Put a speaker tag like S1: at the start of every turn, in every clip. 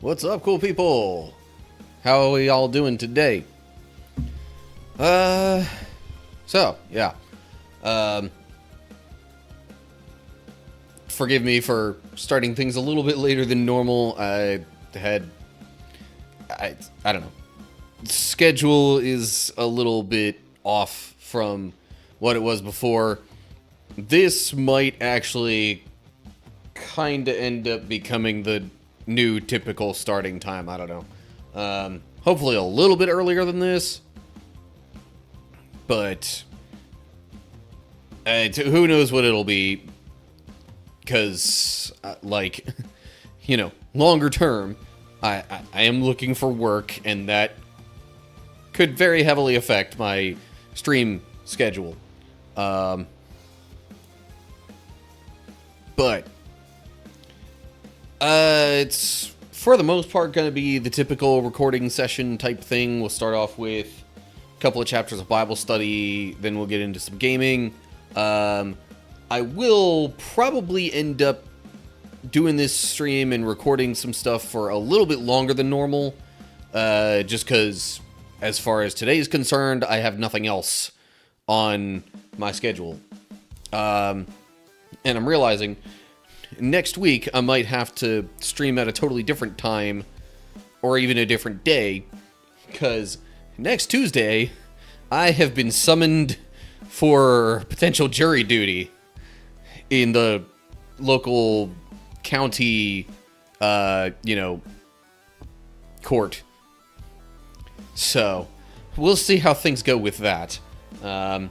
S1: What's up, cool people? How are we all doing today? Yeah. Forgive me for starting things a little bit later than normal. I don't know. Schedule is a little bit off from what it was before. This might actually kind of end up becoming the new typical starting time. I don't know. Hopefully a little bit earlier than this. But who knows what it'll be. Because, longer term, I am looking for work, and that could very heavily affect my stream schedule. But it's, for the most part, going to be the typical recording session type thing. We'll start off with a couple of chapters of Bible study, then we'll get into some gaming. I will probably end up doing this stream and recording some stuff for a little bit longer than normal, just because, as far as today is concerned, I have nothing else on my schedule. And I'm realizing next week I might have to stream at a totally different time, or even a different day, because next Tuesday I have been summoned for potential jury duty in the local county, court. So, we'll see how things go with that. Might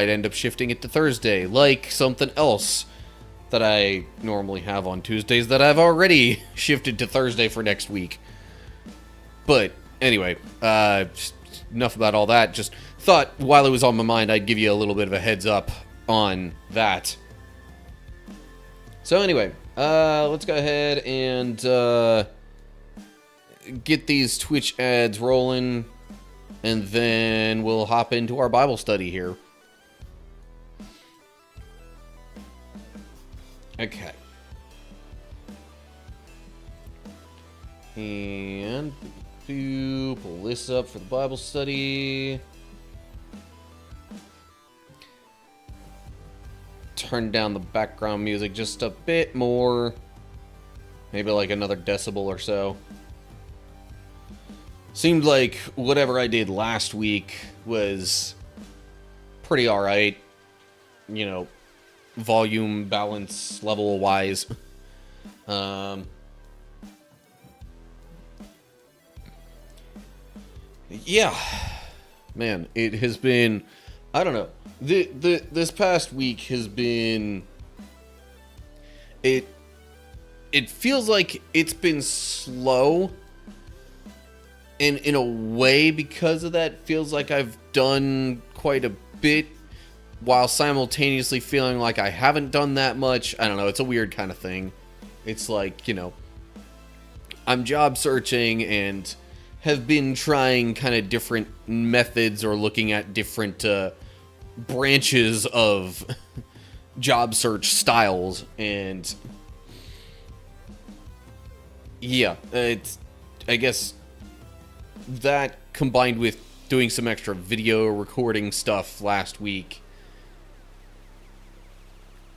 S1: end up shifting it to Thursday, like something else that I normally have on Tuesdays that I've already shifted to Thursday for next week. But, anyway, enough about all that. Just thought, while it was on my mind, I'd give you a little bit of a heads up on that. So anyway, let's go ahead and get these Twitch ads rolling, and then we'll hop into our Bible study here. Okay. And pull this up for the Bible study. Turn down the background music just a bit more. Maybe like another decibel or so. Seemed like whatever I did last week was pretty alright. Volume, balance, level wise. Yeah. Man, it has been, I don't know. This past week has been, it feels like it's been slow, and in a way, because of that, feels like I've done quite a bit, while simultaneously feeling like I haven't done that much. I don't know, it's a weird kind of thing. It's like, I'm job searching and have been trying kind of different methods, or looking at different branches of job search styles, and yeah, it's, I guess that combined with doing some extra video recording stuff last week,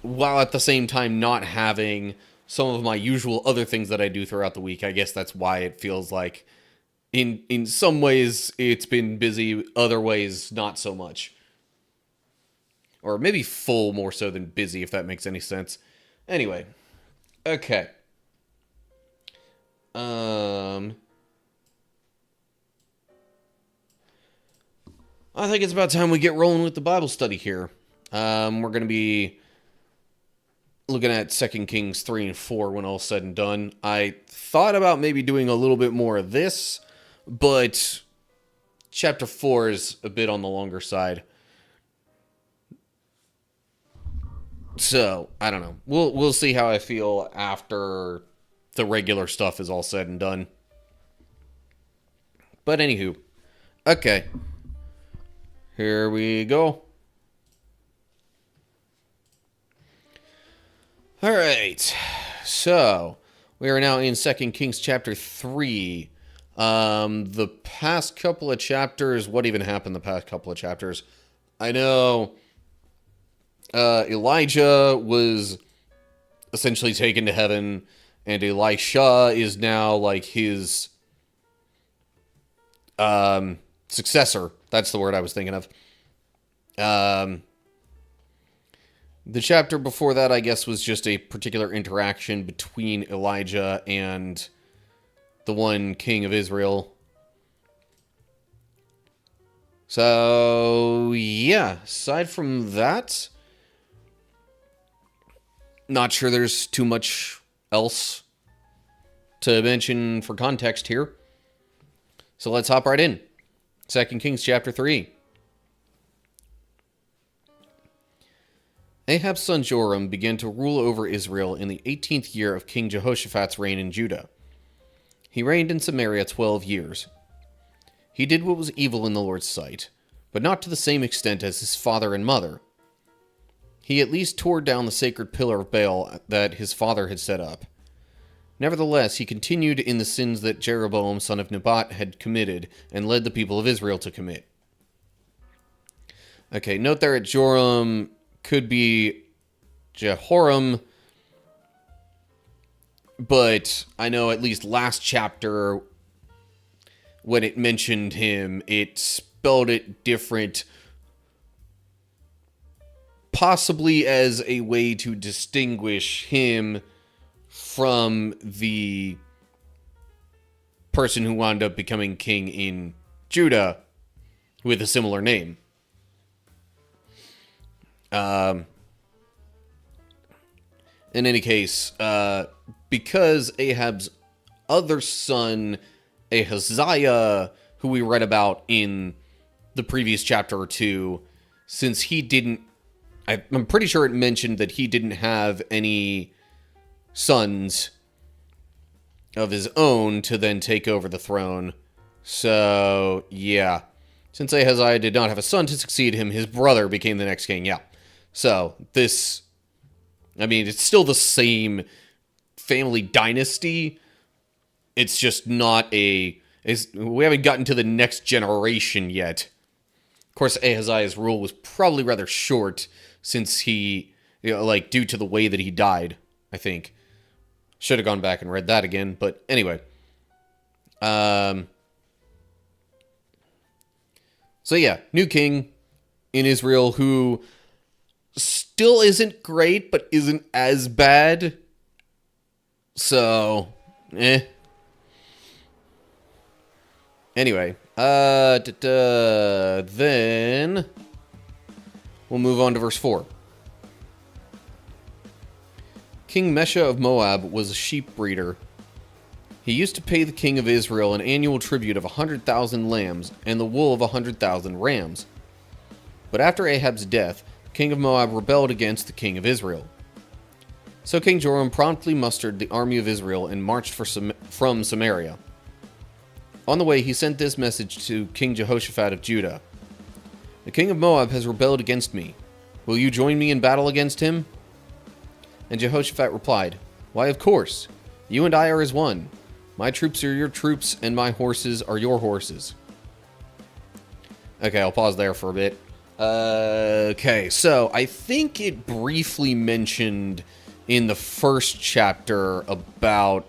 S1: while at the same time not having some of my usual other things that I do throughout the week. I guess that's why it feels like in some ways it's been busy, other ways not so much. Or maybe full more so than busy, if that makes any sense. Anyway. Okay. I think it's about time we get rolling with the Bible study here. We're going to be looking at 2 Kings 3 and 4 when all's said and done. I thought about maybe doing a little bit more of this, but chapter 4 is a bit on the longer side. So, I don't know. We'll see how I feel after the regular stuff is all said and done. But anywho, okay. Here we go. Alright. So, We are now in 2 Kings chapter 3. The past couple of chapters, what even happened the past couple of chapters? I know Elijah was essentially taken to heaven, and Elisha is now like his successor. That's the word I was thinking of. The chapter before that, I guess, was just a particular interaction between Elijah and the one king of Israel. So, yeah, aside from that, not sure there's too much else to mention for context here. So let's hop right in. 2 Kings chapter 3. Ahab's son Joram began to rule over Israel in the 18th year of King Jehoshaphat's reign in Judah. He reigned in Samaria 12 years. He did what was evil in the Lord's sight, but not to the same extent as his father and mother. He at least tore down the sacred pillar of Baal that his father had set up. Nevertheless, he continued in the sins that Jeroboam son of Nebat had committed and led the people of Israel to commit. Okay, note there at Joram could be Jehoram, but I know at least last chapter when it mentioned him, it spelled it different, possibly as a way to distinguish him from the person who wound up becoming king in Judah with a similar name. In any case, because Ahab's other son, Ahaziah, who we read about in the previous chapter or two, since he didn't, I'm pretty sure it mentioned that he didn't have any sons of his own to then take over the throne. So, yeah. Since Ahaziah did not have a son to succeed him, his brother became the next king. Yeah. So, this, I mean, it's still the same family dynasty. It's just not we haven't gotten to the next generation yet. Of course, Ahaziah's rule was probably rather short since he, due to the way that he died, I think. Should have gone back and read that again, but anyway. So yeah, new king in Israel who still isn't great, but isn't as bad. So, Anyway, then we'll move on to verse 4. King Mesha of Moab was a sheep breeder. He used to pay the king of Israel an annual tribute of 100,000 lambs and the wool of 100,000 rams. But after Ahab's death, the king of Moab rebelled against the king of Israel. So King Joram promptly mustered the army of Israel and marched from Samaria. On the way, he sent this message to King Jehoshaphat of Judah. The king of Moab has rebelled against me. Will you join me in battle against him? And Jehoshaphat replied, Why, of course. You and I are as one. My troops are your troops, and my horses are your horses. Okay, I'll pause there for a bit. Okay, so I think it briefly mentioned in the first chapter about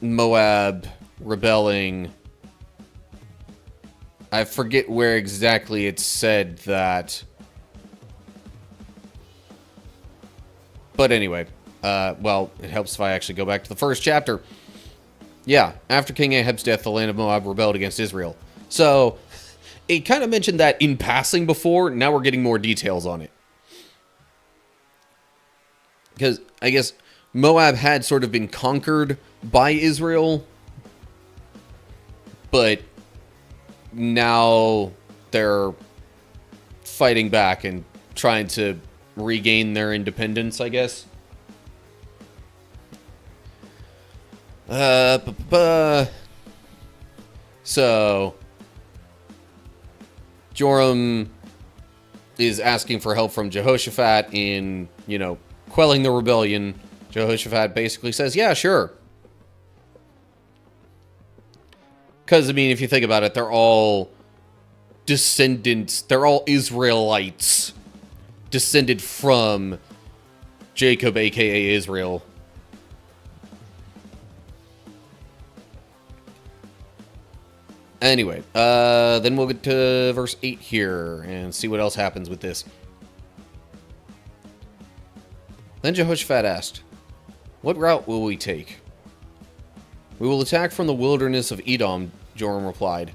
S1: Moab rebelling. I forget where exactly it said that. But anyway, well, it helps if I actually go back to the first chapter. Yeah, after King Ahab's death, the land of Moab rebelled against Israel. So, it kind of mentioned that in passing before. Now we're getting more details on it. Because, I guess, Moab had sort of been conquered by Israel. But now they're fighting back and trying to regain their independence, I guess. So, Joram is asking for help from Jehoshaphat in, quelling the rebellion Jehoshaphat basically says, yeah, sure. Because, I mean, if you think about it, they're all descendants, they're all Israelites descended from Jacob, aka Israel. Anyway, then we'll get to verse 8 here and see what else happens with this. Then Jehoshaphat asked, "What route will we take?" "We will attack from the wilderness of Edom," Joram replied.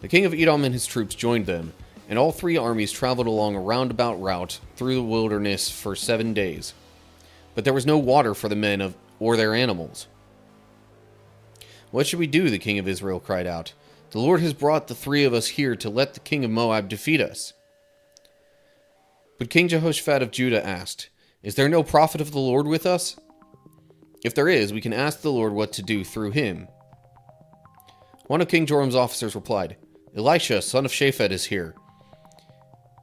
S1: The king of Edom and his troops joined them, and all three armies traveled along a roundabout route through the wilderness for 7 days. But there was no water for the men or their animals. "What should we do?" the king of Israel cried out. "The Lord has brought the three of us here to let the king of Moab defeat us." But King Jehoshaphat of Judah asked, "Is there no prophet of the Lord with us? If there is, we can ask the Lord what to do through him." One of King Joram's officers replied, "Elisha, son of Shaphat, is here.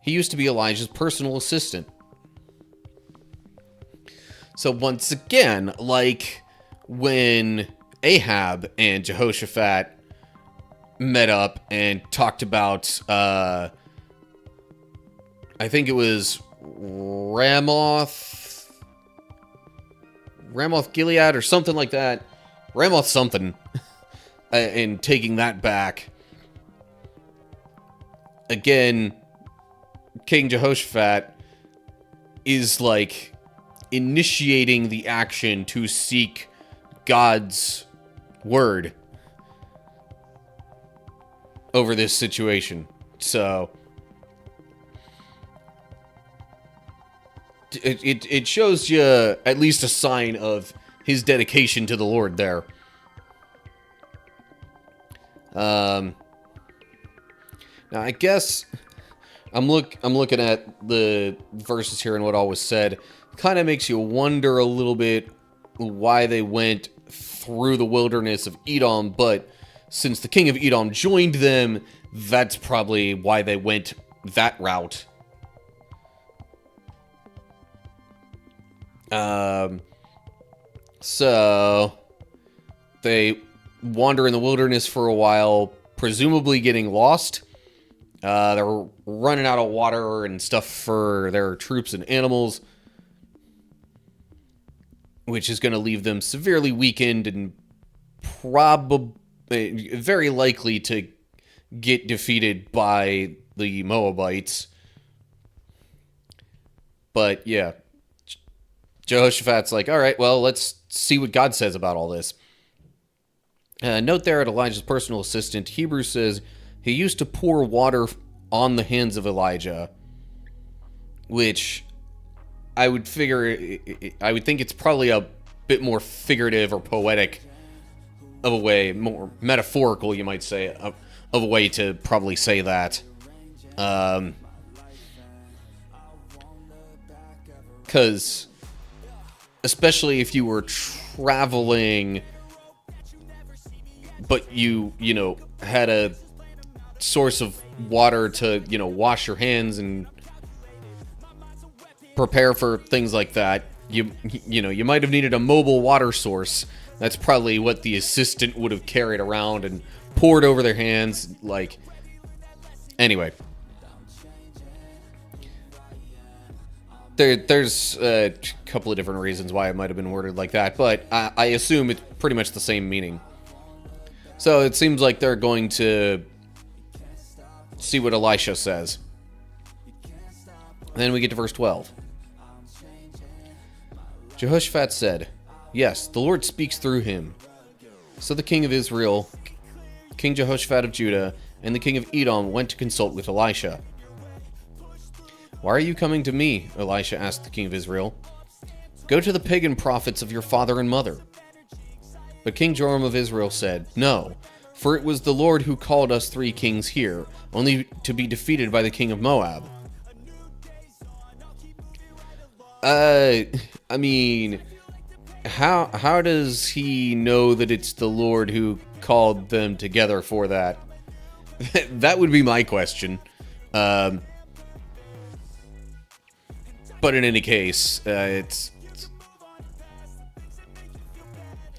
S1: He used to be Elijah's personal assistant." So once again, like when Ahab and Jehoshaphat met up and talked about, I think it was Ramoth Gilead or something like that. Ramoth something. And taking that back. Again, King Jehoshaphat is like initiating the action to seek God's word over this situation. So it shows you at least a sign of his dedication to the Lord there. Now I guess I'm looking at the verses here and what all was said. Kind of makes you wonder a little bit why they went through the wilderness of Edom, but since the king of Edom joined them, that's probably why they went that route. So they wander in the wilderness for a while, presumably getting lost. They're running out of water and stuff for their troops and animals, which is going to leave them severely weakened and very likely to get defeated by the Moabites. But yeah, Jehoshaphat's like, all right, well, let's see what God says about all this. Note there at Elijah's personal assistant, Hebrews says he used to pour water on the hands of Elijah, which I would think it's probably a bit more figurative or poetic of a way, more metaphorical, you might say, of a way to probably say that. Because especially if you were traveling, but you had a source of water to, wash your hands and prepare for things like that, you might have needed a mobile water source. That's probably what the assistant would have carried around and poured over their hands. Like, anyway, there's a couple of different reasons why it might have been worded like that, but I assume it's pretty much the same meaning. So it seems like they're going to see what Elisha says. Then we get to verse 12. Jehoshaphat said, "Yes, the Lord speaks through him." So the king of Israel, King Jehoshaphat of Judah, and the king of Edom went to consult with Elisha. "Why are you coming to me?" Elisha asked the king of Israel. "Go to the pagan prophets of your father and mother." But King Joram of Israel said, "No, for it was the Lord who called us three kings here, only to be defeated by the king of Moab." I mean, how does he know that it's the Lord who called them together for that? That would be my question. But in any case, it's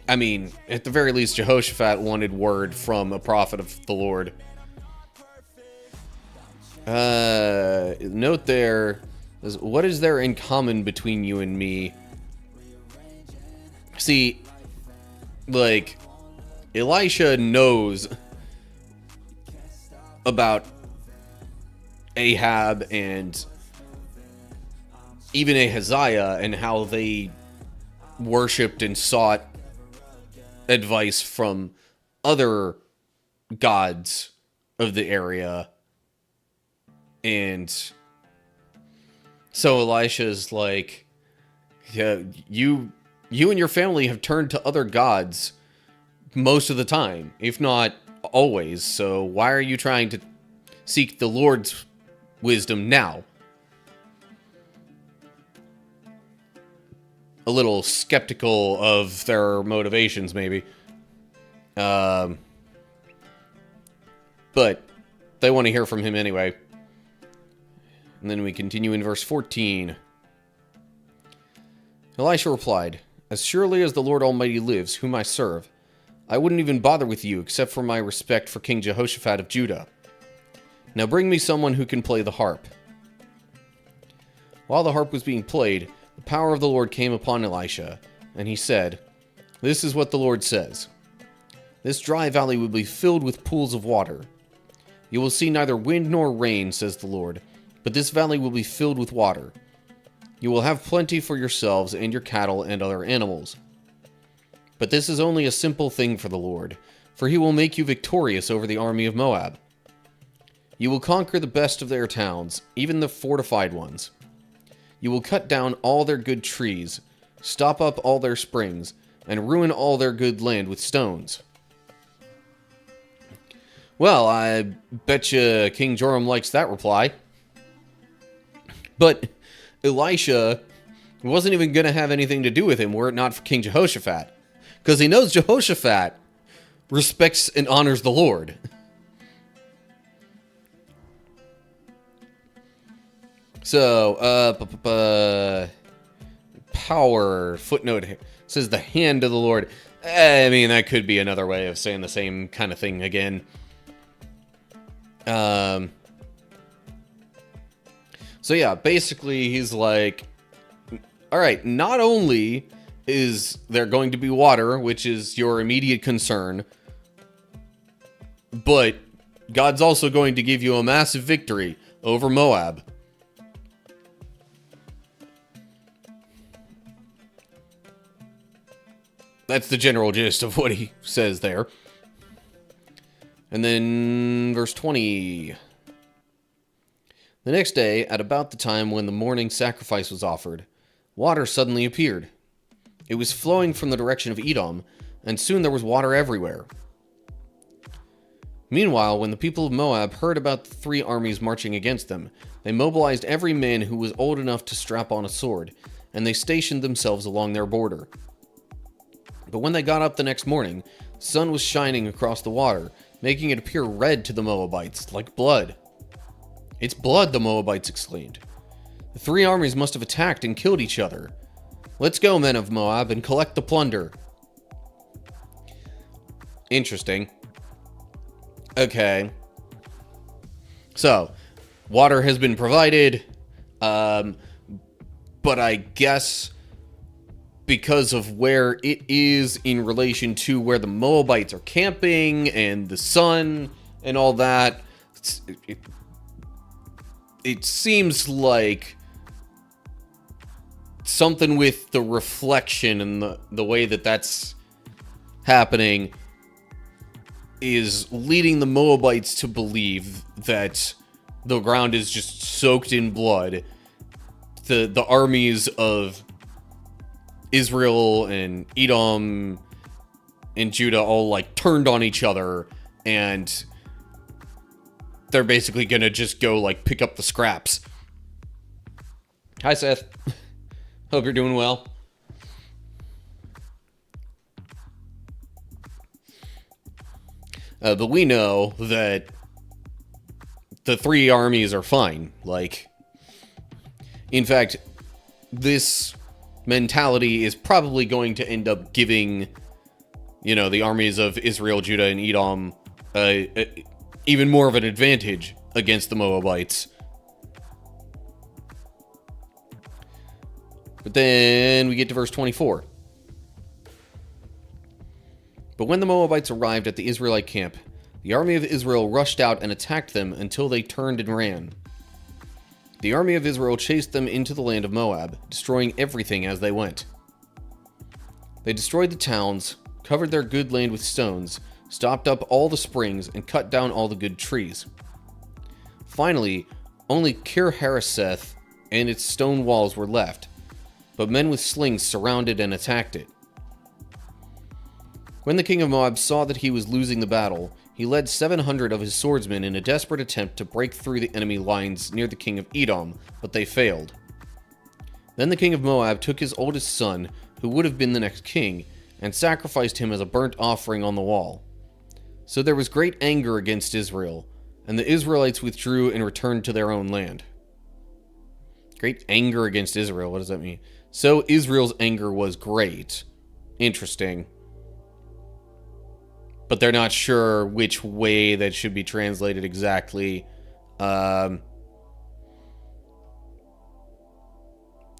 S1: I mean, at the very least, Jehoshaphat wanted word from a prophet of the Lord. Note there, what is there in common between you and me? See, like, Elisha knows about Ahab and even Ahaziah and how they worshipped and sought advice from other gods of the area. And so Elisha's like, yeah, you and your family have turned to other gods most of the time, if not always. So why are you trying to seek the Lord's wisdom now? A little skeptical of their motivations, maybe. But they want to hear from him anyway. And then we continue in verse 14. Elisha replied, "As surely as the Lord Almighty lives, whom I serve, I wouldn't even bother with you except for my respect for King Jehoshaphat of Judah. Now bring me someone who can play the harp." While the harp was being played, the power of the Lord came upon Elisha, and he said, "This is what the Lord says. This dry valley will be filled with pools of water. You will see neither wind nor rain, says the Lord, but this valley will be filled with water. You will have plenty for yourselves and your cattle and other animals. But this is only a simple thing for the Lord, for he will make you victorious over the army of Moab. You will conquer the best of their towns, even the fortified ones. You will cut down all their good trees, stop up all their springs, and ruin all their good land with stones." Well, I bet you King Joram likes that reply. But Elisha wasn't even going to have anything to do with him were it not for King Jehoshaphat. Because he knows Jehoshaphat respects and honors the Lord. So, power, footnote, says the hand of the Lord. I mean, that could be another way of saying the same kind of thing again. So yeah, basically he's like, alright, not only is there going to be water, which is your immediate concern, but God's also going to give you a massive victory over Moab. That's the general gist of what he says there. And then verse 20. The next day, at about the time when the morning sacrifice was offered, water suddenly appeared. It was flowing from the direction of Edom, and soon there was water everywhere. Meanwhile, when the people of Moab heard about the three armies marching against them, they mobilized every man who was old enough to strap on a sword, and they stationed themselves along their border. But when they got up the next morning, the sun was shining across the water, making it appear red to the Moabites, like blood. "It's blood," the Moabites exclaimed. "The three armies must have attacked and killed each other. Let's go, men of Moab, and collect the plunder." Interesting. Okay. So, water has been provided, but I guess because of where it is in relation to where the Moabites are camping and the sun and all that, it seems like something with the reflection and the way that that's happening is leading the Moabites to believe that the ground is just soaked in blood. The armies of Israel and Edom and Judah all like turned on each other, and they're basically gonna just go like pick up the scraps. Hi, Seth. Hope you're doing well. But we know that the three armies are fine. Like, in fact, this mentality is probably going to end up giving the armies of Israel, Judah, and Edom even more of an advantage against the Moabites. But then we get to verse 24. But when the Moabites arrived at the Israelite camp, the army of Israel rushed out and attacked them until they turned and ran. The army of Israel chased them into the land of Moab, destroying everything as they went. They destroyed the towns, covered their good land with stones, stopped up all the springs, and cut down all the good trees. Finally, only Kir Hareseth and its stone walls were left, but men with slings surrounded and attacked it. When the king of Moab saw that he was losing the battle, he led 700 of his swordsmen in a desperate attempt to break through the enemy lines near the king of Edom, but they failed. Then the king of Moab took his oldest son, who would have been the next king, and sacrificed him as a burnt offering on the wall. So there was great anger against Israel, and the Israelites withdrew and returned to their own land. Great anger against Israel, what does that mean? So Israel's anger was great. Interesting. But they're not sure which way that should be translated exactly.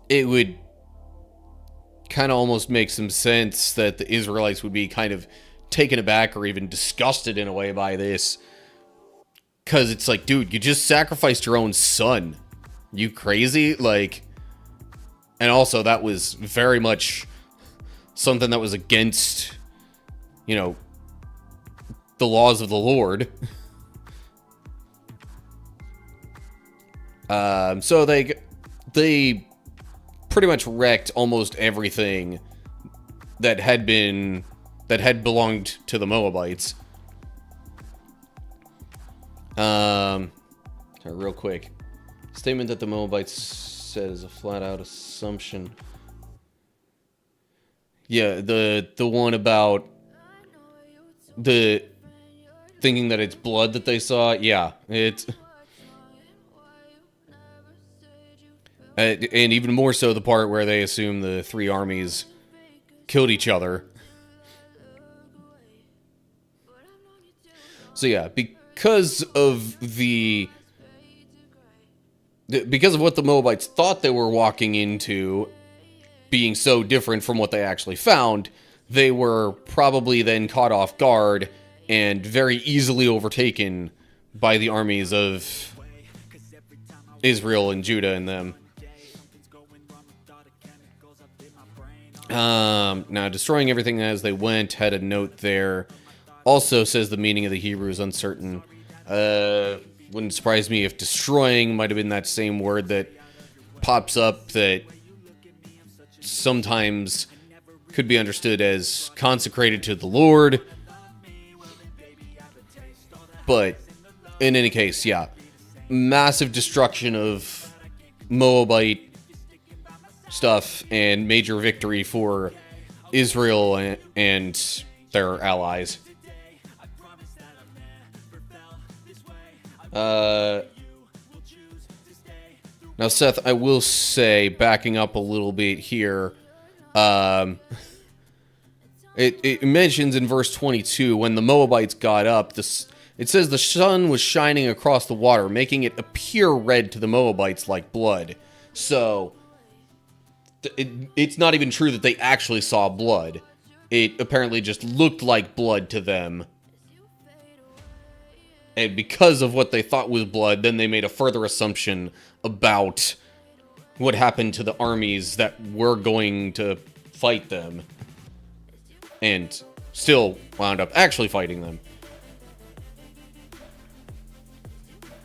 S1: It would kind of almost make some sense that the Israelites would be kind of taken aback or even disgusted in a way by this. Because it's like, dude, you just sacrificed your own son. You crazy? Like, and also that was very much something that was against, the laws of the Lord. So they pretty much wrecked almost everything that had belonged to the Moabites. Real quick. Statement that the Moabites said is a flat-out assumption. Yeah, the one about the thinking that it's blood that they saw. Yeah, it's and even more so the part where they assume the three armies killed each other. So yeah, because of what the Moabites thought they were walking into being so different from what they actually found, they were probably then caught off guard and very easily overtaken by the armies of Israel and Judah and them. Now, destroying everything as they went had a note there. Also says the meaning of the Hebrew is uncertain. Wouldn't surprise me if destroying might have been that same word that pops up that sometimes could be understood as consecrated to the Lord. But in any case, yeah, massive destruction of Moabite stuff and major victory for Israel and their allies. Now, Seth, I will say, backing up a little bit here, it mentions in verse 22, when the Moabites got up, it says the sun was shining across the water, making it appear red to the Moabites like blood. So, it's not even true that they actually saw blood. It apparently just looked like blood to them. And because of what they thought was blood, then they made a further assumption about what happened to the armies that were going to fight them. And still wound up actually fighting them.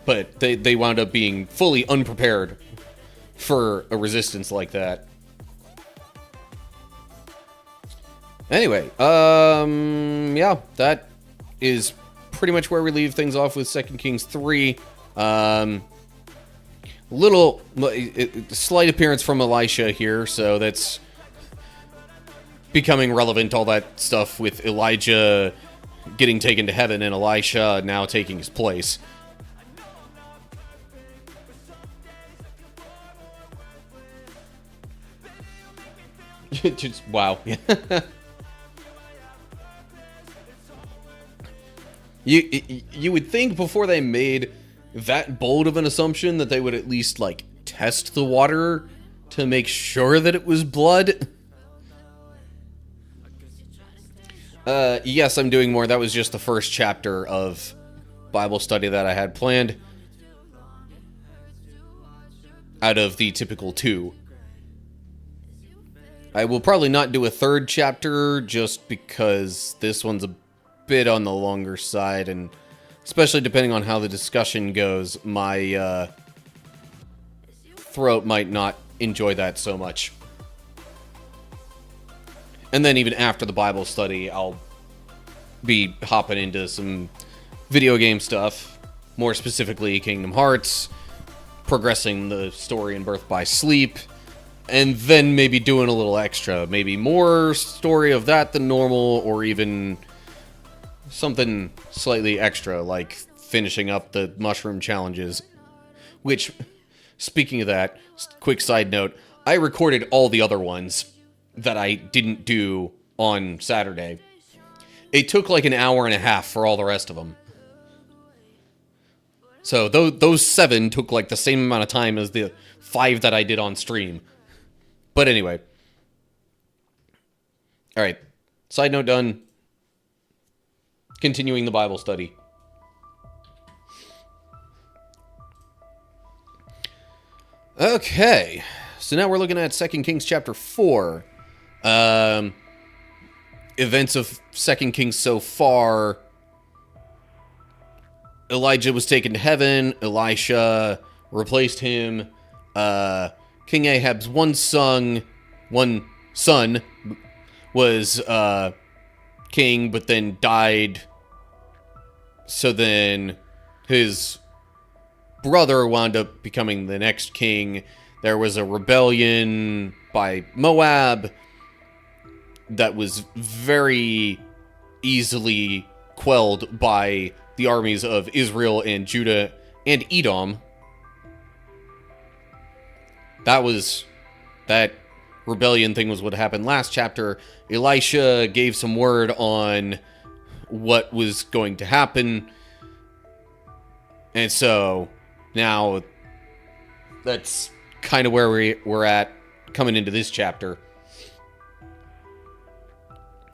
S1: But they wound up being fully unprepared for a resistance like that. Anyway, yeah, that is pretty much where we leave things off with 2 Kings 3. Slight appearance from Elisha here, so that's becoming relevant, all that stuff with Elijah getting taken to heaven and Elisha now taking his place. Just, wow. You would think before they made that bold of an assumption that they would at least, like, test the water to make sure that it was blood. Yes, I'm doing more. That was just the first chapter of Bible study that I had planned out of the typical 2. I will probably not do a third chapter just because this one's a bit on the longer side, and especially depending on how the discussion goes, my throat might not enjoy that so much. And then even after the Bible study, I'll be hopping into some video game stuff, more specifically Kingdom Hearts, progressing the story in Birth by Sleep, and then maybe doing a little extra, maybe more story of that than normal, or even something slightly extra, like finishing up the mushroom challenges. Which, speaking of that, quick side note, I recorded all the other ones that I didn't do on Saturday. It took like an hour and a half for all the rest of them. So those 7 took like the same amount of time as the 5 that I did on stream. But anyway. Alright. Side note done. Continuing the Bible study. Okay. So now we're looking at 2 Kings chapter 4. Events of 2 Kings so far. Elijah was taken to heaven. Elisha replaced him. King Ahab's one son was king, but then died. So then his brother wound up becoming the next king. There was a rebellion by Moab that was very easily quelled by the armies of Israel and Judah and Edom. That rebellion thing was what happened last chapter. Elisha gave some word on what was going to happen. And so now that's kind of where we're at coming into this chapter.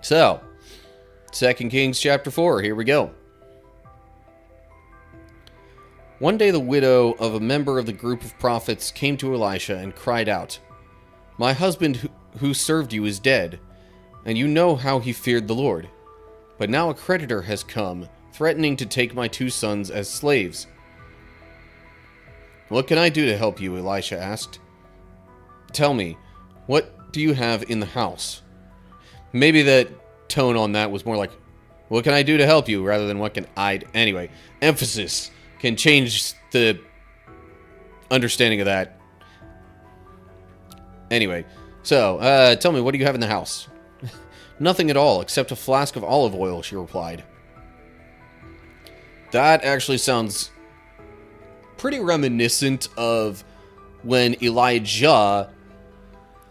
S1: So, 2 Kings chapter 4, here we go. One day the widow of a member of the group of prophets came to Elisha and cried out, "My husband who served you is dead, and you know how he feared the Lord. But now a creditor has come, threatening to take my 2 sons as slaves." "What can I do to help you?" Elisha asked. "Tell me, what do you have in the house?" Maybe that tone on that was more like, "What can I do to help you?" rather than "what can I..." Anyway, emphasis can change the understanding of that. Anyway, so, tell me, what do you have in the house? "Nothing at all, except a flask of olive oil," she replied. That actually sounds pretty reminiscent of when Elijah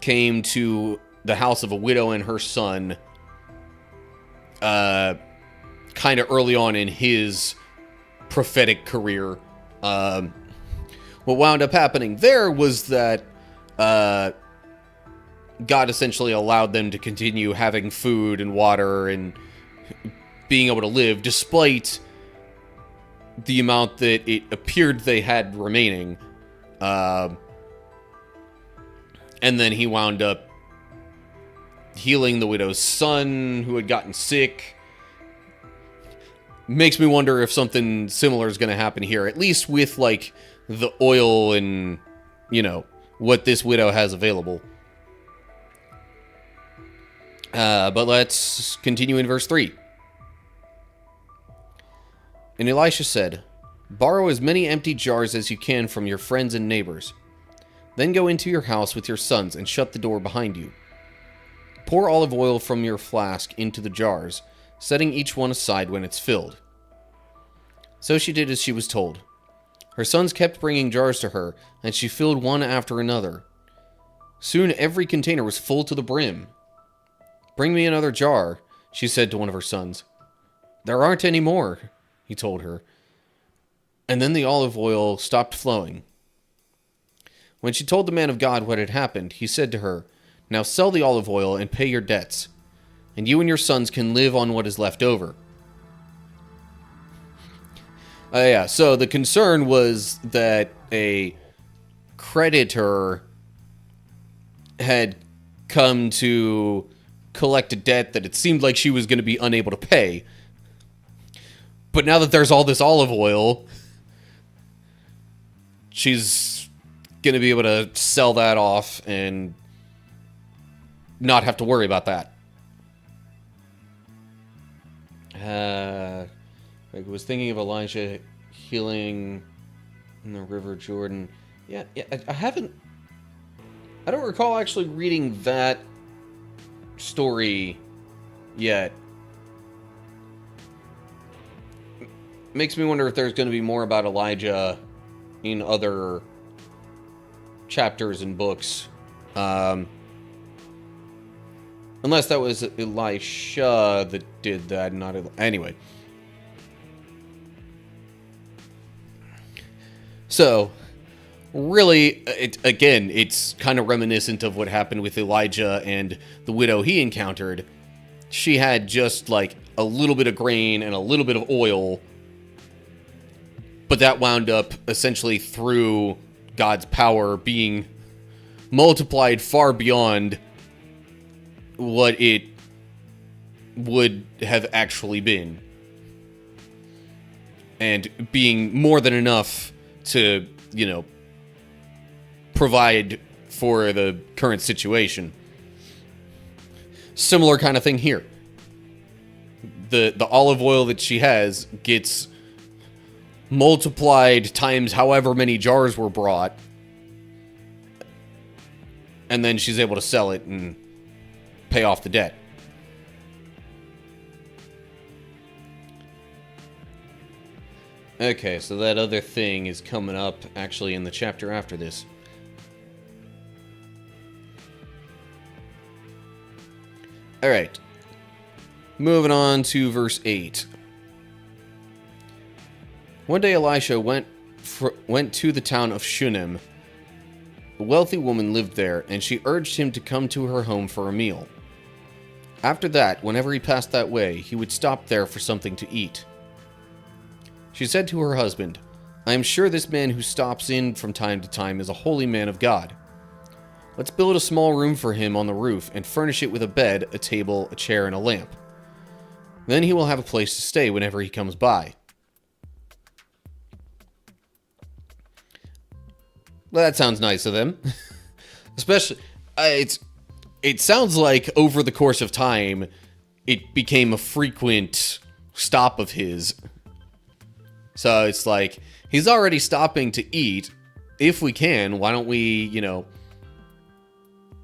S1: came to the house of a widow and her son, kind of early on in his prophetic career. What wound up happening there was that God essentially allowed them to continue having food and water and being able to live despite the amount that it appeared they had remaining. And then he wound up healing the widow's son who had gotten sick. Makes me wonder if something similar is going to happen here, at least with, like, the oil and, you know, what this widow has available. But let's continue in verse 3. And Elisha said, "Borrow as many empty jars as you can from your friends and neighbors. Then go into your house with your sons and shut the door behind you. Pour olive oil from your flask into the jars, setting each one aside when it's filled." So she did as she was told. Her sons kept bringing jars to her, and she filled one after another. Soon every container was full to the brim. "Bring me another jar," she said to one of her sons. "There aren't any more," he told her. And then the olive oil stopped flowing. When she told the man of God what had happened, he said to her, "Now sell the olive oil and pay your debts, and you and your sons can live on what is left over." So the concern was that a creditor had come to collect a debt that it seemed like she was going to be unable to pay. But now that there's all this olive oil, she's going to be able to sell that off and not have to worry about that. I was thinking of Elijah healing in the River Jordan. Yeah, I don't recall actually reading that story yet. Makes me wonder if there's going to be more about Elijah in other chapters and books. Unless that was Elisha that did that, not anyway. So, really, it's kind of reminiscent of what happened with Elijah and the widow he encountered. She had just like a little bit of grain and a little bit of oil, but that wound up essentially through God's power being multiplied far beyond what it would have actually been, and being more than enough to, provide for the current situation. Similar kind of thing here. The olive oil that she has gets multiplied times however many jars were brought, and then she's able to sell it and pay off the debt. Okay, so that other thing is coming up actually in the chapter after this. Alright. Moving on to verse 8. One day Elisha went to the town of Shunem. A wealthy woman lived there, and she urged him to come to her home for a meal. After that, whenever he passed that way, he would stop there for something to eat. She said to her husband, "I am sure this man who stops in from time to time is a holy man of God. Let's build a small room for him on the roof and furnish it with a bed, a table, a chair, and a lamp. Then he will have a place to stay whenever he comes by." Well, that sounds nice of them. Especially, it sounds like over the course of time, it became a frequent stop of his. So it's like, he's already stopping to eat. If we can, why don't we,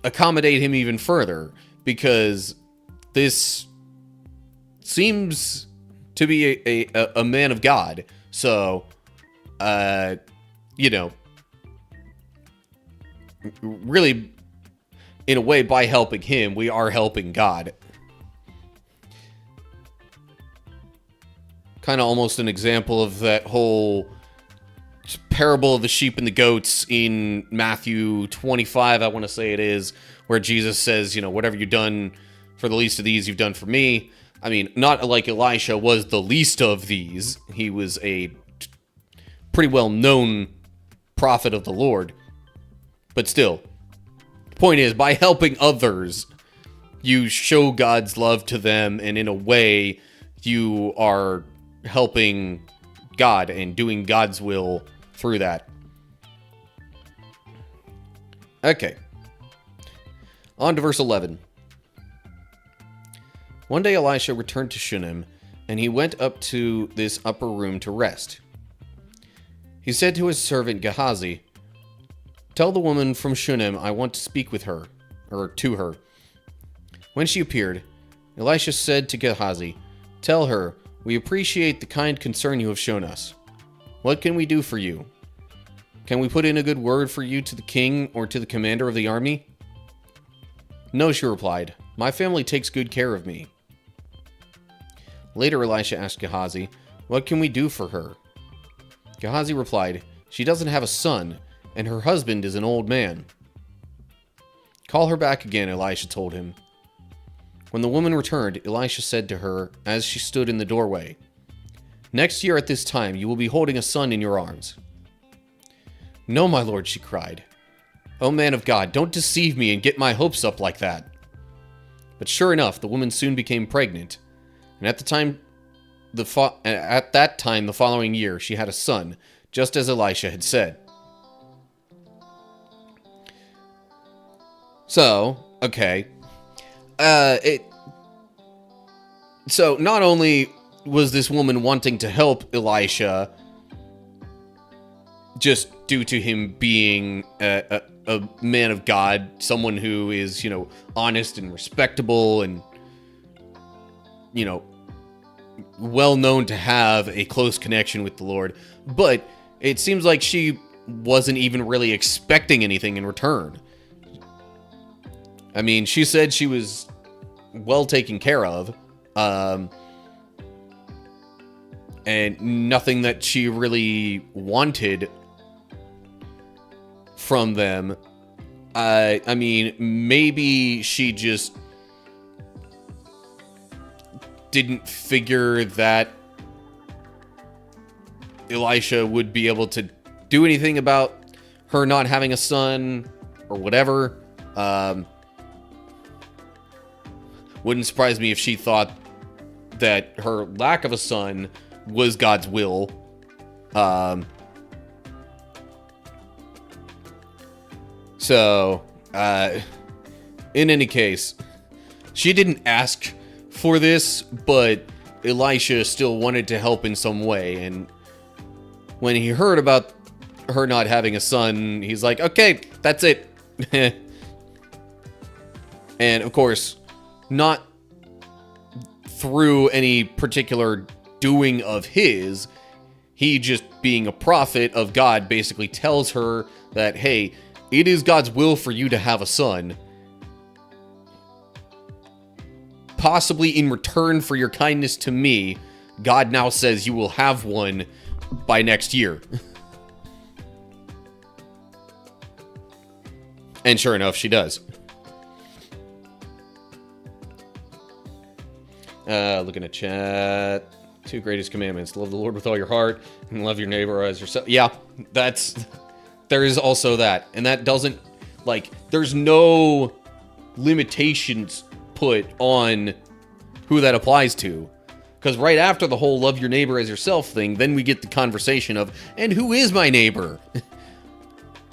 S1: accommodate him even further? Because this seems to be a man of God. So, really, in a way, by helping him, we are helping God. Kind of almost an example of that whole parable of the sheep and the goats in Matthew 25, I want to say it is, where Jesus says, whatever you've done for the least of these, you've done for me. I mean, not like Elisha was the least of these. He was a pretty well-known prophet of the Lord. But still, the point is, by helping others, you show God's love to them, and in a way, you are helping God and doing God's will through that. Okay. On to verse 11. One day Elisha returned to Shunem, and he went up to this upper room to rest. He said to his servant Gehazi, "Tell the woman from Shunem I want to speak with her," or to her. When she appeared, Elisha said to Gehazi, "Tell her, we appreciate the kind concern you have shown us. What can we do for you? Can we put in a good word for you to the king or to the commander of the army?" "No," she replied. "My family takes good care of me." Later Elisha asked Gehazi, What can we do for her?" Gehazi replied, "She doesn't have a son, and her husband is an old man." "Call her back again," Elisha told him. When the woman returned, Elisha said to her as she stood in the doorway, "Next year at this time you will be holding a son in your arms." "No, my lord," she cried. "O man of God, don't deceive me and get my hopes up like that." But sure enough, the woman soon became pregnant, and at that time the following year she had a son, just as Elisha had said. So, okay. So not only was this woman wanting to help Elisha, just due to him being a man of God, someone who is, honest and respectable and, well known to have a close connection with the Lord, but it seems like she wasn't even really expecting anything in return. I mean, she said she was well taken care of, and nothing that she really wanted from them. I mean, maybe she just didn't figure that Elisha would be able to do anything about her not having a son or whatever. Wouldn't surprise me if she thought that her lack of a son was God's will. In any case, she didn't ask for this, but Elisha still wanted to help in some way. And when he heard about her not having a son, he's like, okay, that's it. And of course, not through any particular doing of his, he just being a prophet of God basically tells her that, hey, it is God's will for you to have a son. Possibly in return for your kindness to me, God now says you will have one by next year. And sure enough, she does. Looking at chat. 2 greatest commandments. Love the Lord with all your heart and love your neighbor as yourself. Yeah, there is also that. And that doesn't, there's no limitations put on who that applies to. Because right after the whole love your neighbor as yourself thing, then we get the conversation of, and who is my neighbor?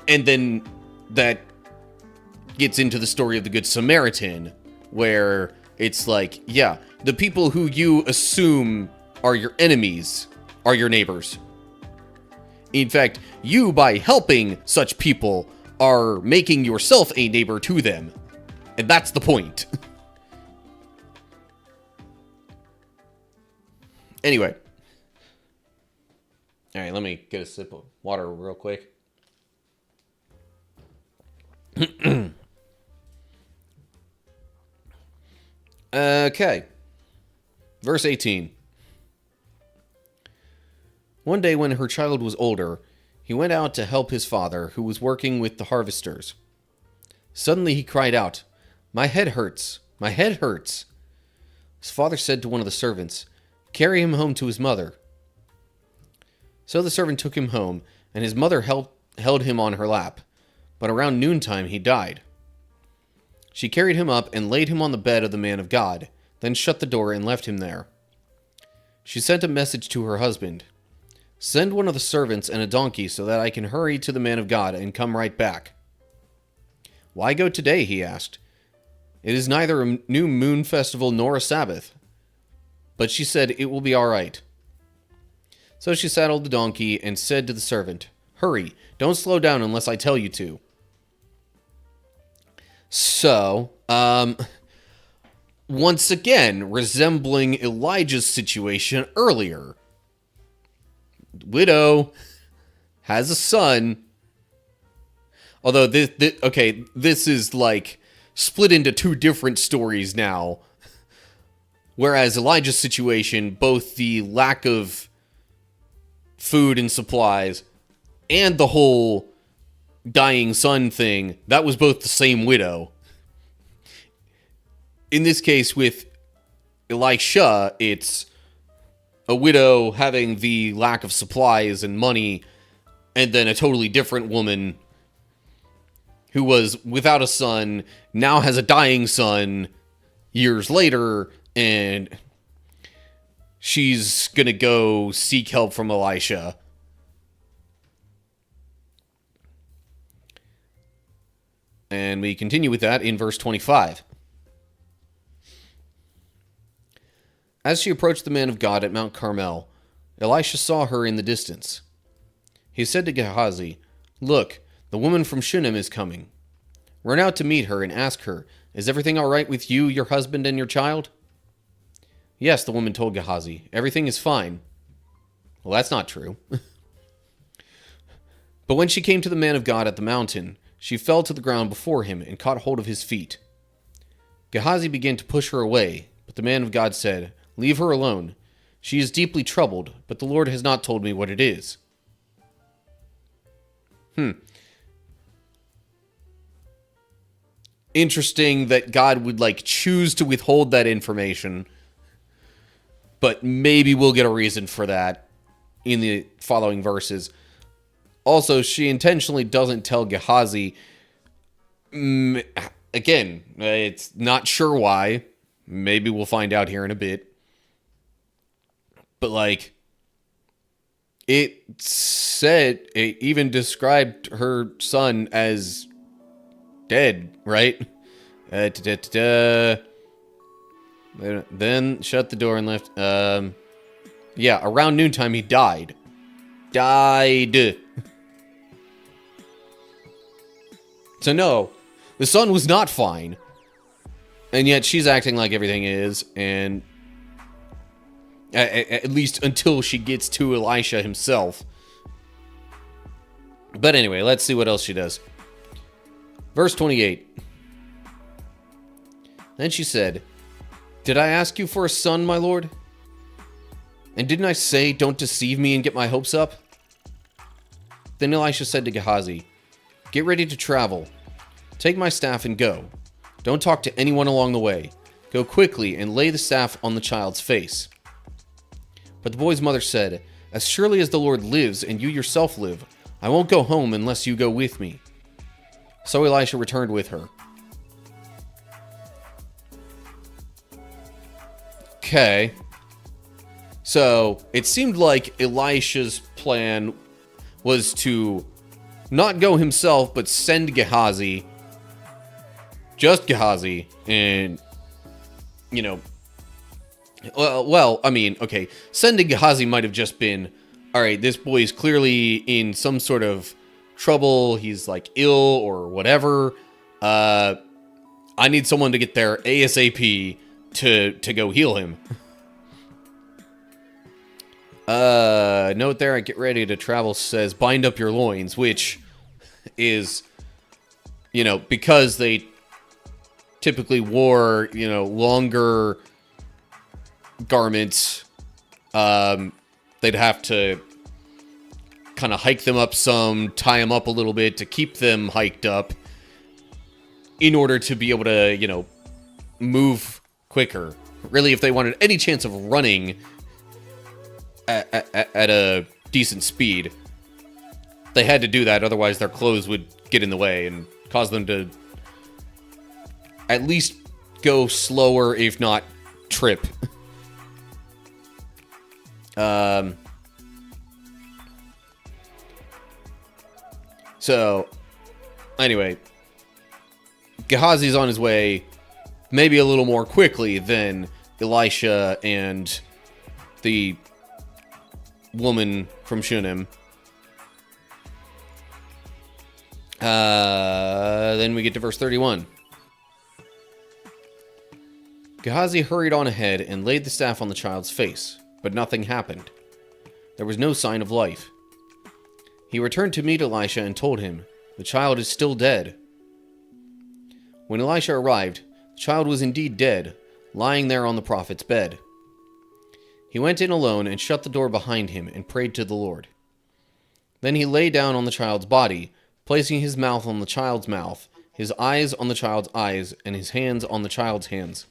S1: And then that gets into the story of the Good Samaritan, where it's like, yeah, the people who you assume are your enemies are your neighbors. In fact, you, by helping such people, are making yourself a neighbor to them. And that's the point. Anyway. Alright, let me get a sip of water real quick. Okay. Verse 18. One day when her child was older, he went out to help his father, who was working with the harvesters. Suddenly he cried out, "My head hurts! My head hurts!" His father said to one of the servants, "Carry him home to his mother." So the servant took him home, and his mother held him on her lap. But around noontime he died. She carried him up and laid him on the bed of the man of God, then shut the door and left him there. She sent a message to her husband, "Send one of the servants and a donkey so that I can hurry to the man of God and come right back." "Why go today?" he asked. "It is neither a new moon festival nor a Sabbath." But she said, "It will be all right." So she saddled the donkey and said to the servant, "Hurry, don't slow down unless I tell you to." So, once again, resembling Elijah's situation earlier. Widow has a son. Although, this is split into 2 different stories now. Whereas Elijah's situation, both the lack of food and supplies, and the whole dying son thing, that was both the same widow. In this case, with Elisha, it's a widow having the lack of supplies and money, and then a totally different woman who was without a son, now has a dying son years later, and she's gonna go seek help from Elisha. And we continue with that in verse 25. As she approached the man of God at Mount Carmel, Elisha saw her in the distance. He said to Gehazi, "Look, the woman from Shunem is coming. Run out to meet her and ask her, 'Is everything all right with you, your husband, and your child?'" "Yes," the woman told Gehazi, "everything is fine." Well, that's not true. But when she came to the man of God at the mountain, she fell to the ground before him and caught hold of his feet. Gehazi began to push her away, but the man of God said, "Leave her alone. She is deeply troubled, but the Lord has not told me what it is." Interesting that God would, choose to withhold that information. But maybe we'll get a reason for that in the following verses. Also, she intentionally doesn't tell Gehazi. Again, it's not sure why. Maybe we'll find out here in a bit. But, it said, it even described her son as dead, right? Then shut the door and left. Yeah, around noontime he died. So no, the son was not fine. And yet she's acting like everything is, and at least until she gets to Elisha himself. But anyway, let's see what else she does. Verse 28. Then she said, "Did I ask you for a son, my lord? And didn't I say, 'Don't deceive me and get my hopes up'?" Then Elisha said to Gehazi, "Get ready to travel. Take my staff and go. Don't talk to anyone along the way. Go quickly and lay the staff on the child's face." But the boy's mother said, "As surely as the Lord lives and you yourself live, I won't go home unless you go with me." So Elisha returned with her. Okay. So it seemed like Elisha's plan was to not go himself, but send Gehazi. Just Gehazi. And, sending Gehazi might have just been, alright, this boy is clearly in some sort of trouble. He's, ill or whatever. I need someone to get there ASAP to go heal him. Note there, I get ready to travel says, bind up your loins, which is, because they typically wore, longer garments, they'd have to kind of hike them up some, tie them up a little bit to keep them hiked up in order to be able to, move quicker. Really, if they wanted any chance of running at a decent speed, they had to do that. Otherwise, their clothes would get in the way and cause them to at least go slower, if not trip. So, anyway, Gehazi's on his way maybe a little more quickly than Elisha and the woman from Shunem. Then we get to verse 31. Gehazi hurried on ahead and laid the staff on the child's face, but nothing happened. There was no sign of life. He returned to meet Elisha and told him, "The child is still dead." When Elisha arrived, the child was indeed dead, lying there on the prophet's bed. He went in alone and shut the door behind him and prayed to the Lord. Then he lay down on the child's body, placing his mouth on the child's mouth, his eyes on the child's eyes, and his hands on the child's hands.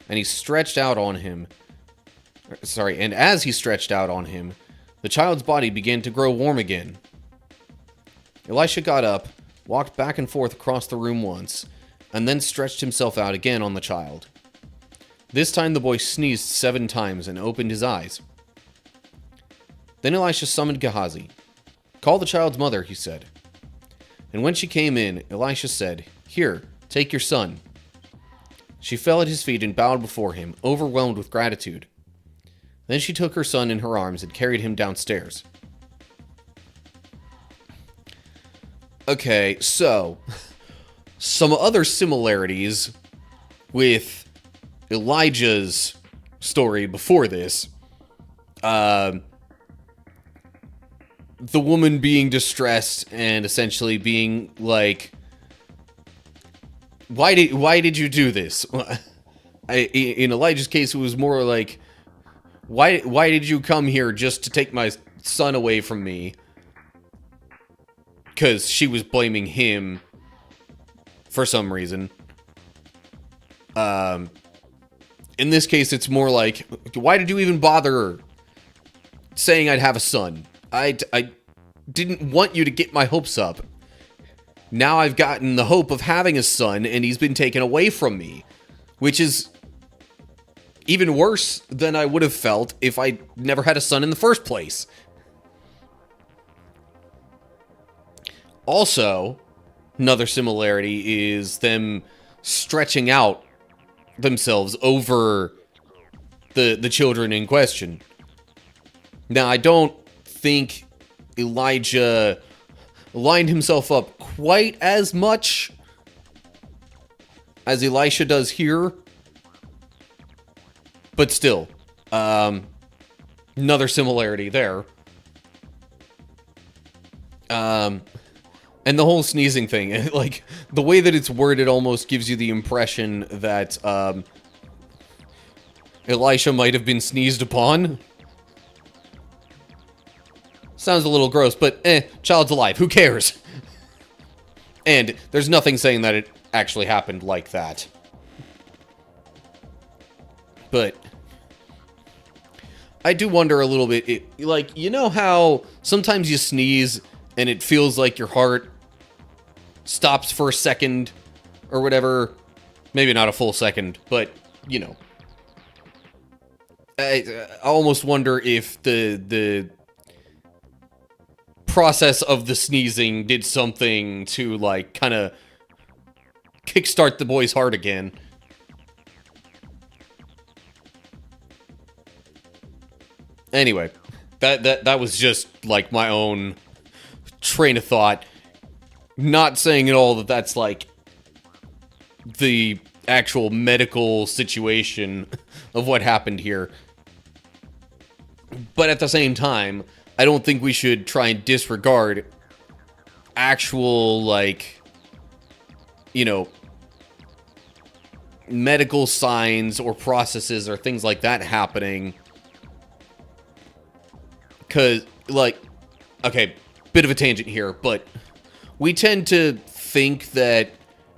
S1: And he stretched out on him. And as he stretched out on him, the child's body began to grow warm again. Elisha got up, walked back and forth across the room once, and then stretched himself out again on the child. This time the boy sneezed 7 times and opened his eyes. Then Elisha summoned Gehazi. "Call the child's mother," he said. And when she came in, Elisha said, "Here, take your son." She fell at his feet and bowed before him, overwhelmed with gratitude. Then she took her son in her arms and carried him downstairs. Okay, so some other similarities with Elijah's story before this. The woman being distressed and essentially being like, why did you do this? In Elijah's case, it was more like, why did you come here just to take my son away from me? Because she was blaming him for some reason. In this case, it's more like, why did you even bother saying I'd have a son? I didn't want you to get my hopes up. Now I've gotten the hope of having a son, and he's been taken away from me. Which is even worse than I would have felt if I never had a son in the first place. Also, another similarity is them stretching out themselves over the children in question. Now, I don't think Elijah lined himself up quite as much as Elisha does here. But still, another similarity there. And the whole sneezing thing, like, the way that it's worded almost gives you the impression that, Elisha might have been sneezed upon. Sounds a little gross, but child's alive, who cares? And there's nothing saying that it actually happened like that. But I do wonder a little bit, like, you know how sometimes you sneeze and it feels like your heart stops for a second or whatever? Maybe not a full second, but, you know. I almost wonder if the process of the sneezing did something to, like, kind of kickstart the boy's heart again. Anyway, that was just, like, my own train of thought. Not saying at all that that's, like, the actual medical situation of what happened here. But at the same time, I don't think we should try and disregard actual, like, you know, medical signs or processes or things like that happening. Because, like, okay, bit of a tangent here, but we tend to think that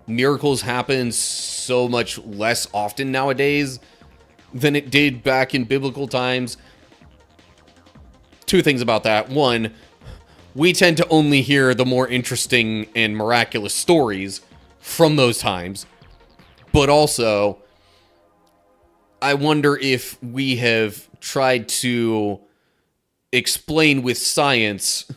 S1: miracles happen so much less often nowadays than it did back in biblical times. 2 things about that. 1, we tend to only hear the more interesting and miraculous stories from those times. But also, I wonder if we have tried to explain with science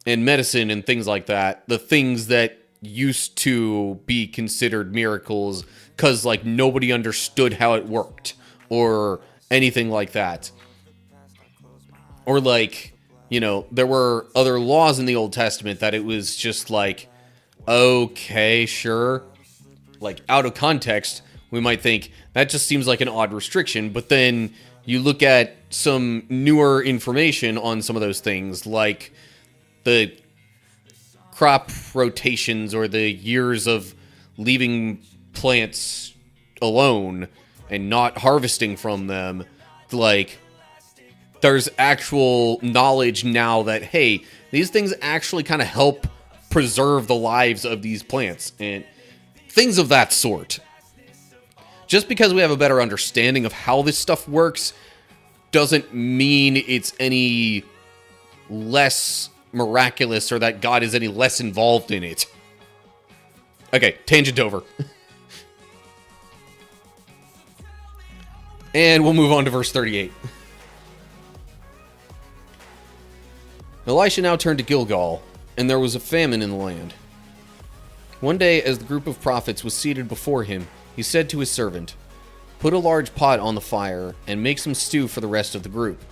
S1: and medicine and things like that, the things that used to be considered miracles because, like, nobody understood how it worked or anything like that. Or, like, you know, there were other laws in the Old Testament that it was just like, okay, sure. Like, out of context, we might think that just seems like an odd restriction, but then you look at some newer information on some of those things, like the crop rotations or the years of leaving plants alone and not harvesting from them, Like, there's actual knowledge now that, hey, these things actually kind of help preserve the lives of these plants and things of that sort. Just because we have a better understanding of how this stuff works doesn't mean it's any less miraculous or that God is any less involved in it. Okay, tangent over. And we'll move on to verse 38. Elisha now turned to Gilgal, and there was a famine in the land. One day, as the group of prophets was seated before him, he said to his servant, "Put a large pot on the fire, and make some stew for the rest of the group."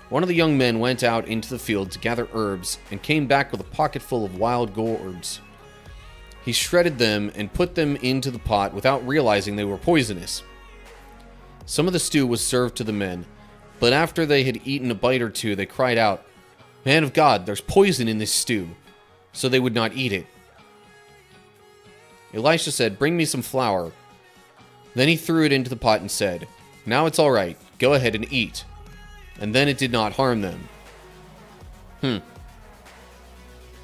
S1: One of the young men went out into the field to gather herbs, and came back with a pocket full of wild gourds. He shredded them and put them into the pot without realizing they were poisonous. Some of the stew was served to the men, but after they had eaten a bite or two, they cried out, "Man of God, there's poison in this stew," so they would not eat it. Elisha said, "Bring me some flour." Then he threw it into the pot and said, "Now it's all right, go ahead and eat." And then it did not harm them.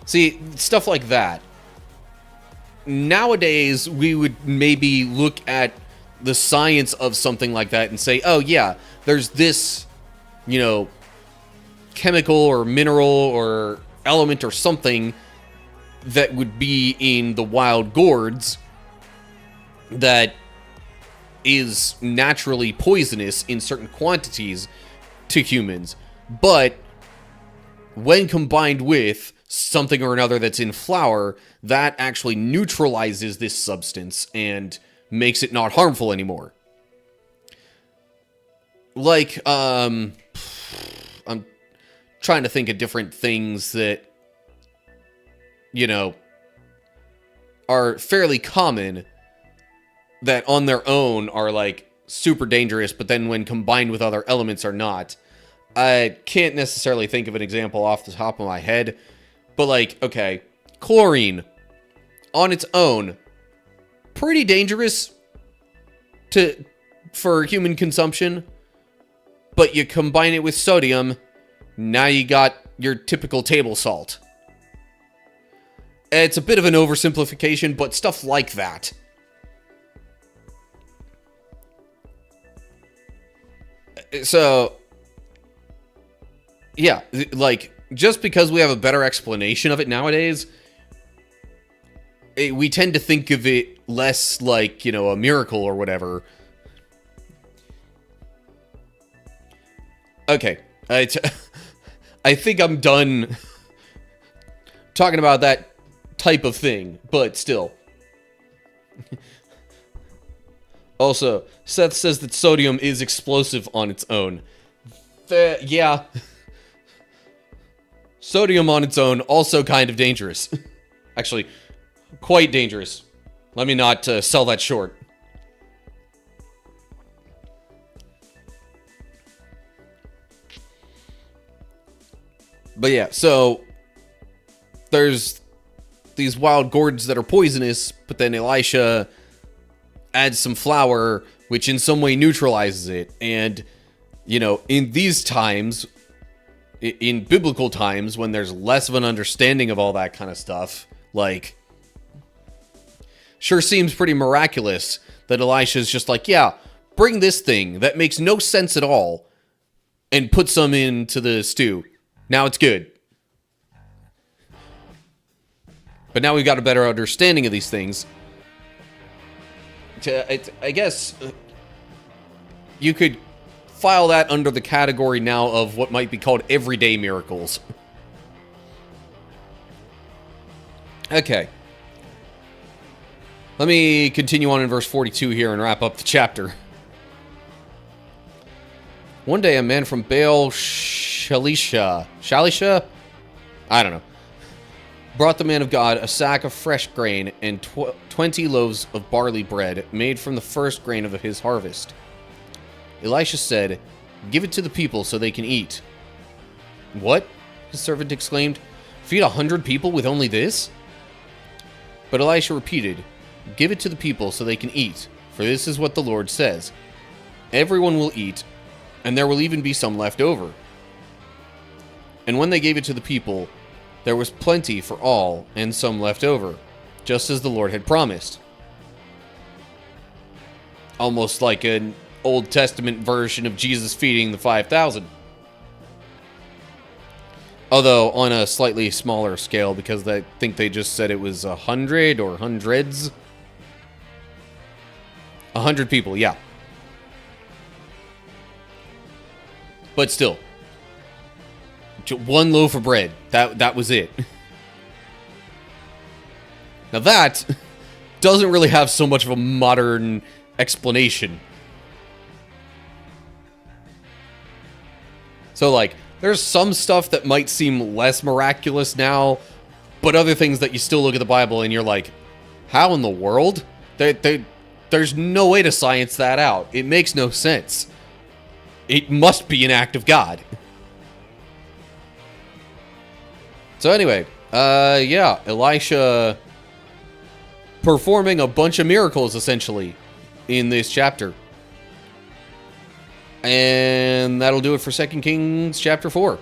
S1: See, stuff like that. Nowadays, we would maybe look at the science of something like that and say, oh yeah, there's this, chemical or mineral or element or something that would be in the wild gourds that is naturally poisonous in certain quantities to humans. But when combined with something or another that's in flour, that actually neutralizes this substance and makes it not harmful anymore. Like, I'm trying to think of different things that, are fairly common that on their own are, like, super dangerous, but then when combined with other elements are not. I can't necessarily think of an example off the top of my head, but, like, okay, chlorine on its own, pretty dangerous for human consumption, but you combine it with sodium, now you got your typical table salt. It's a bit of an oversimplification, but stuff like that. So, yeah, like, just because we have a better explanation of it nowadays, we tend to think of it less like, a miracle or whatever. Okay, I think I'm done talking about that type of thing, but still. Also, Seth says that sodium is explosive on its own. Yeah. Sodium on its own, also kind of dangerous. Actually, quite dangerous. Let me not sell that short. But yeah, so there's these wild gourds that are poisonous, but then Elisha adds some flour, which in some way neutralizes it. And, in these times, in biblical times, when there's less of an understanding of all that kind of stuff, like, sure seems pretty miraculous that Elisha's just like, yeah, bring this thing that makes no sense at all and put some into the stew. Now it's good. But now we've got a better understanding of these things. I guess you could file that under the category now of what might be called everyday miracles. Okay. Let me continue on in verse 42 here and wrap up the chapter. One day a man from Baal Shalisha? I don't know. Brought the man of God a sack of fresh grain and 20 loaves of barley bread made from the first grain of his harvest. Elisha said, "Give it to the people so they can eat." "What?" his servant exclaimed. "Feed 100 people with only this?" But Elisha repeated, "Give it to the people so they can eat, for this is what the Lord says. Everyone will eat, and there will even be some left over. And when they gave it to the people, there was plenty for all, and some left over, just as the Lord had promised. Almost like an Old Testament version of Jesus feeding the 5,000. Although on a slightly smaller scale, because I think they just said it was 100 or hundreds. 100 people, yeah. But still, one loaf of bread. That was it. Now that doesn't really have so much of a modern explanation. So, like, there's some stuff that might seem less miraculous now, but other things that you still look at the Bible and you're like, how in the world? There's no way to science that out. It makes no sense. It must be an act of God. So anyway, yeah, Elisha performing a bunch of miracles, essentially, in this chapter. And that'll do it for 2 Kings chapter 4.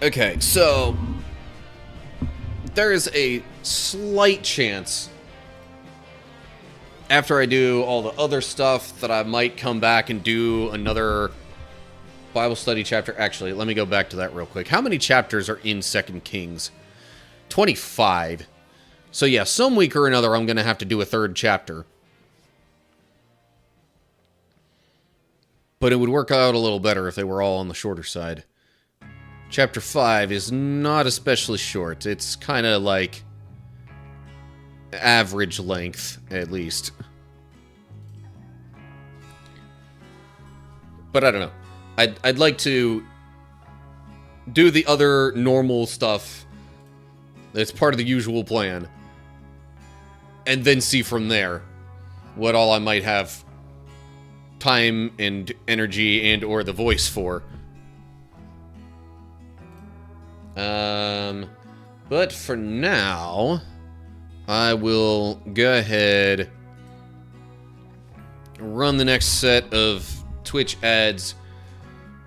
S1: Okay, so there is a slight chance after I do all the other stuff that I might come back and do another Bible study chapter. Actually, let me go back to that real quick. How many chapters are in 2 Kings? 25. So yeah, some week or another I'm going to have to do a third chapter. But it would work out a little better if they were all on the shorter side. Chapter 5 is not especially short. It's kind of like average length, at least. But I don't know. I'd like to do the other normal stuff that's part of the usual plan, and then see from there what all I might have time and energy and or the voice for. But for now, I will go ahead, run the next set of Twitch ads,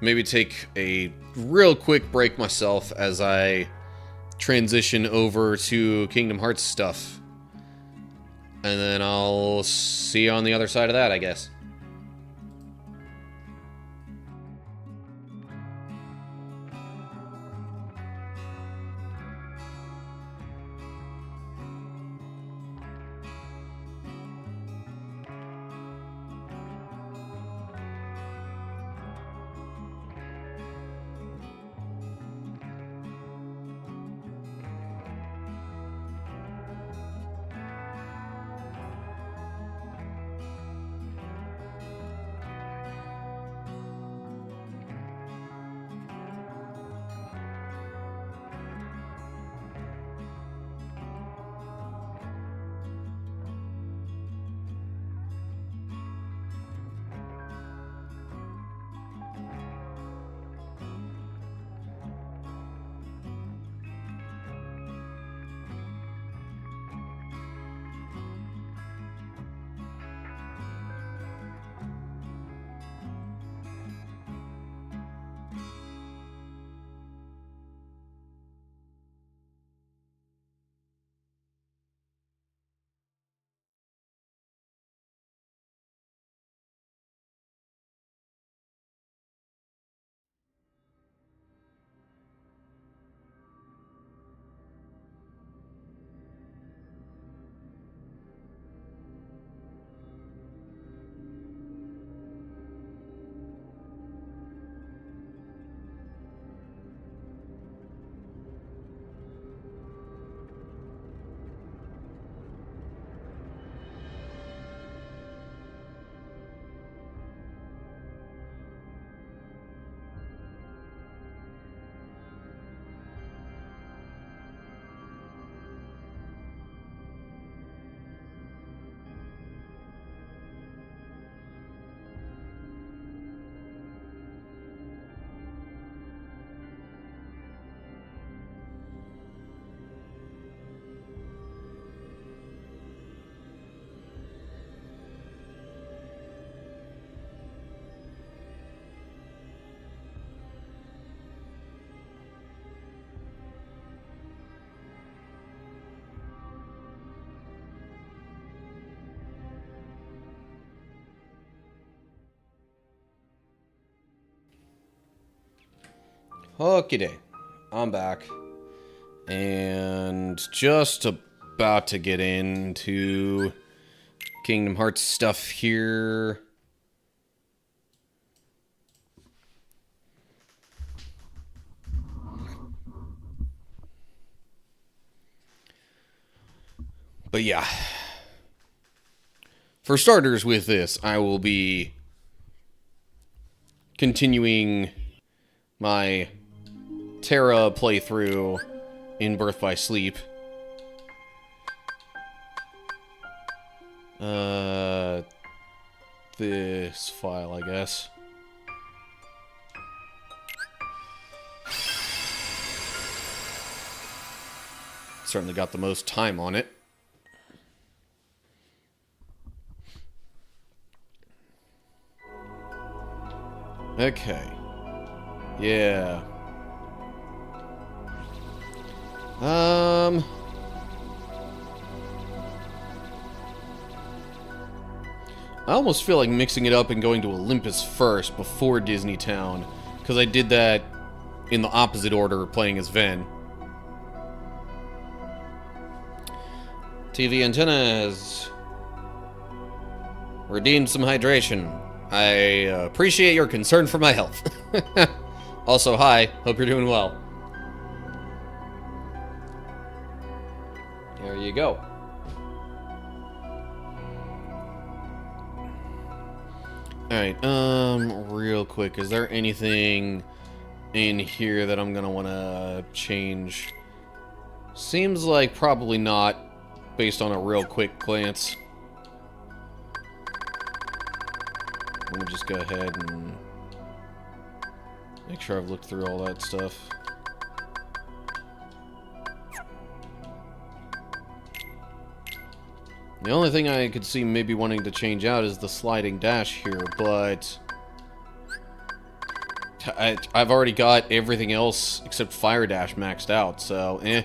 S1: maybe take a real quick break myself as I transition over to Kingdom Hearts stuff. And then I'll see you on the other side of that, I guess. Okay, day. I'm back. And just about to get into Kingdom Hearts stuff here. But yeah. For starters with this, I will be continuing my Terra playthrough in Birth by Sleep. This file, I guess. Certainly got the most time on it. Okay. Yeah. I almost feel like mixing it up and going to Olympus first before Disney Town, because I did that in the opposite order, playing as Ven. TV antennas. Redeemed some hydration. I appreciate your concern for my health. Also, hi. Hope you're doing well. There you go. Alright, real quick. Is there anything in here that I'm gonna want to change? Seems like probably not, based on a real quick glance. Let me just go ahead and make sure I've looked through all that stuff. The only thing I could see maybe wanting to change out is the sliding dash here, but I've already got everything else except Fire Dash maxed out, so eh.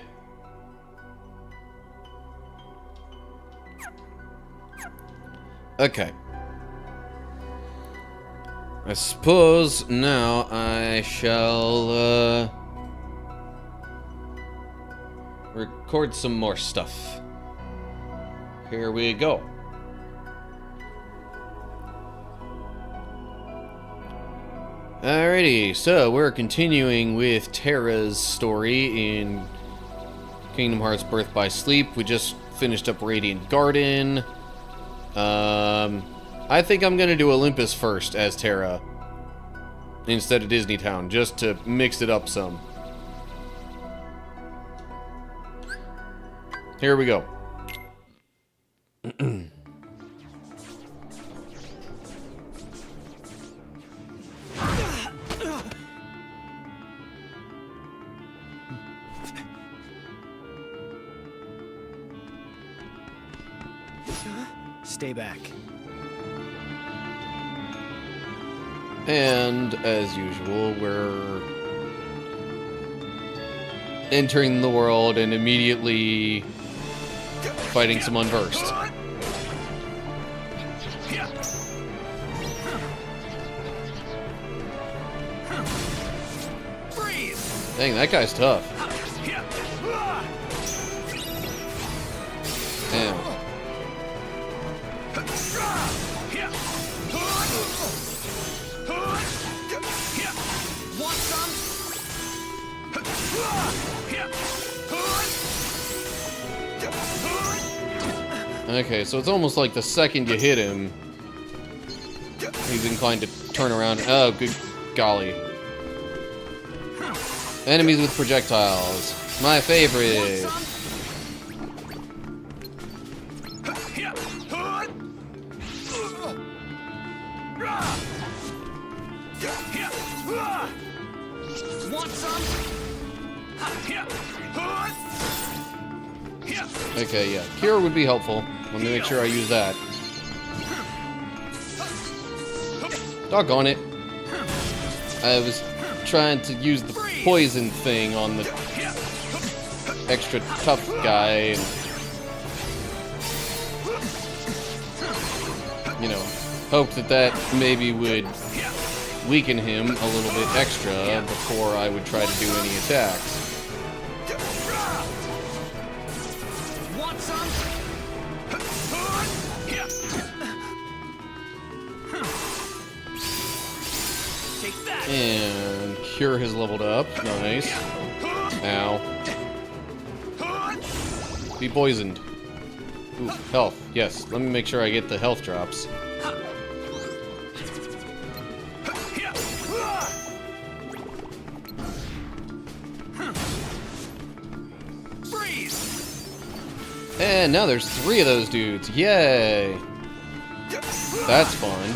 S1: Okay. I suppose now I shall record some more stuff. Here we go. Alrighty, so we're continuing with Terra's story in Kingdom Hearts Birth by Sleep. We just finished up Radiant Garden. I think I'm gonna do Olympus first as Terra instead of Disney Town, just to mix it up some. Here we go.
S2: Stay back.
S1: And, as usual, we're entering the world and immediately fighting some unversed. Dang, that guy's tough. Damn. Okay, so it's almost like the second you hit him, he's inclined to turn around. Oh, good golly. Enemies with projectiles. My favorite. Okay, yeah. Cure would be helpful. Let me make sure I use that. Doggone it. I was trying to use the poison thing on the extra tough guy and, you know, hope that maybe would weaken him a little bit extra before I would try to do any attacks.
S2: Want some? Take that.
S1: And Cure has leveled up. Nice. Ow. Be poisoned. Ooh, health. Yes, let me make sure I get the health drops. And now there's 3 of those dudes. Yay! That's fun.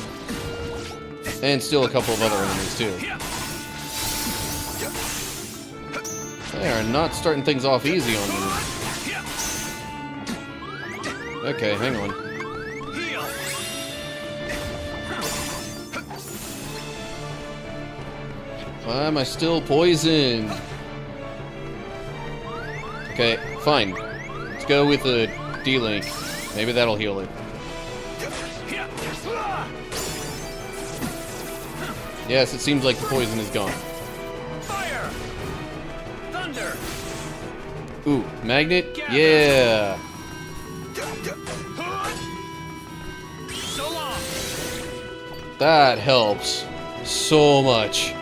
S1: And still a couple of other enemies, too. They are not starting things off easy on me. Okay, hang on. Why am I still poisoned? Okay, fine. Let's go with the D-Link. Maybe that'll heal it. Yes, it seems like the poison is gone.
S2: Fire! Thunder!
S1: Ooh, magnet? Yeah!
S2: So long!
S1: That helps so much.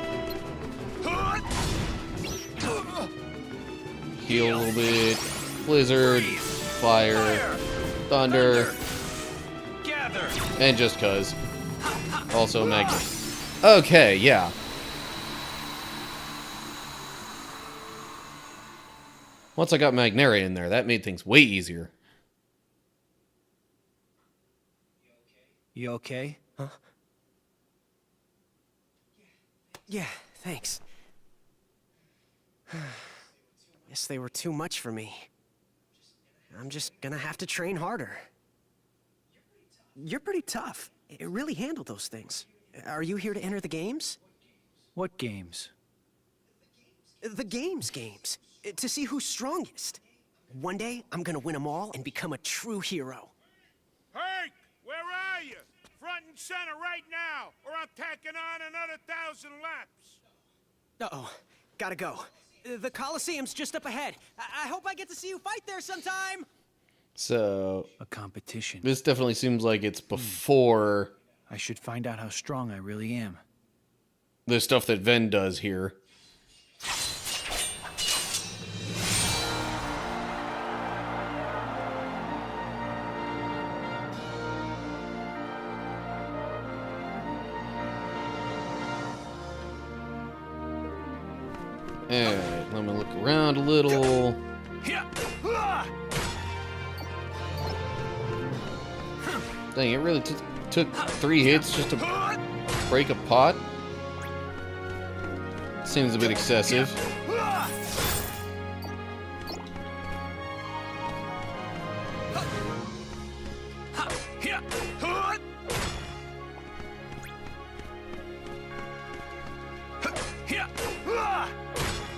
S1: Heal a little bit. Blizzard, fire, thunder,
S2: Gather!
S1: and just cuz. Also magnet. Okay, yeah. Once I got Magnaria in there, that made things way easier.
S2: You okay? Huh? Yeah, thanks. Guess they were too much for me. I'm just gonna have to train harder. You're pretty tough. You really handled those things. Are you here to enter the games?
S3: What games?
S2: The games. To see who's strongest. One day, I'm gonna win them all and become a true hero.
S4: Herc, where are you? Front and center right now, or I'm tacking on another 1,000 laps.
S2: Uh-oh. Gotta go. The Coliseum's just up ahead. I hope I get to see you fight there sometime!
S1: So,
S3: A competition.
S1: this definitely seems like it's before
S3: I should find out how strong I really am.
S1: the stuff that Ven does here. Alright, let me look around a little. Dang, it really took 3 hits just to break a pot? Seems a bit excessive.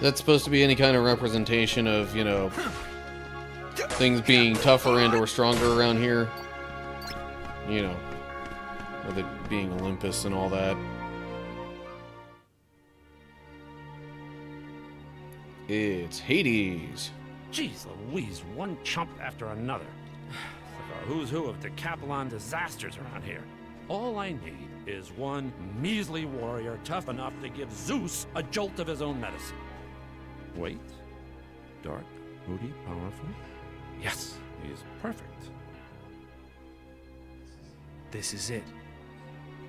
S1: That's supposed to be any kind of representation of, you know, things being tougher and or stronger around here. You know, with it being Olympus and all that. It's Hades.
S5: Jeez Louise, one chump after another. It's like a who's who of Decathlon disasters around here. All I need is one measly warrior tough enough to give Zeus a jolt of his own medicine. Wait. Dark, moody, powerful? Yes, he's perfect.
S3: This is it.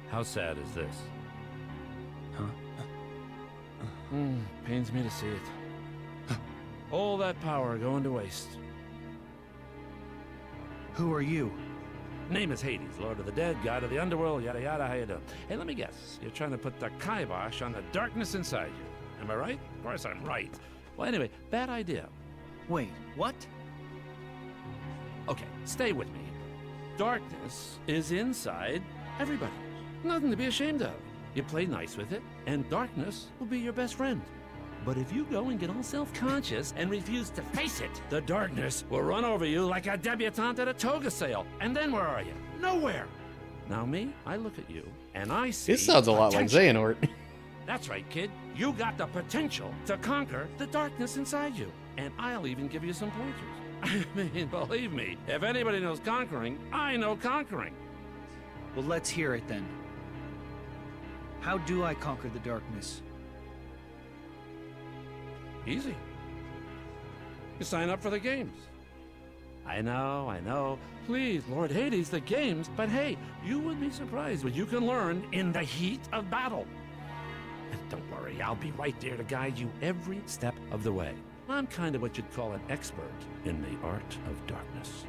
S5: How sad is this?
S3: Huh?
S5: Pains me to see it. All that power going to waste.
S3: Who are you?
S5: Name is Hades, Lord of the Dead, God of the Underworld, yada yada, how you doing? Hey, let me guess. You're trying to put the kibosh on the darkness inside you. Am I right? Of course I'm right. Well, anyway, bad idea.
S3: Wait, what?
S5: Okay, stay with me. Darkness is inside everybody. Nothing to be ashamed of. You play nice with it, and darkness will be your best friend. But if you go and get all self-conscious and refuse to face it, the darkness will run over you like a debutante at a toga sale. And then where are you? Nowhere. Now me, I look at you, and I see
S1: This sounds a lot like
S5: potential.
S1: Xehanort.
S5: That's right, kid. You got the potential to conquer the darkness inside you. And I'll even give you some pointers. I mean, believe me, if anybody knows conquering, I know conquering.
S3: Well, let's hear it then. How do I conquer the darkness?
S5: Easy. You sign up for the games. I know. Please, Lord Hades, the games. But hey, you would be surprised what you can learn in the heat of battle. And don't worry, I'll be right there to guide you every step of the way. I'm kind of what you'd call an expert in the art of darkness.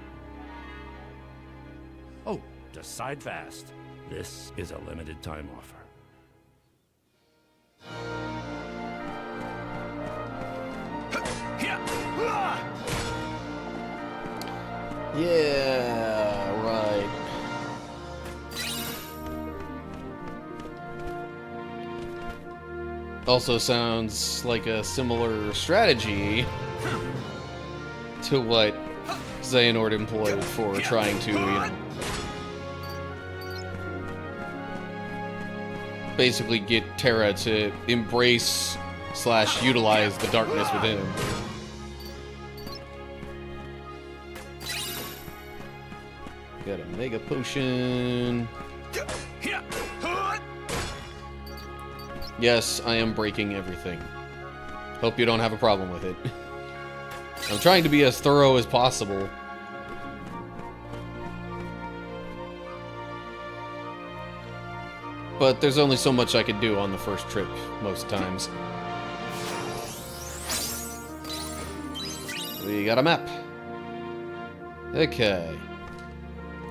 S5: Oh, decide fast. This is a limited time offer.
S1: Yeah, right. Also sounds like a similar strategy to what Xehanort employed for trying to, you know, basically get Terra to embrace / utilize the darkness within him. Got a mega potion. Yes, I am breaking everything. Hope you don't have a problem with it. I'm trying to be as thorough as possible. But there's only so much I can do on the first trip, most times. We got a map. Okay.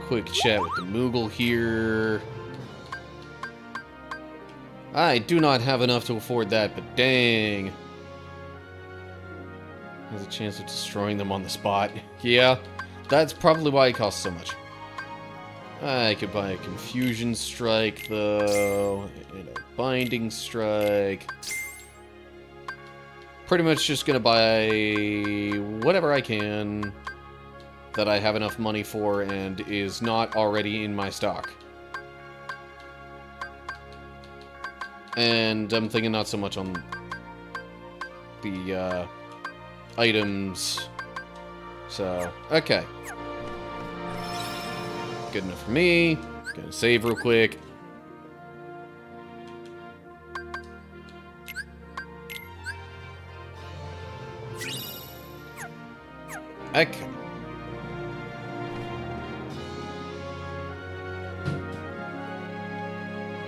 S1: Quick chat with the Moogle here. I do not have enough to afford that, but dang. There's a chance of destroying them on the spot. Yeah, that's probably why it costs so much. I could buy a Confusion Strike, though, and a Binding Strike. Pretty much just gonna buy whatever I can that I have enough money for and is not already in my stock. And I'm thinking not so much on the items. So, okay. Good enough for me. Gonna save real quick. Okay.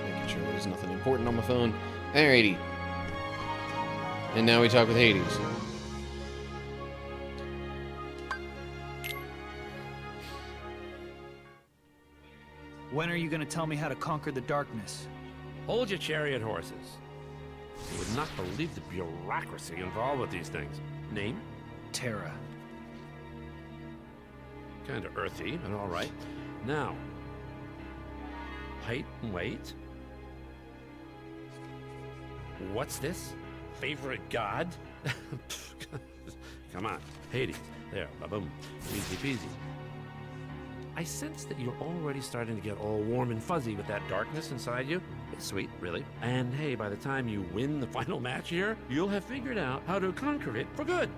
S1: Making sure there's nothing important on my phone. Alrighty. And now we talk with Hades.
S3: When are you gonna tell me how to conquer the darkness?
S5: Hold your chariot horses. You would not believe the bureaucracy involved with these things. Name?
S3: Terra.
S5: Kind of earthy, but all right. Now, height and weight. What's this? Favorite god? Come on, Hades. There, ba-boom. Easy peasy. I sense that you're already starting to get all warm and fuzzy with that darkness inside you. It's sweet, really. And hey, by the time you win the final match here, you'll have figured out how to conquer it for good.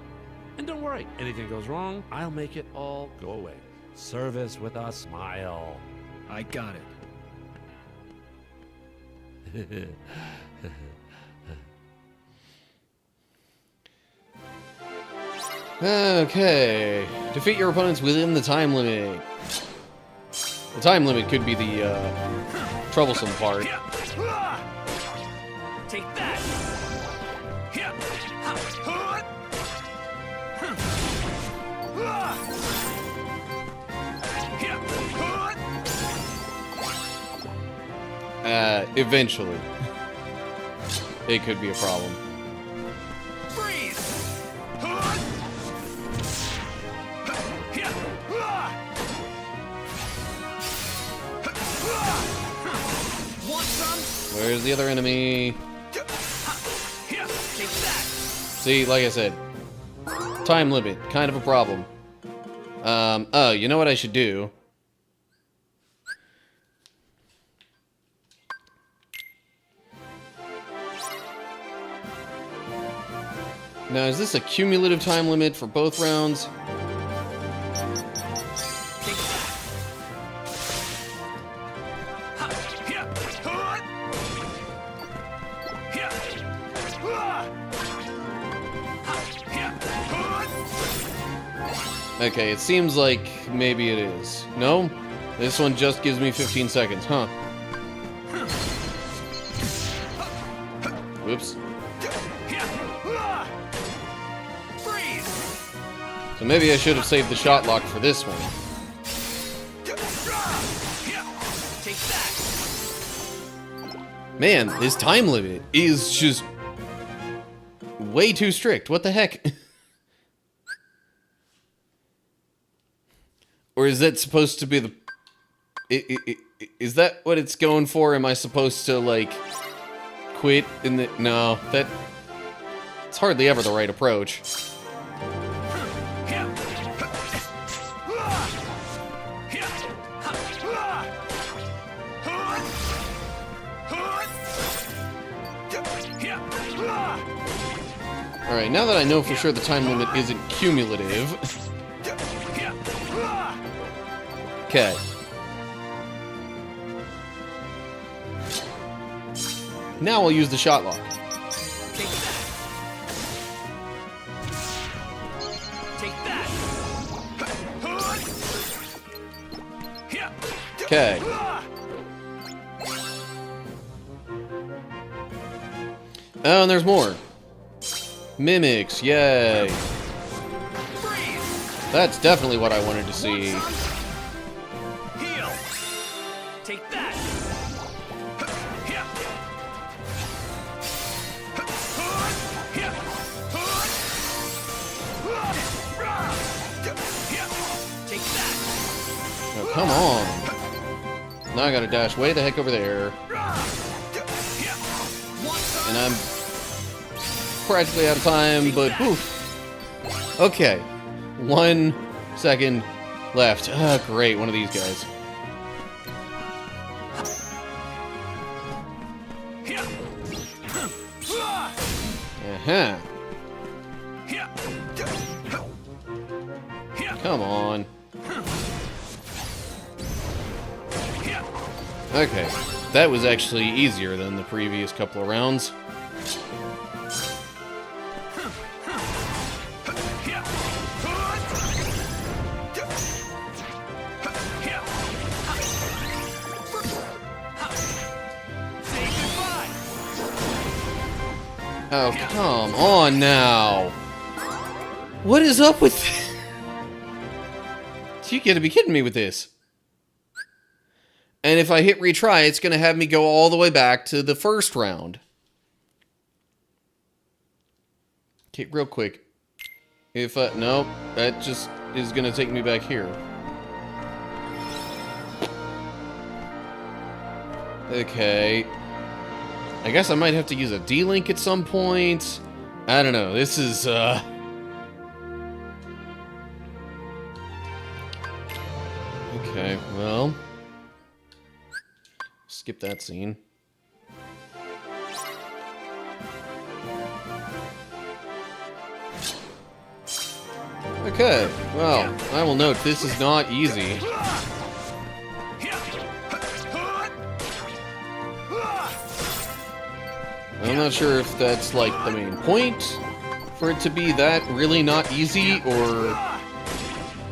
S5: And don't worry, anything goes wrong, I'll make it all go away. Service with a smile.
S3: I got it.
S1: Okay. Defeat your opponents within the time limit. The time limit could be the troublesome part.
S3: Take that!
S1: Eventually. It could be a problem. Where's the other enemy? See, like I said, time limit, kind of a problem. Oh, you know what I should do? Now, is this a cumulative time limit for both rounds? Okay, it seems like maybe it is. No? This one just gives me 15 seconds, huh? Whoops. So maybe I should have saved the shot lock for this one. Man, this time limit is just way too strict. What the heck? Or is that supposed to be the... Is that what it's going for? Am I supposed to, like, quit in the... No, that... It's hardly ever the right approach. Alright, now that I know for sure the time limit isn't cumulative... Okay. Now I'll use the shot lock. Okay. Oh, and there's more. Mimics, yay. That's definitely what I wanted to see.
S3: Take that! Take that!
S1: Oh, come on. Now I gotta dash way the heck over there. And I'm practically out of time, but poof. Okay. 1 second left. Ah, great, one of these guys. Uh-huh. Come on. Okay, that was actually easier than the previous couple of rounds. Oh, come on now. What is up with this? You gotta be kidding me with this. And if I hit retry, it's gonna have me go all the way back to the first round. Okay, real quick. If, no, that just is gonna take me back here. Okay. I guess I might have to use a D-Link at some point. I don't know. This is, Okay, well... Skip that scene. Okay, well, I will note this is not easy. I'm not sure if that's, like, the main point for it to be that really not easy, or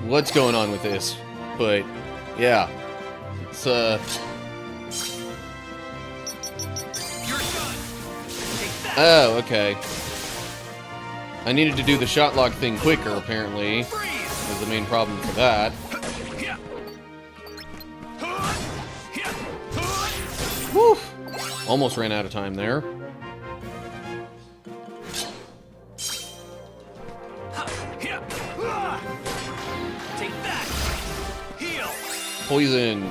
S1: what's going on with this. But, yeah. It's, Oh, okay. I needed to do the shot lock thing quicker, apparently. Was the main problem for that. Whew! Almost ran out of time there. Poison.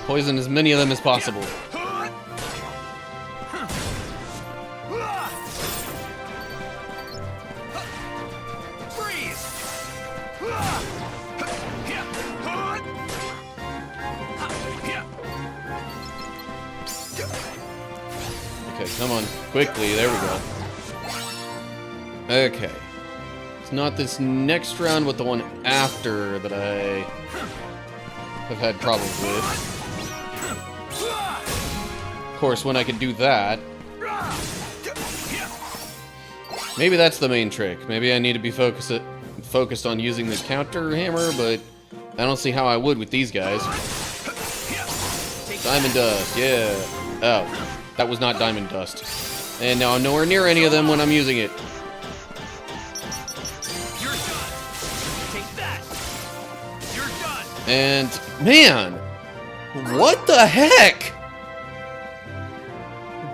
S1: Poison as many of them as possible. Okay, come on. Quickly, there we go. Okay. It's not this next round, but the one after that I have had problems with. Of course, when I can do that... Maybe that's the main trick. Maybe I need to be focused on using the counter hammer, but I don't see how I would with these guys. Diamond dust, yeah. Oh, that was not diamond dust. And now I'm nowhere near any of them when I'm using it.
S3: You're done. Take that. You're done.
S1: And, man, what the heck?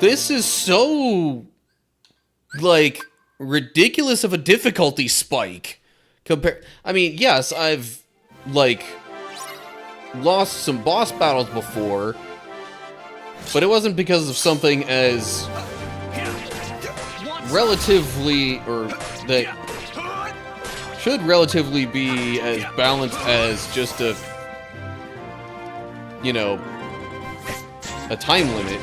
S1: This is so, like, ridiculous of a difficulty spike. I mean, yes, I've, like, lost some boss battles before, but it wasn't because of something as relatively, or that should relatively be as balanced as just a, you know, a time limit.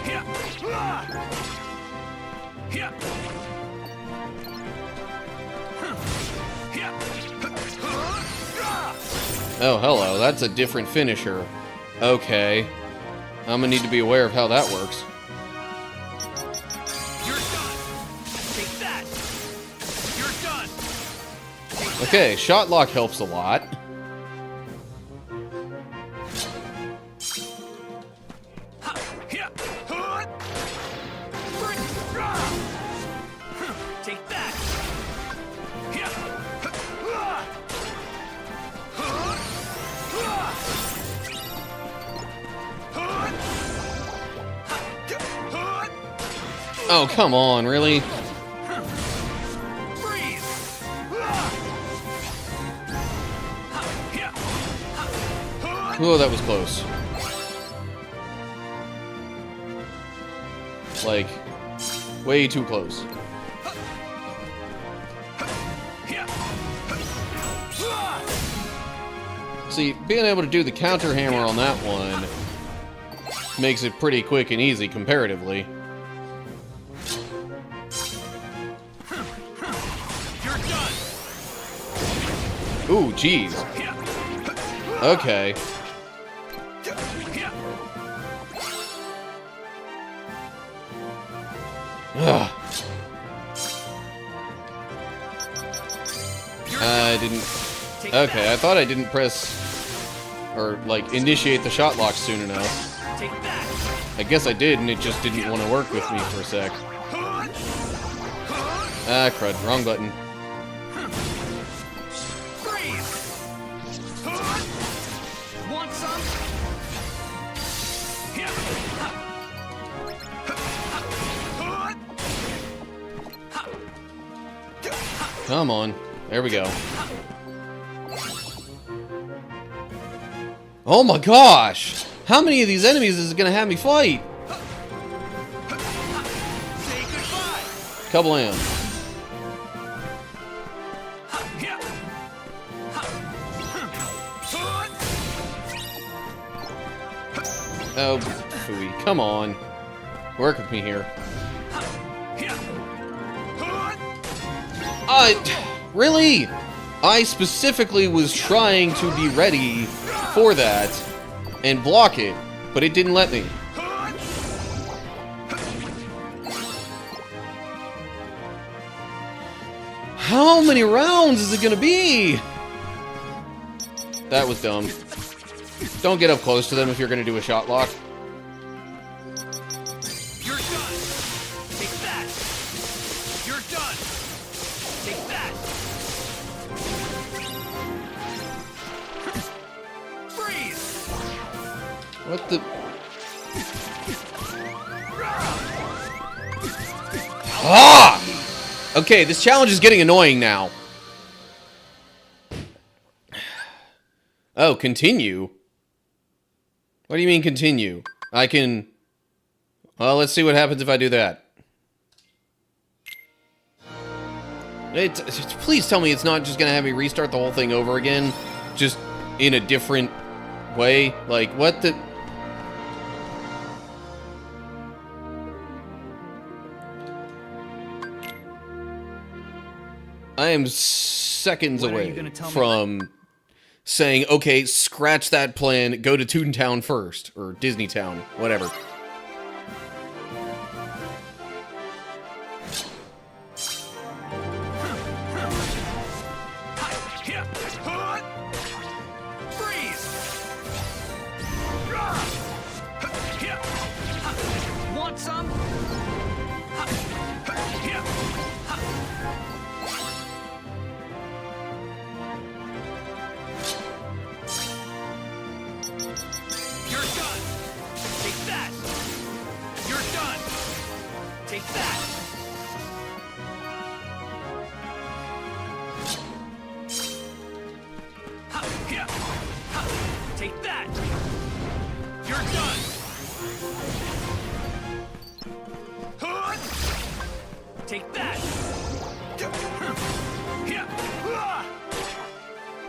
S1: Oh, hello, that's a different finisher. Okay. I'm gonna need to be aware of how that works.
S3: You're done. Take that. You're done.
S1: Okay, shot lock helps a lot.
S3: Take that.
S1: Oh, come on, really? Oh, that was close. Like, way too close. See, being able to do the counter hammer on that one makes it pretty quick and easy comparatively. Ooh, jeez. Okay. Ugh. I didn't... Okay, I thought I didn't press... or, like, initiate the shot lock soon enough. I guess I did, and it just didn't want to work with me for a sec. Ah, crud. Wrong button.
S3: Want some?
S1: Come on. There we go. Oh my gosh! How many of these enemies is it gonna have me fight?
S3: Say goodbye.
S1: Kablam. Oh, phooey. Come on. Work with me here. Really? I specifically was trying to be ready for that and block it, but it didn't let me. How many rounds is it gonna be? That was dumb. Don't get up close to them if you're gonna do a shot lock.
S3: You're done. Take that. You're done. Take that. Freeze.
S1: What the? Ah! Okay, this challenge is getting annoying now. Oh, continue? What do you mean continue? I can... Well, let's see what happens if I do that. Please tell me it's not just gonna have me restart the whole thing over again, just in a different way. Like, what the... I am seconds
S3: When are you
S1: away
S3: gonna tell me
S1: from saying, okay, scratch that plan, go to Toontown first, or Disney Town, whatever.
S3: Want some? You're done. Take that. You're done. Take that. Take that. You're done. Take that.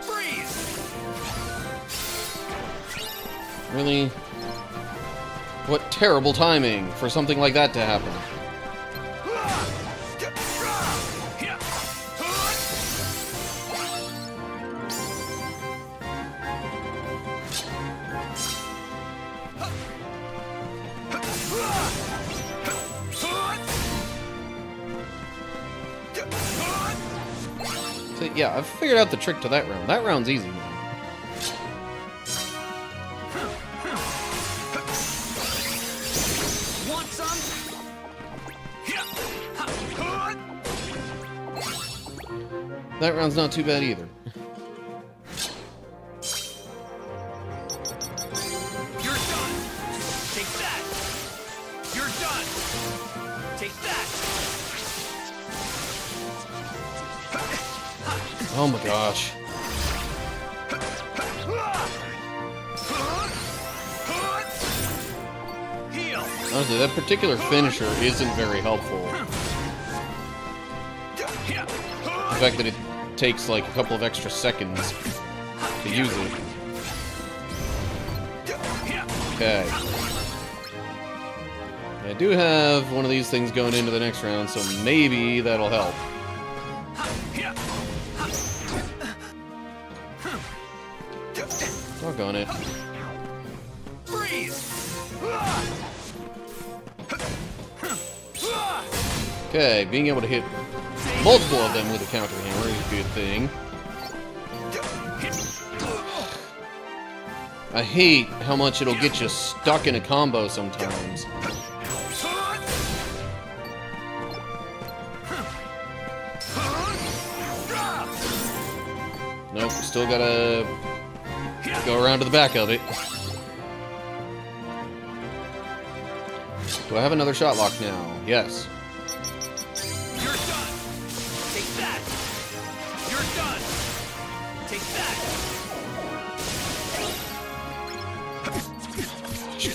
S3: Freeze.
S1: Really? What terrible timing for something like that to happen. So, yeah, I've figured out the trick to that round. That round's easy, man.
S3: Want some?
S1: That round's not too bad either.
S3: You're done. Take that. You're done. Take that.
S1: Oh my gosh.
S3: Heal.
S1: Honestly, that particular finisher isn't very helpful. The fact that it takes like a couple of extra seconds to use it. Okay. I do have one of these things going into the next round, so maybe that'll help. Doggone it. Okay, being able to hit multiple of them with a counter hammer is a good thing. I hate how much it'll get you stuck in a combo sometimes. Nope, still gotta go around to the back of it. Do I have another shot lock now? Yes.
S3: You're done. Take that. You're done. Take that.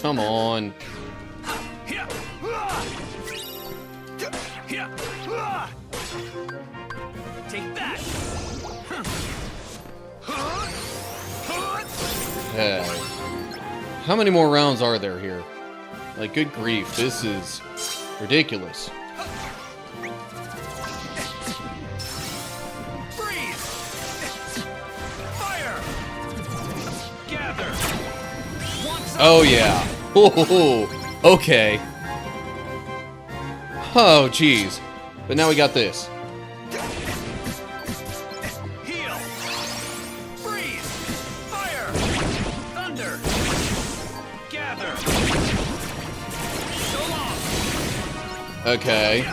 S1: Come on.
S3: Take that.
S1: Okay. How many more rounds are there here? Like, good grief, this is ridiculous.
S3: Freeze. Fire. Gather. Want some?
S1: Oh, yeah. Oh, okay. Oh, jeez. But now we got this.
S3: Heal. Freeze. Fire. Thunder. Gather. So long.
S1: Okay.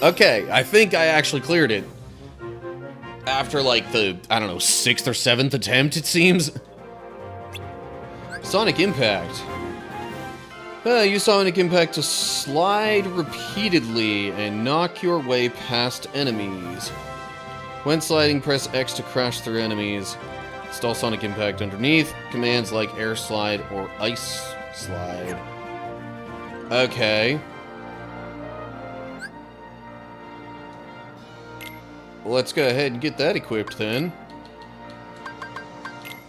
S1: Okay, I think I actually cleared it. After, like, the, I don't know, 6th or 7th attempt, it seems. Sonic Impact. Use Sonic Impact to slide repeatedly and knock your way past enemies. When sliding, press X to crash through enemies. Install Sonic Impact underneath. Commands like Air Slide or Ice Slide. Okay. Let's go ahead and get that equipped then.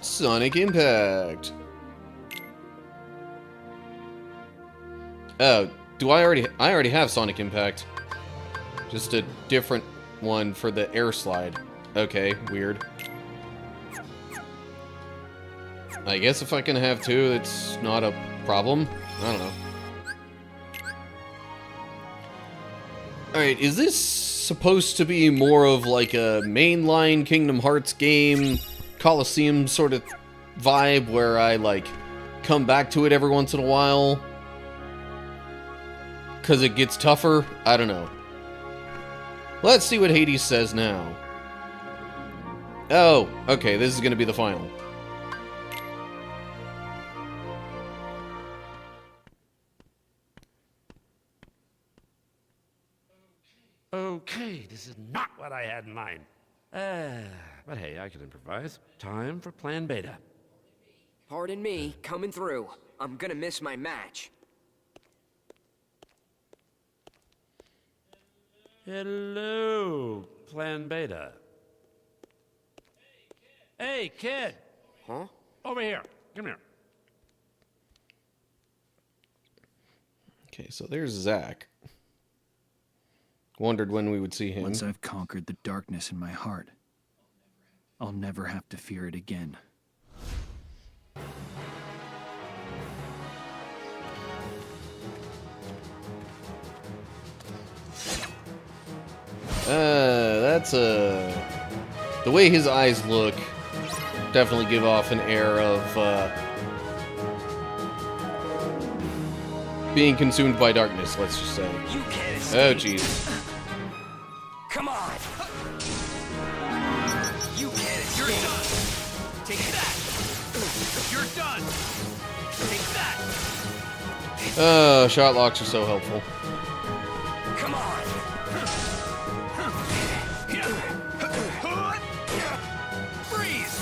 S1: Sonic Impact. Oh, do I already have Sonic Impact. Just a different one for the air slide. Okay, weird. I guess if I can have two, it's not a problem. I don't know. Alright, is this supposed to be more of like a mainline Kingdom Hearts game, Coliseum sort of vibe, where I, like, come back to it every once in a while? Because it gets tougher? I don't know. Let's see what Hades says now. Oh, okay, this is going to be the final.
S5: Okay, this is not what I had in mind. But hey, I can improvise. Time for Plan Beta.
S6: Pardon me, coming through. I'm gonna miss my match.
S5: Hello, Plan Beta. Hey, kid!
S6: Huh?
S5: Over here. Come here.
S1: Okay, so there's Zack. Wondered when we would see him.
S3: Once I've conquered the darkness in my heart, I'll never have to fear it again.
S1: That's the way his eyes look definitely give off an air of being consumed by darkness, let's just say.
S6: You can't
S1: Oh,
S6: escape.
S1: jeez.
S6: Come on! You can't escape.
S4: You're done! Take that! You're done! Take that!
S1: Shot locks are so helpful.
S6: Come on!
S4: Freeze!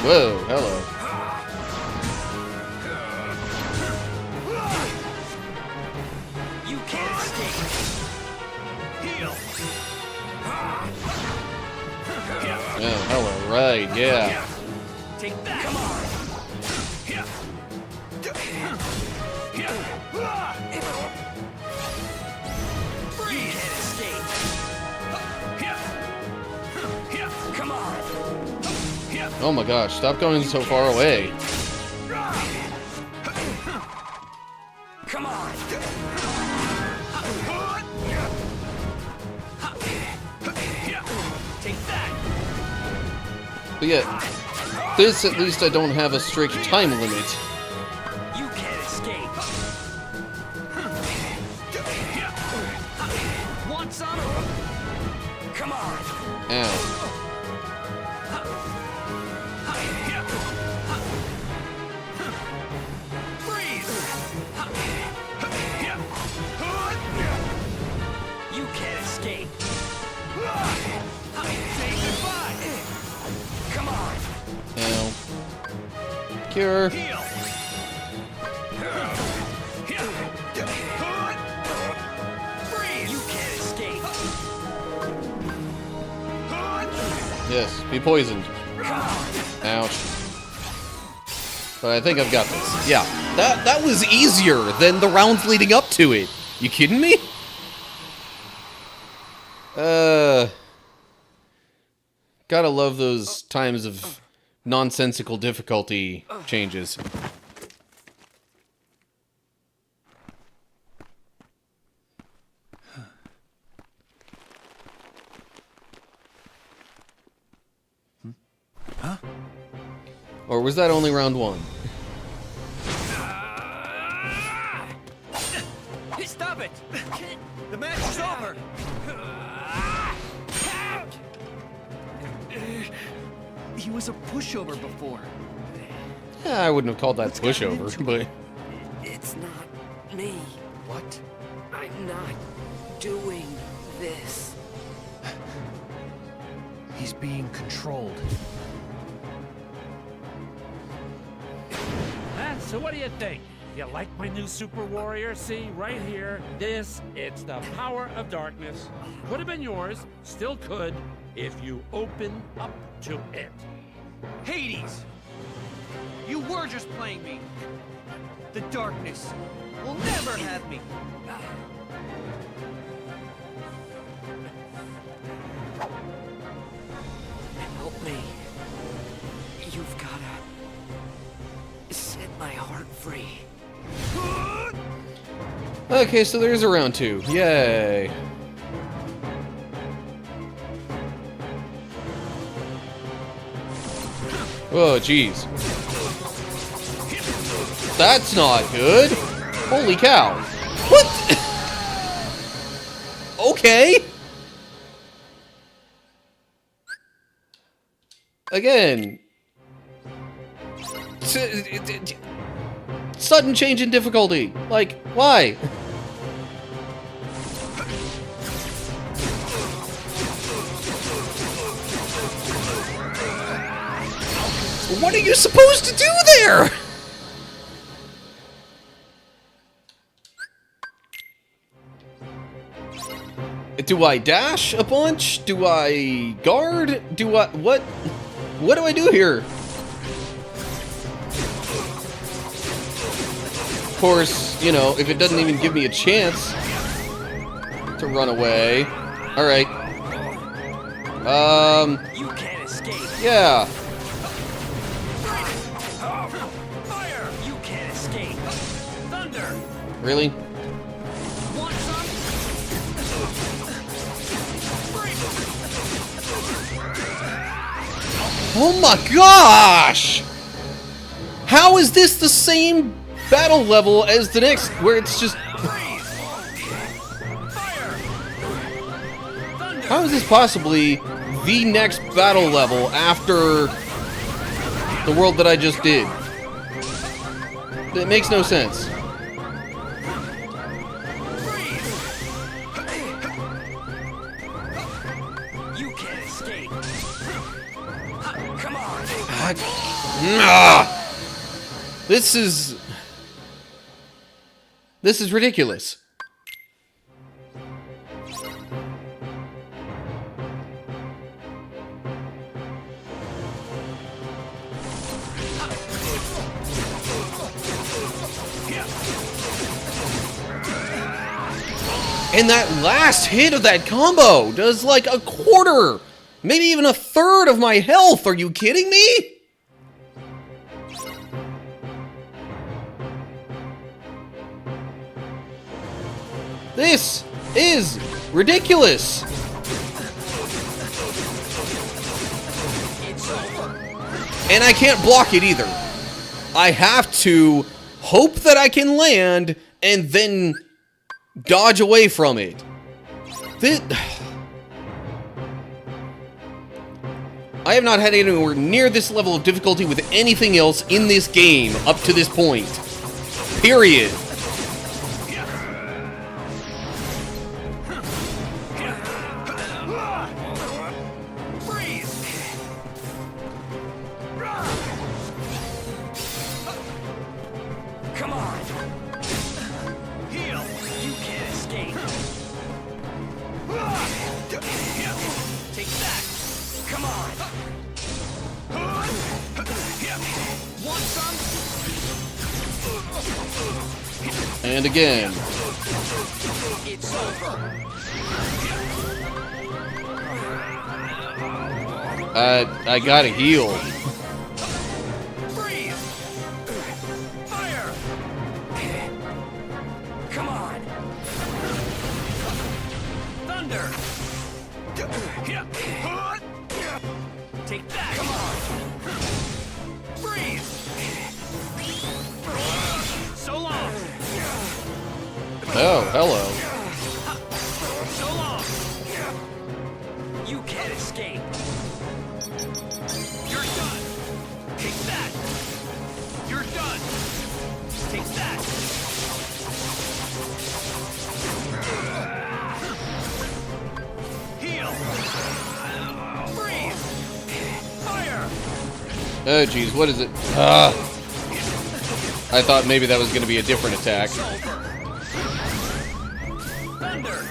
S1: Whoa, hello.
S6: You can't escape.
S4: Heal!
S1: Oh, hello, right, yeah.
S4: Take that!
S6: Come on! You can't escape. Come on!
S1: Oh my gosh, stop going so far away.
S6: Come on!
S4: Take that!
S1: But yeah, this at least I don't have a strict time limit.
S6: You can't escape. Want some? Come on!
S1: Ow.
S6: You can't escape.
S4: Say goodbye!
S6: Come on!
S1: Ow. Cure.
S4: Heal!
S6: You can't escape.
S1: Yes, be poisoned. Ouch. But I think I've got this. Yeah, that was easier than the rounds leading up to it. You kidding me? Gotta love those times of nonsensical difficulty changes.
S3: Huh?
S1: Or was that only round one?
S2: Stop it! The match is over!
S3: He was a pushover before.
S1: Yeah, I wouldn't have called that pushover, but
S6: It's not me.
S3: What?
S6: I'm not doing this.
S3: He's being controlled.
S5: So what do you think? You like my new Super Warrior? See, right here. This, it's the power of darkness. Could have been yours, still could, if you open up to it.
S2: Hades! You were just playing me!
S3: The darkness will never have me.
S6: Help me. You've gotta set my heart free.
S1: Okay, so there's a round 2. Yay. Oh, jeez. That's not good. Holy cow. What? Okay. Again. Sudden change in difficulty. Like, why? What are you supposed to do there? Do I dash a bunch? Do I guard? Do I... What do I do here? Of course, you know, if it doesn't even give me a chance to run away. Alright.
S6: You can't escape.
S1: Yeah.
S6: Fire! You can't escape. Thunder!
S1: Really?
S6: Want some?
S1: Oh my gosh! How is this the same battle level as the next, where it's just... How is this possibly the next battle level after the world that I just did? It makes no sense.
S6: You can't escape. Come on.
S1: This is ridiculous. And that last hit of that combo does like a quarter, maybe even a third of my health. Are you kidding me? This is ridiculous. And I can't block it either. I have to hope that I can land and then dodge away from it. I have not had anywhere near this level of difficulty with anything else in this game up to this point. Period.
S6: Come on. Heal. You can't escape. Take that. Come on. Want some?
S1: And again.
S6: It's over.
S1: I gotta heal.
S6: Freeze. Fire. Come on. Thunder. Take that. Come on. Freeze. So long.
S1: Oh, hello.
S6: So long. You can't escape. You're done. Take that. You're done. Take that. Heal. Freeze. Fire.
S1: Oh, geez, what is it? I thought maybe that was going to be a different attack.
S6: Thunder.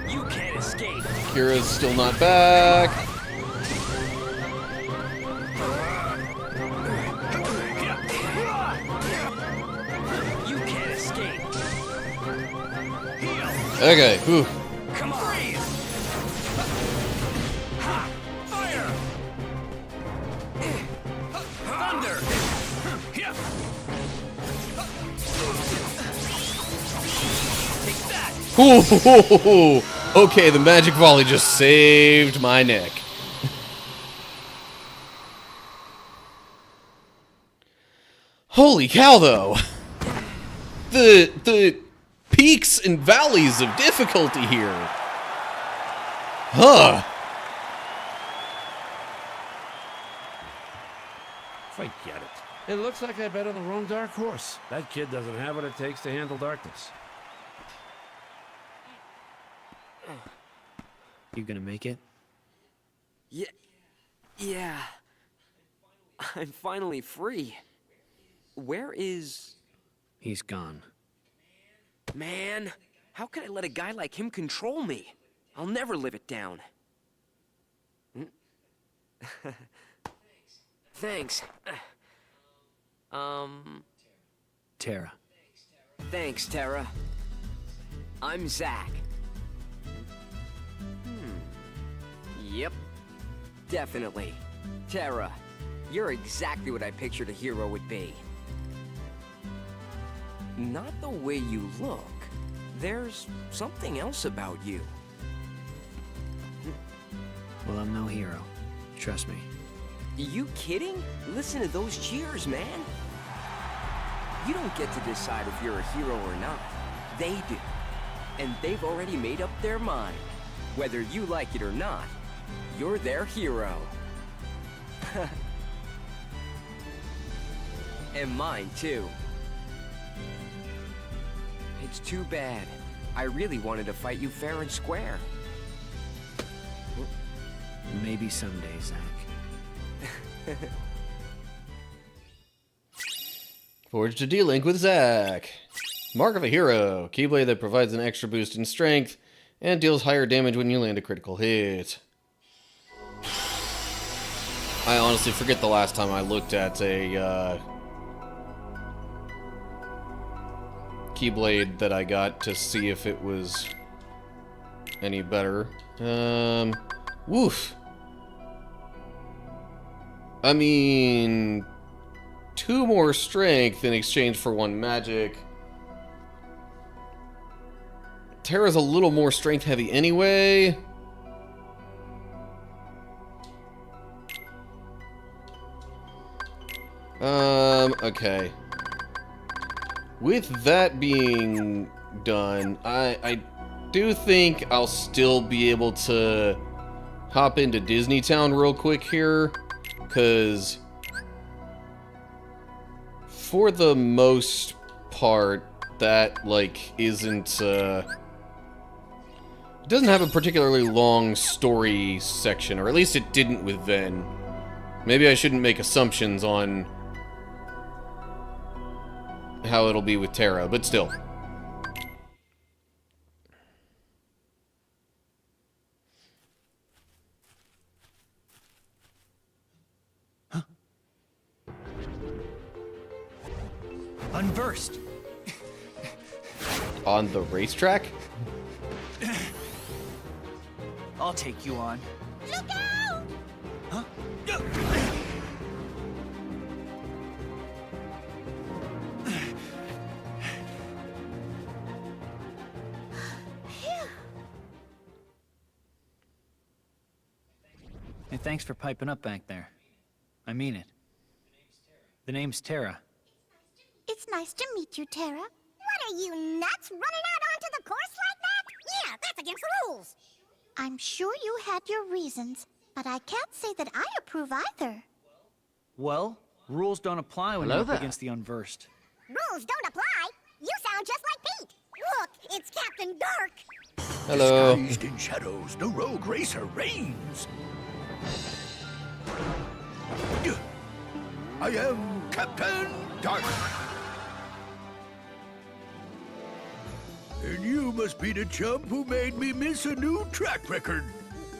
S6: You can't escape.
S1: Kira's still not back. Okay, whew.
S6: Come on. Freeze. Ha. Fire. Thunder. Yeah. Take that.
S1: Ooh, okay, the magic volley just saved my neck. Holy cow, though. The peaks and valleys of difficulty here. Huh.
S5: Forget it. It looks like I bet on the wrong dark horse. That kid doesn't have what it takes to handle darkness.
S2: You gonna make it?
S7: Yeah. I'm finally free. Where is...
S2: He's gone.
S7: Man, how could I let a guy like him control me? I'll never live it down. Thanks.
S2: Tara.
S7: Thanks, Tara. I'm Zack. Yep. Definitely. Tara, you're exactly what I pictured a hero would be. Not the way you look. There's something else about you.
S2: Well, I'm no hero. Trust me.
S7: You kidding? Listen to those cheers, man. You don't get to decide if you're a hero or not. They do. And they've already made up their mind. Whether you like it or not, you're their hero. And mine, too. It's too bad. I really wanted to fight you fair and square.
S2: Maybe someday, Zack.
S1: Forged a D-Link with Zack. Mark of a Hero. Keyblade that provides an extra boost in strength and deals higher damage when you land a critical hit. I honestly forget the last time I looked at a Keyblade that I got to see if it was any better. Woof. I mean, 2 more strength in exchange for 1 magic. Terra's a little more strength heavy anyway. Okay. With that being done, I do think I'll still be able to hop into Disney Town real quick here, because for the most part, that, like, isn't, doesn't have a particularly long story section, or at least it didn't with Ven. Maybe I shouldn't make assumptions on how it'll be with Terra, but still.
S3: Huh? Unversed.
S1: On the racetrack?
S3: I'll take you on.
S8: Look out!
S3: Huh? Hey, thanks for piping up back there. I mean it. The name's Tara.
S8: It's nice to meet you, Tara. What are you, nuts? Running out onto the course like that? Yeah, that's against the rules. I'm sure you had your reasons, but I can't say that I approve either.
S3: Well, rules don't apply when you're up against the unversed.
S8: Rules don't apply? You sound just like Pete. Look, it's Captain Dark.
S1: Hello.
S6: Disguised in shadows, the rogue racer reigns. I am Captain Dark. And you must be the chump who made me miss a new track record.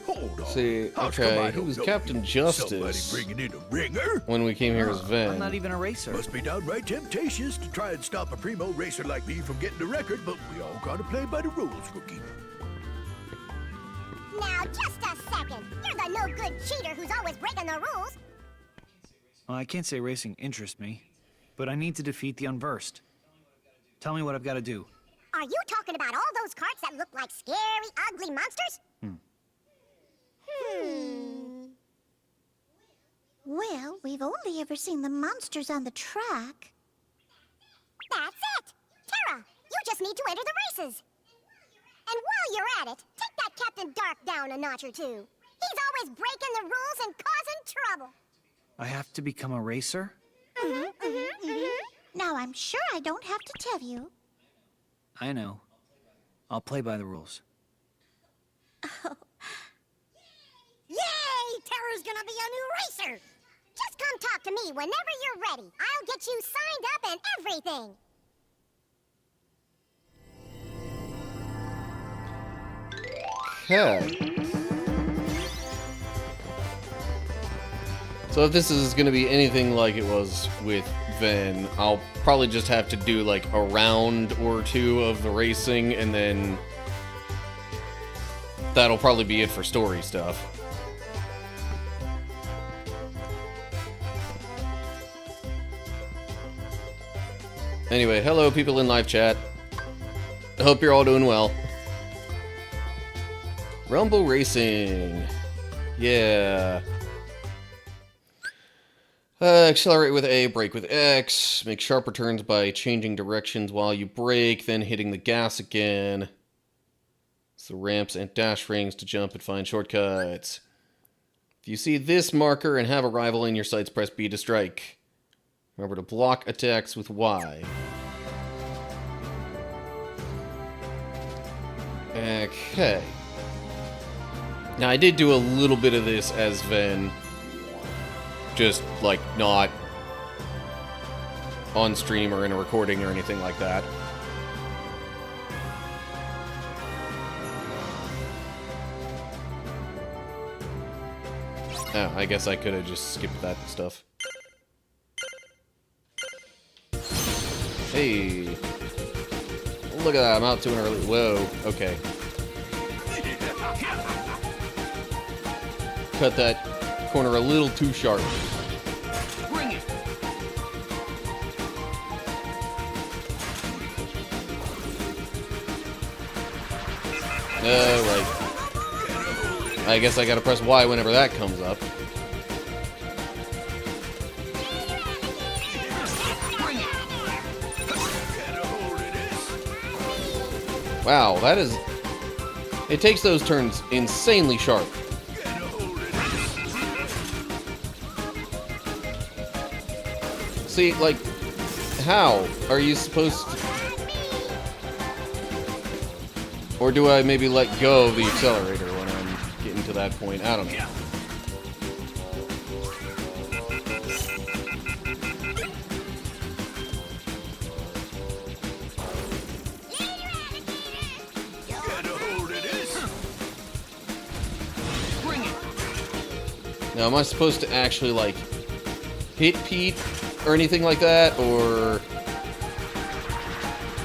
S9: Hold on.
S1: See,
S9: How's come I
S1: okay, he
S9: don't
S1: was
S9: know
S1: Captain
S9: you?
S1: Justice
S9: Somebody bringing in a ringer?
S1: when we came here as
S3: I'm not
S1: Ven.
S3: even a racer.
S9: Must be downright temptatious to try and stop a primo racer like me from getting a record, but we all gotta play by the rules, rookie.
S8: Now, just a second. You're the no-good cheater who's always breaking the rules.
S3: Well, I can't say racing interests me, but I need to defeat the unversed. Tell me what I've got to do.
S8: Are you talking about all those carts that look like scary, ugly monsters? Well, we've only ever seen the monsters on the track. That's it! Terra, you just need to enter the races. And while you're at it, take that Captain Dark down a notch or two. He's always breaking the rules and causing trouble.
S3: I have to become a racer?
S8: Now, I'm sure I don't have to tell you.
S3: I know. I'll play by the rules.
S8: Yay! Terra's gonna be a new racer! Just come talk to me whenever you're ready. I'll get you signed up and everything.
S1: Okay. So if this is going to be anything like it was with Ven, I'll probably just have to do like a round or two of the racing, and then that'll probably be it for story stuff. Anyway, hello people in live chat. I hope you're all doing well. Rumble Racing. Yeah. Accelerate with A, brake with X. Make sharper turns by changing directions while you brake, then hitting the gas again. It's the ramps and dash rings to jump and find shortcuts. If you see this marker and have a rival in your sights, press B to strike. Remember to block attacks with Y. Okay. Now, I did do a little bit of this as Ven. Just, like, not on stream or in a recording or anything like that. Oh, I guess I could have just skipped that stuff. Hey. Look at that, I'm out to an early... Whoa, okay. Cut that corner a little too sharp.
S6: Bring it.
S1: Right. I guess I gotta press Y whenever that comes up. Wow, that is... It takes those turns insanely sharp. See, like, how are you supposed to... Or do I maybe let go of the accelerator when I'm getting to that point? I don't know. Now, am I supposed to actually, like, hit Pete or anything like that, or...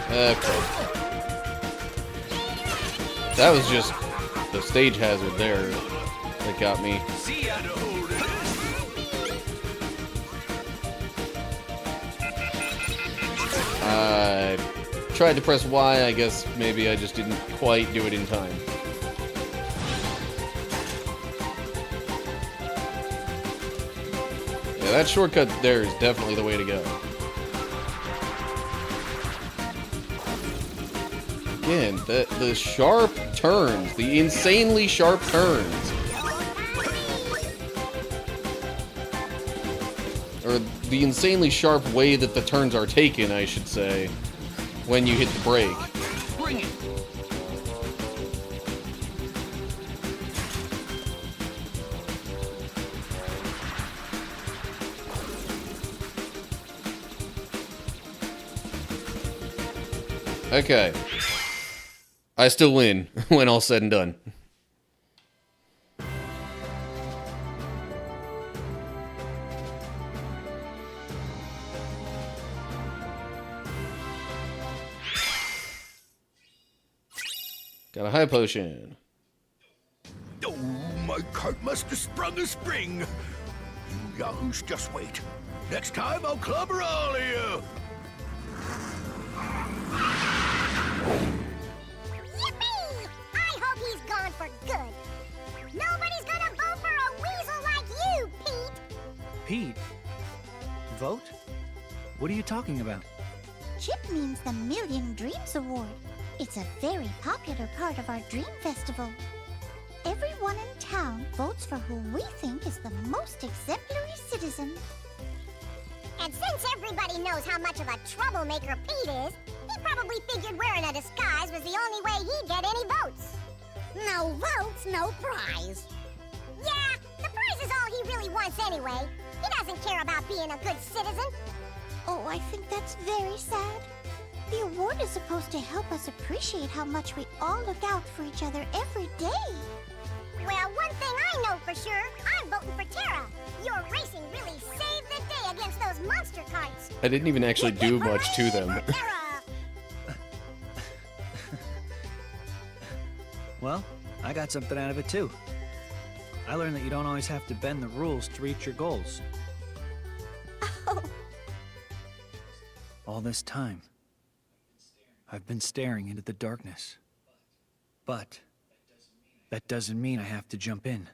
S1: Okay. That was just the stage hazard there that got me. I tried to press Y, I guess maybe I just didn't quite do it in time. Yeah, that shortcut there is definitely the way to go. Again, the sharp turns, the insanely sharp turns. Or the insanely sharp way that the turns are taken, I should say, when you hit the brake.
S6: Bring it.
S1: Okay. I still win when all's said and done. Got a high potion.
S9: Oh, my cart must have sprung a spring. You yahoos just wait. Next time I'll clobber all of you.
S8: Yippee! I hope he's gone for good. Nobody's gonna vote for a weasel like you, Pete!
S3: Pete? Vote? What are you talking about?
S8: Chip means the Million Dreams Award. It's a very popular part of our Dream Festival. Everyone in town votes for who we think is the most exemplary citizen. And since everybody knows how much of a troublemaker Pete is, he probably figured wearing a disguise was the only way he'd get any votes. No votes, no prize. Yeah, the prize is all he really wants anyway. He doesn't care about being a good citizen. Oh, I think that's very sad. The award is supposed to help us appreciate how much we all look out for each other every day. Well, one thing I know for sure, I'm voting for Terra. Your racing really saved the day against those monster carts.
S1: I didn't even actually do much to them.
S3: Well, I got something out of it too. I learned that you don't always have to bend the rules to reach your goals.
S8: Oh.
S3: All this time, I've been staring into the darkness. But that doesn't mean I have to jump in.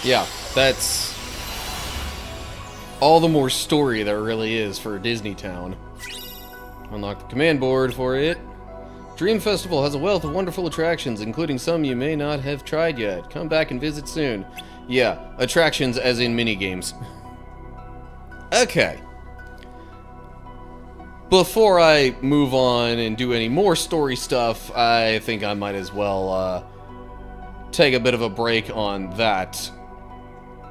S1: Yeah, that's all the more story there really is for Disney Town. Unlock the command board for it. Dream Festival has a wealth of wonderful attractions, including some you may not have tried yet. Come back and visit soon. Yeah, attractions as in minigames. Okay. Before I move on and do any more story stuff, I think I might as well take a bit of a break on that.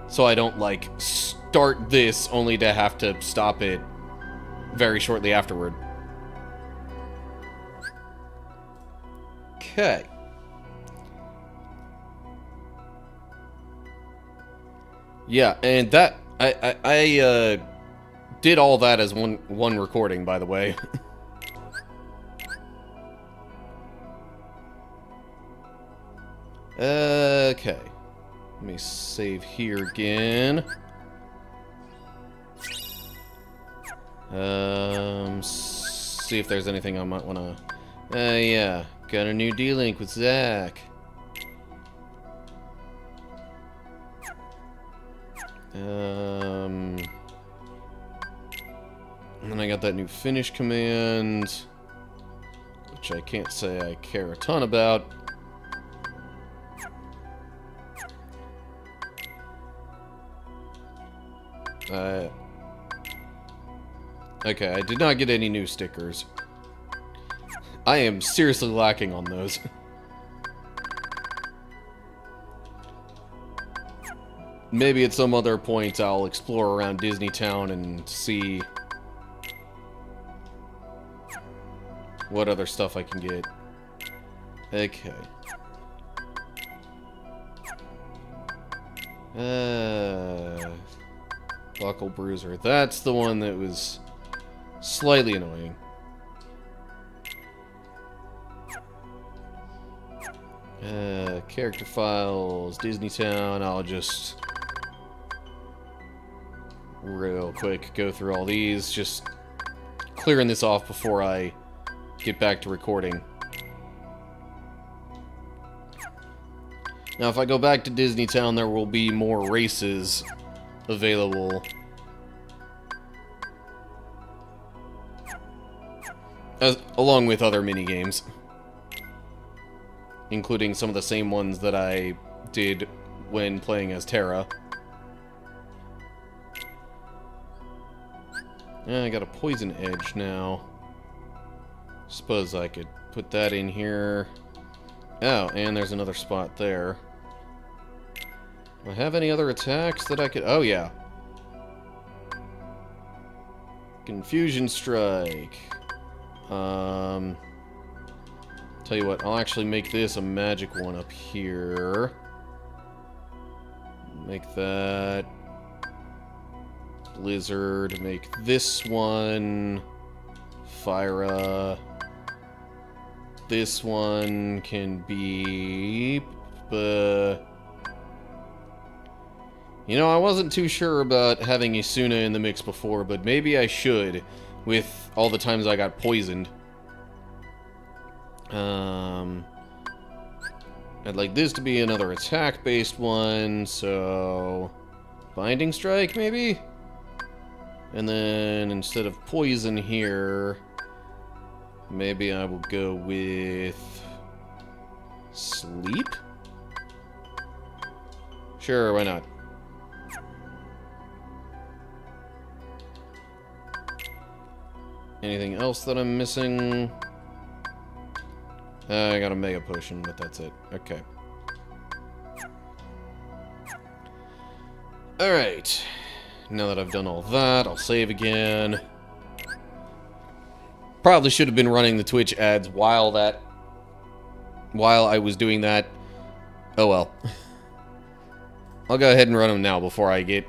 S1: So I don't, like, start this only to have to stop it very shortly afterward. Okay. Yeah, and that I did all that as one recording, by the way. Okay. Let me save here again. See if there's anything I might wanna. Yeah. Got a new D-Link with Zach. And then I got that new finish command, which I can't say I care a ton about. Okay, I did not get any new stickers. I am seriously lacking on those. Maybe at some other point I'll explore around Disney Town and see what other stuff I can get. Okay. Buckle Bruiser. That's the one that was slightly annoying. Character files, Disney Town. I'll just real quick go through all these, just clearing this off before I get back to recording. Now, if I go back to Disney Town, there will be more races available. Along with other minigames. Including some of the same ones that I did when playing as Terra. I got a poison edge now. Suppose I could put that in here. Oh, and there's another spot there. Do I have any other attacks that I could... Oh, yeah. Confusion Strike. Tell you what, I'll actually make this a magic one up here. Make that. Blizzard. Make this one. Fyra. This one can be... you know, I wasn't too sure about having Isuna in the mix before, but maybe I should, with all the times I got poisoned. I'd like this to be another attack-based one, so... Binding Strike, maybe? And then, instead of poison here, maybe I will go with... Sleep? Sure, why not? Anything else that I'm missing? I got a Mega Potion, but that's it. Okay. Alright. Now that I've done all that, I'll save again. Probably should have been running the Twitch ads while I was doing that. Oh well. I'll go ahead and run them now before I get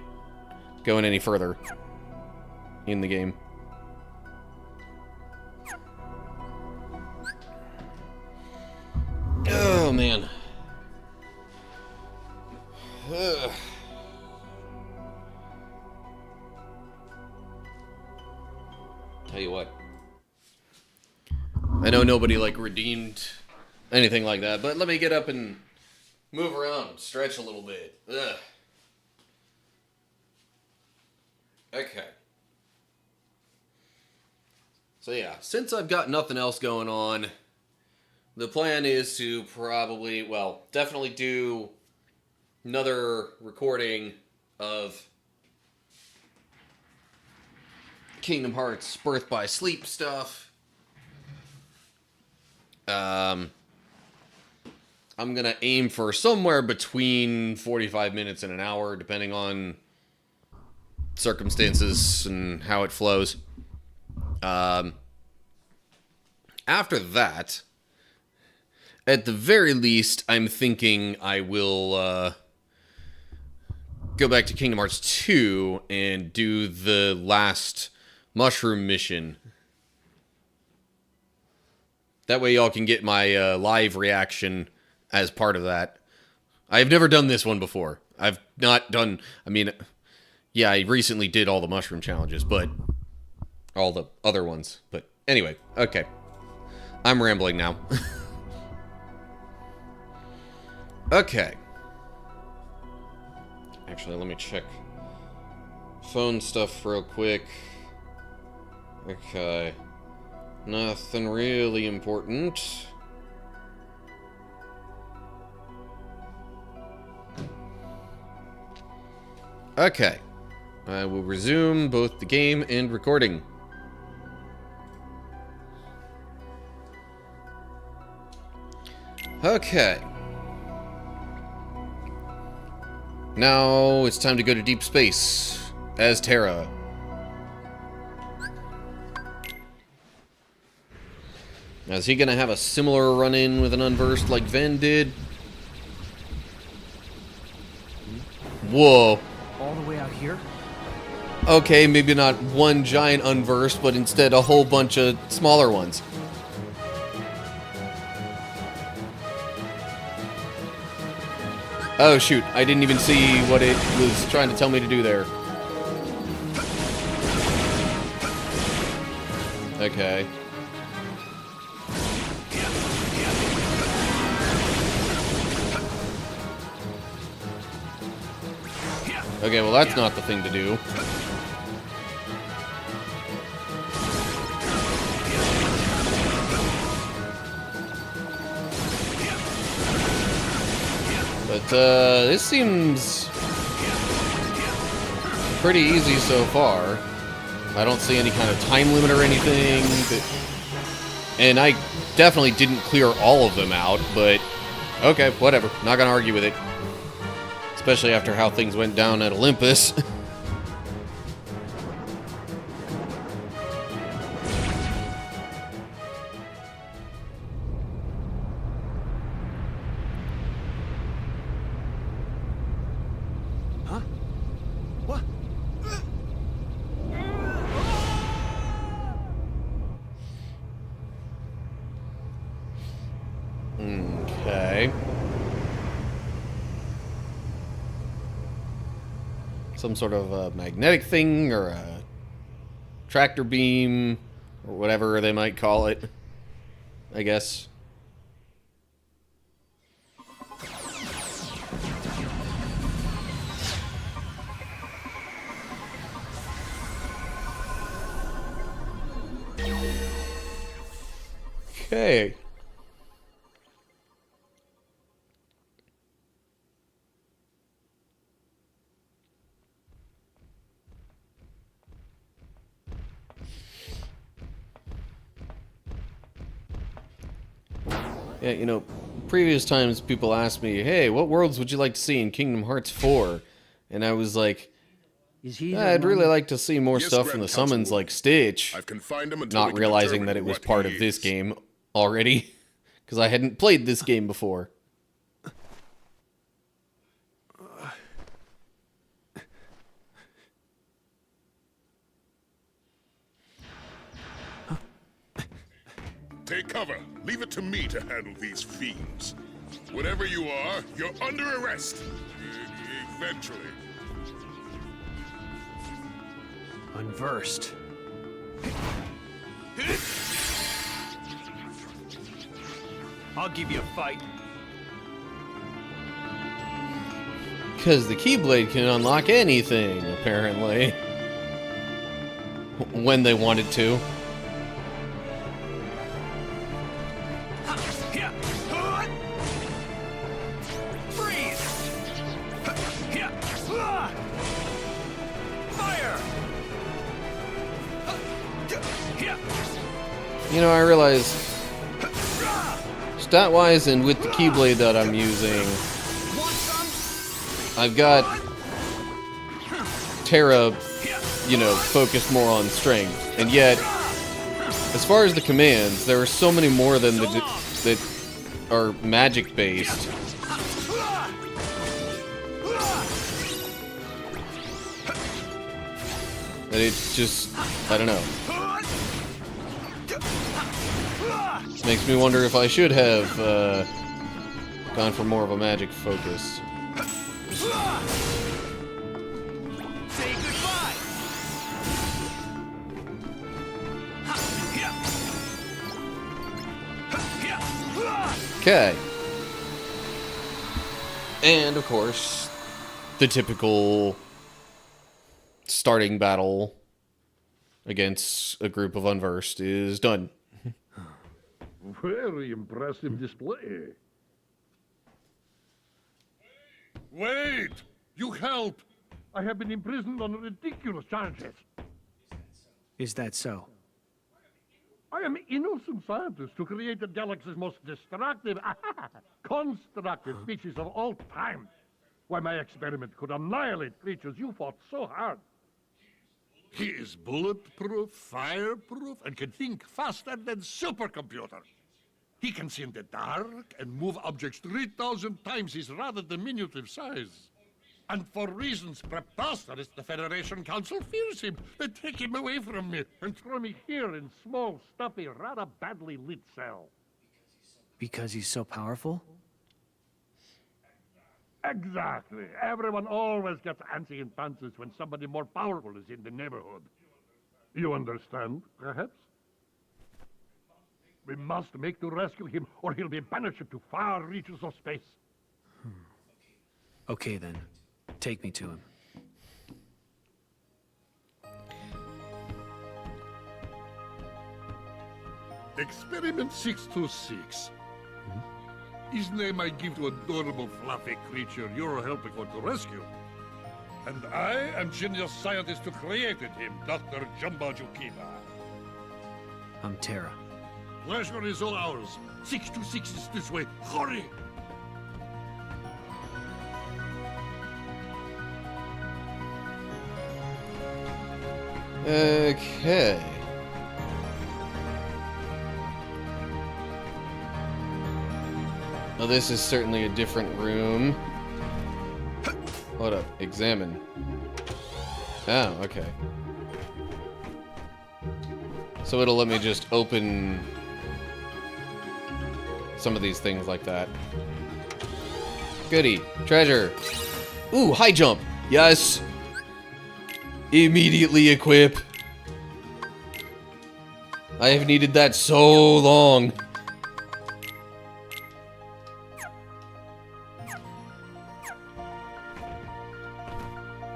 S1: going any further in the game. Oh, man. Ugh. Tell you what. I know nobody, like, redeemed anything like that, but let me get up and move around, stretch a little bit. Ugh. Okay. So, yeah, since I've got nothing else going on... The plan is to probably, well, definitely do another recording of Kingdom Hearts Birth by Sleep stuff. I'm going to aim for somewhere between 45 minutes and an hour, depending on circumstances and how it flows. After that... At the very least, I'm thinking I will go back to Kingdom Hearts 2 and do the last mushroom mission. That way y'all can get my live reaction as part of that. I've never done this one before. I've not done... I mean, yeah, I recently did all the mushroom challenges, but... all the other ones. But anyway, okay. I'm rambling now. Okay. Actually, let me check phone stuff real quick. Okay. Nothing really important. Okay. I will resume both the game and recording. Okay. Now it's time to go to deep space as Terra. Now, is he gonna have a similar run-in with an unversed like Ven did? Whoa.
S3: All the way out here?
S1: Okay, maybe not one giant unversed, but instead a whole bunch of smaller ones. Oh shoot, I didn't even see what it was trying to tell me to do there. Okay. Okay, well that's not the thing to do. But, this seems pretty easy so far. I don't see any kind of time limit or anything. And I definitely didn't clear all of them out, but okay, whatever. Not gonna argue with it. Especially after how things went down at Olympus. Okay. Some sort of a magnetic thing or a tractor beam or whatever they might call it, I guess. Okay. Yeah, you know, previous times people asked me, hey, what worlds would you like to see in Kingdom Hearts 4? And I was like,
S3: Is he?
S1: I'd really like to see more
S10: Yes,
S1: stuff from
S10: Grand
S1: the summons
S10: Councilwoman.
S1: like Stitch.
S10: I've confined him until we
S1: Not
S10: can
S1: realizing that
S10: determine
S1: it was
S10: what
S1: part
S10: he
S1: of this
S10: is.
S1: game already. Because I hadn't played this game before.
S10: Take cover. Leave it to me to handle these fiends. Whatever you are, you're under arrest. Eventually.
S3: Unversed. I'll give you a fight.
S1: Because the Keyblade can unlock anything, apparently. When they wanted to. You know, I realize, stat-wise and with the Keyblade that I'm using, I've got Terra, you know, focused more on strength. And yet, as far as the commands, there are so many more than that are magic-based. That it's just, I don't know. Makes me wonder if I should have gone for more of a magic focus.
S6: Say goodbye.
S1: Okay. And of course, the typical starting battle against a group of unversed is done.
S11: Very impressive display.
S9: Wait! You help!
S11: I have been imprisoned on ridiculous charges.
S3: Is that so?
S11: I am innocent scientist who created the galaxy's most destructive, constructive species of all time. Why, my experiment could annihilate creatures you fought so hard.
S9: He is bulletproof, fireproof, and can think faster than supercomputer. He can see in the dark and move objects 3,000 times his rather diminutive size. And for reasons preposterous, the Federation Council fears him. They take him away from me and throw me here in small, stuffy, rather badly lit cell.
S3: Because he's so powerful?
S11: Exactly. Everyone always gets antsy and fancies when somebody more powerful is in the neighborhood. You understand, perhaps? We must make to rescue him, or he'll be banished to far reaches of space.
S3: Okay then. Take me to him.
S9: Experiment 626. His name I give to adorable fluffy creature you're helping for to rescue. And I am genius scientist who created him, Dr. Jumbo Jukiba.
S3: I'm Terra.
S9: Pleasure is all ours. 626 is this way. Hurry!
S1: Okay. Well, this is certainly a different room. Hold up. Examine. Oh, okay. So it'll let me just open some of these things like that. Goody. Treasure. Ooh, high jump. Yes. Immediately equip. I have needed that so long.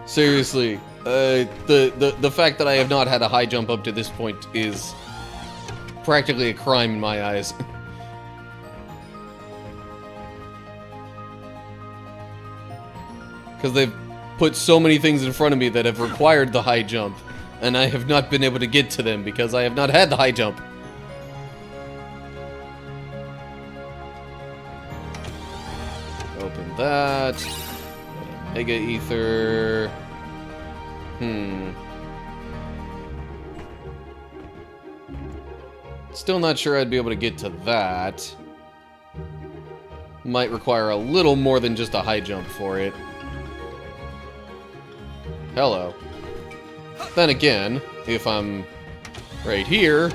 S1: Seriously, the fact that I have not had a high jump up to this point is practically a crime in my eyes. Because they've put so many things in front of me that have required the high jump, and I have not been able to get to them because I have not had the high jump. Open that. Mega Ether. Still not sure I'd be able to get to that. Might require a little more than just a high jump for it. Hello. Then again, if I'm right here,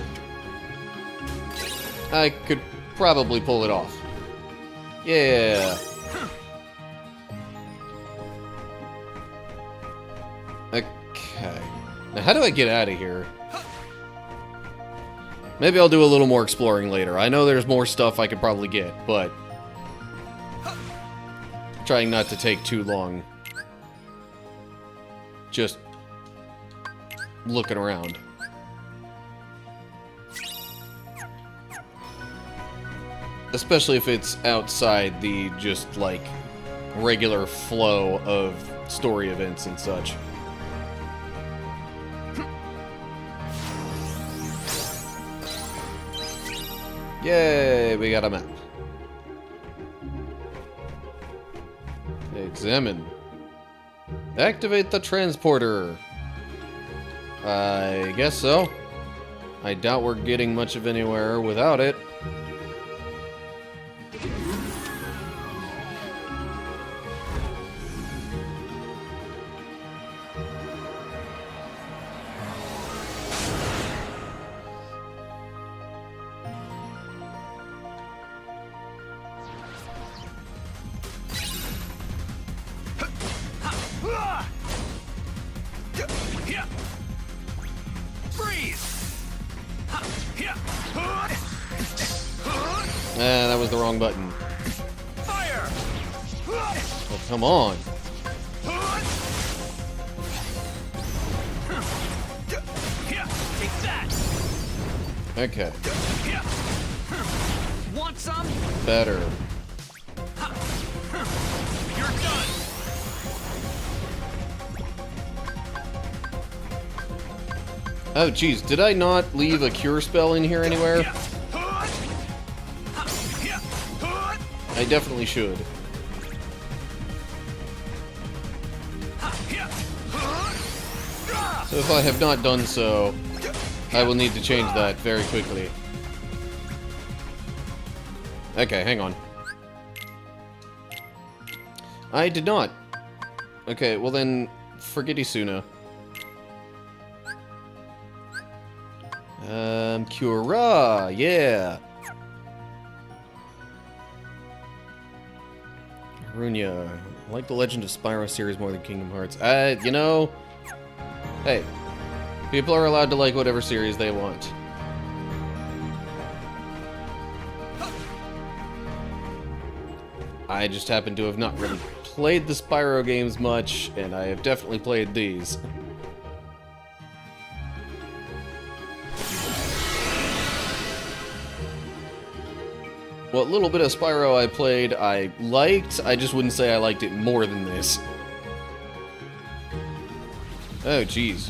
S1: I could probably pull it off. Yeah. Okay. Now, how do I get out of here? Maybe I'll do a little more exploring later. I know there's more stuff I could probably get, but trying not to take too long. Just looking around. Especially if it's outside the just, like, regular flow of story events and such. Yay, we got a map. Examine. Activate the transporter. I guess so. I doubt we're getting much of anywhere without it. That was the wrong button.
S6: Fire!
S1: Oh, come on.
S6: Take that!
S1: Okay.
S6: Want some?
S1: Better.
S6: You're done!
S1: Oh, geez. Did I not leave a cure spell in here anywhere? I definitely should. So if I have not done so, I will need to change that very quickly. Okay, hang on. I did not. Okay, well then, forget Isuna. Cura, yeah. Runia. I like the Legend of Spyro series more than Kingdom Hearts. You know, hey, people are allowed to like whatever series they want. I just happen to have not really played the Spyro games much, and I have definitely played these. What little bit of Spyro I played, I liked. I just wouldn't say I liked it more than this. Oh, jeez.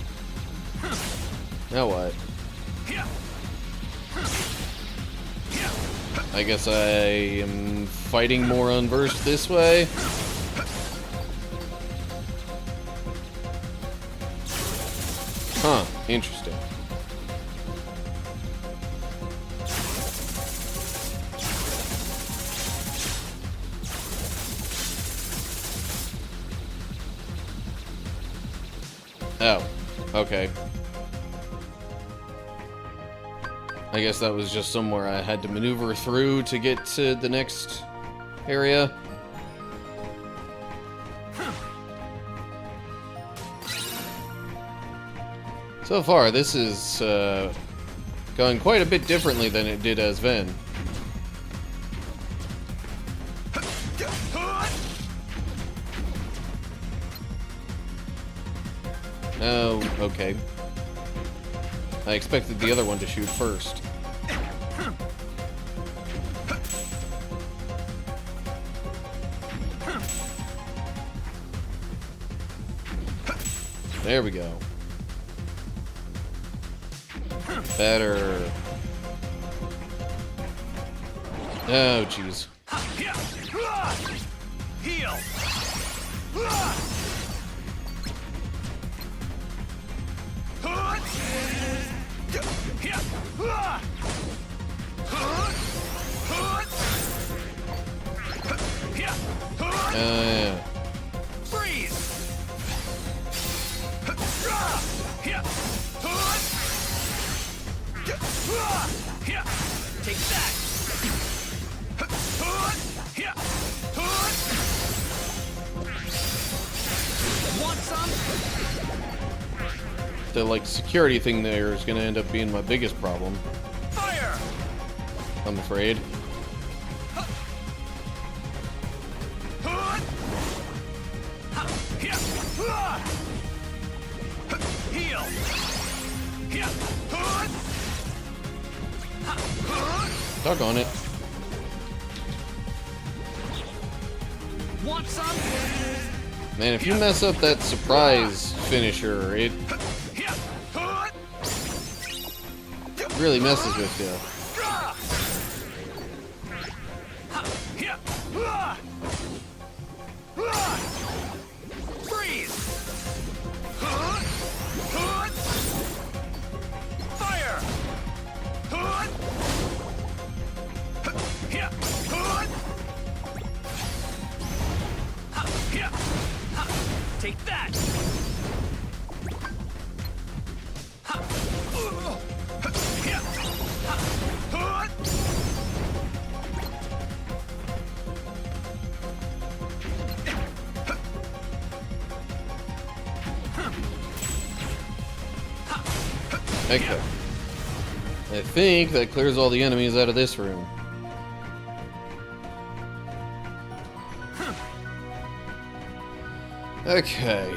S1: Now what? I guess I am fighting more unversed this way. Huh, interesting. Oh, okay. I guess that was just somewhere I had to maneuver through to get to the next area. So far, this is going quite a bit differently than it did as Ven. Oh, okay. I expected the other one to shoot first. There we go. Better. Oh, jeez.
S6: Heal.
S1: Yeah.
S6: Freeze. Take that. Want some?
S1: The like security thing there is gonna end up being my biggest problem.
S6: Fire.
S1: I'm afraid.
S6: Heal.
S1: Doggone it.
S6: Want some?
S1: Man, if you mess up that surprise finisher, it really messes with you.
S6: Freeze. Fire. Take that.
S1: Okay. I think that clears all the enemies out of this room. Okay,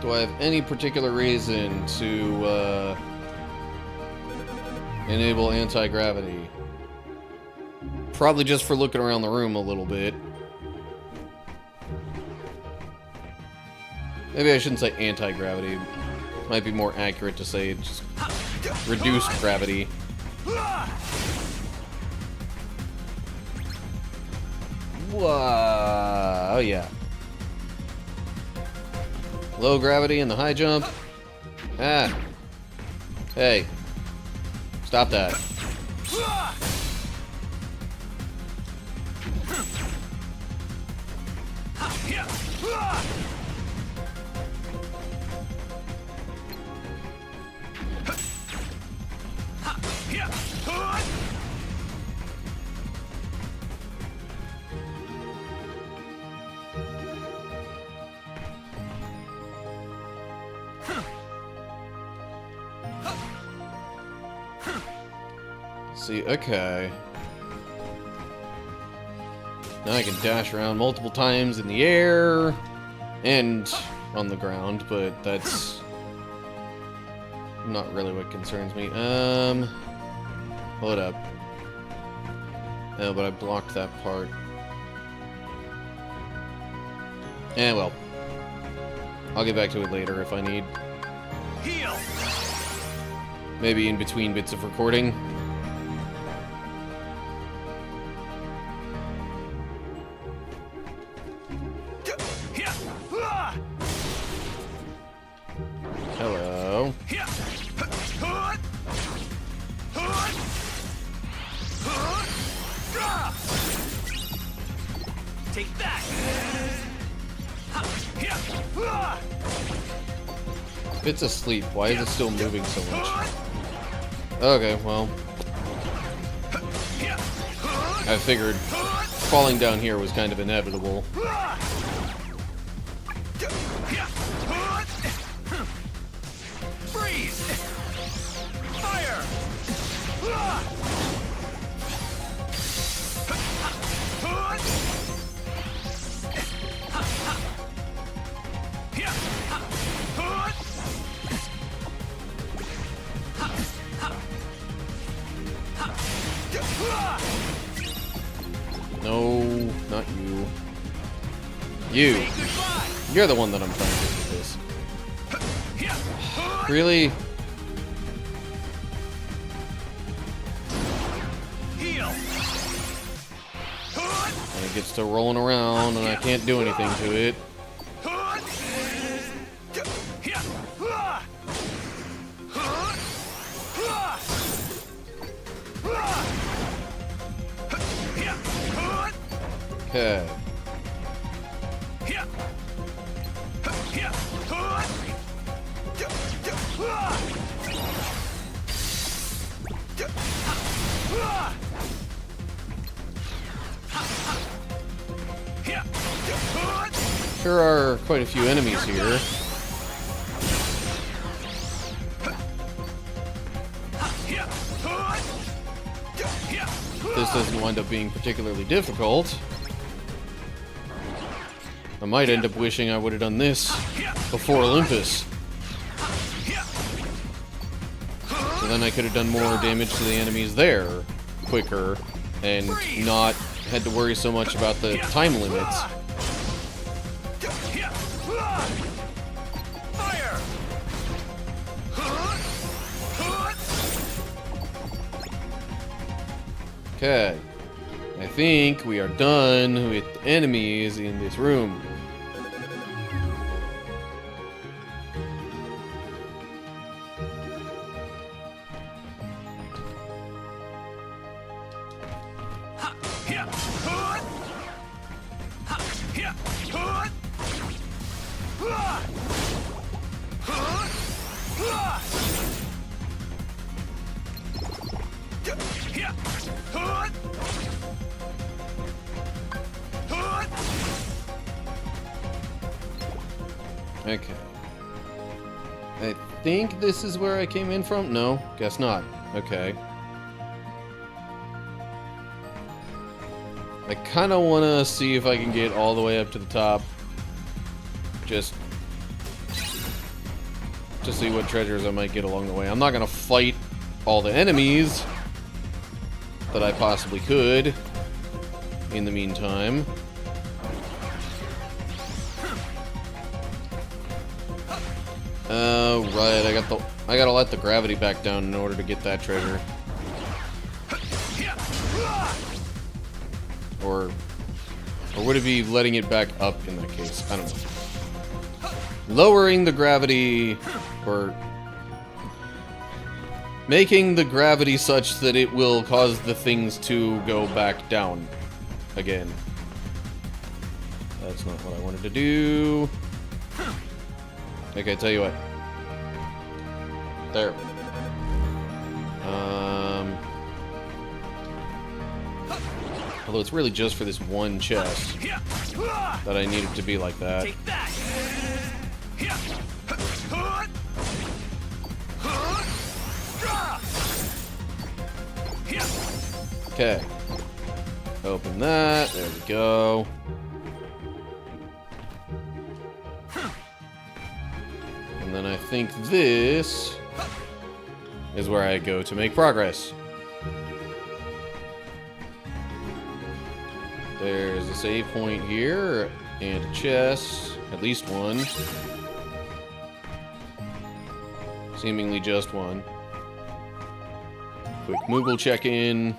S1: do I have any particular reason to, enable anti-gravity? Probably just for looking around the room a little bit. Maybe I shouldn't say anti-gravity. Might be more accurate to say just reduced gravity. Whoa, oh yeah. Low gravity and the high jump. Ah. Hey. Stop that. See, okay. Now I can dash around multiple times in the air and on the ground, but that's not really what concerns me. Hold up. Oh, but I blocked that part. Eh, well. I'll get back to it later if I need.
S6: Heal.
S1: Maybe in between bits of recording. Hello.
S6: Take that.
S1: It's asleep. Why is it still moving so much? Okay, well. I figured falling down here was kind of inevitable.
S6: Freeze! Fire!
S1: No, not you. You. You're the one that I'm trying to do with this. Really? And it gets to rolling around and I can't do anything to it. Okay. There are quite a few enemies here. This doesn't wind up being particularly difficult. I might end up wishing I would have done this before Olympus. So then I could have done more damage to the enemies there quicker and not had to worry so much about the time limits. Okay. I think we are done with enemies in this room. Okay. I think this is where I came in from? No, guess not. Okay. I kind of want to see if I can get all the way up to the top. Just to see what treasures I might get along the way. I'm not going to fight all the enemies that I possibly could in the meantime. Oh, right, I gotta let the gravity back down in order to get that treasure. Or would it be letting it back up in that case? I don't know. Lowering the gravity, or making the gravity such that it will cause the things to go back down again. That's not what I wanted to do. Okay, tell you what. There. Although it's really just for this one chest that I need it to be like that. Okay. Open that. There we go. And then I think this is where I go to make progress. There's a save point here, and a chest, at least one. Seemingly just one. Quick Moogle check-in.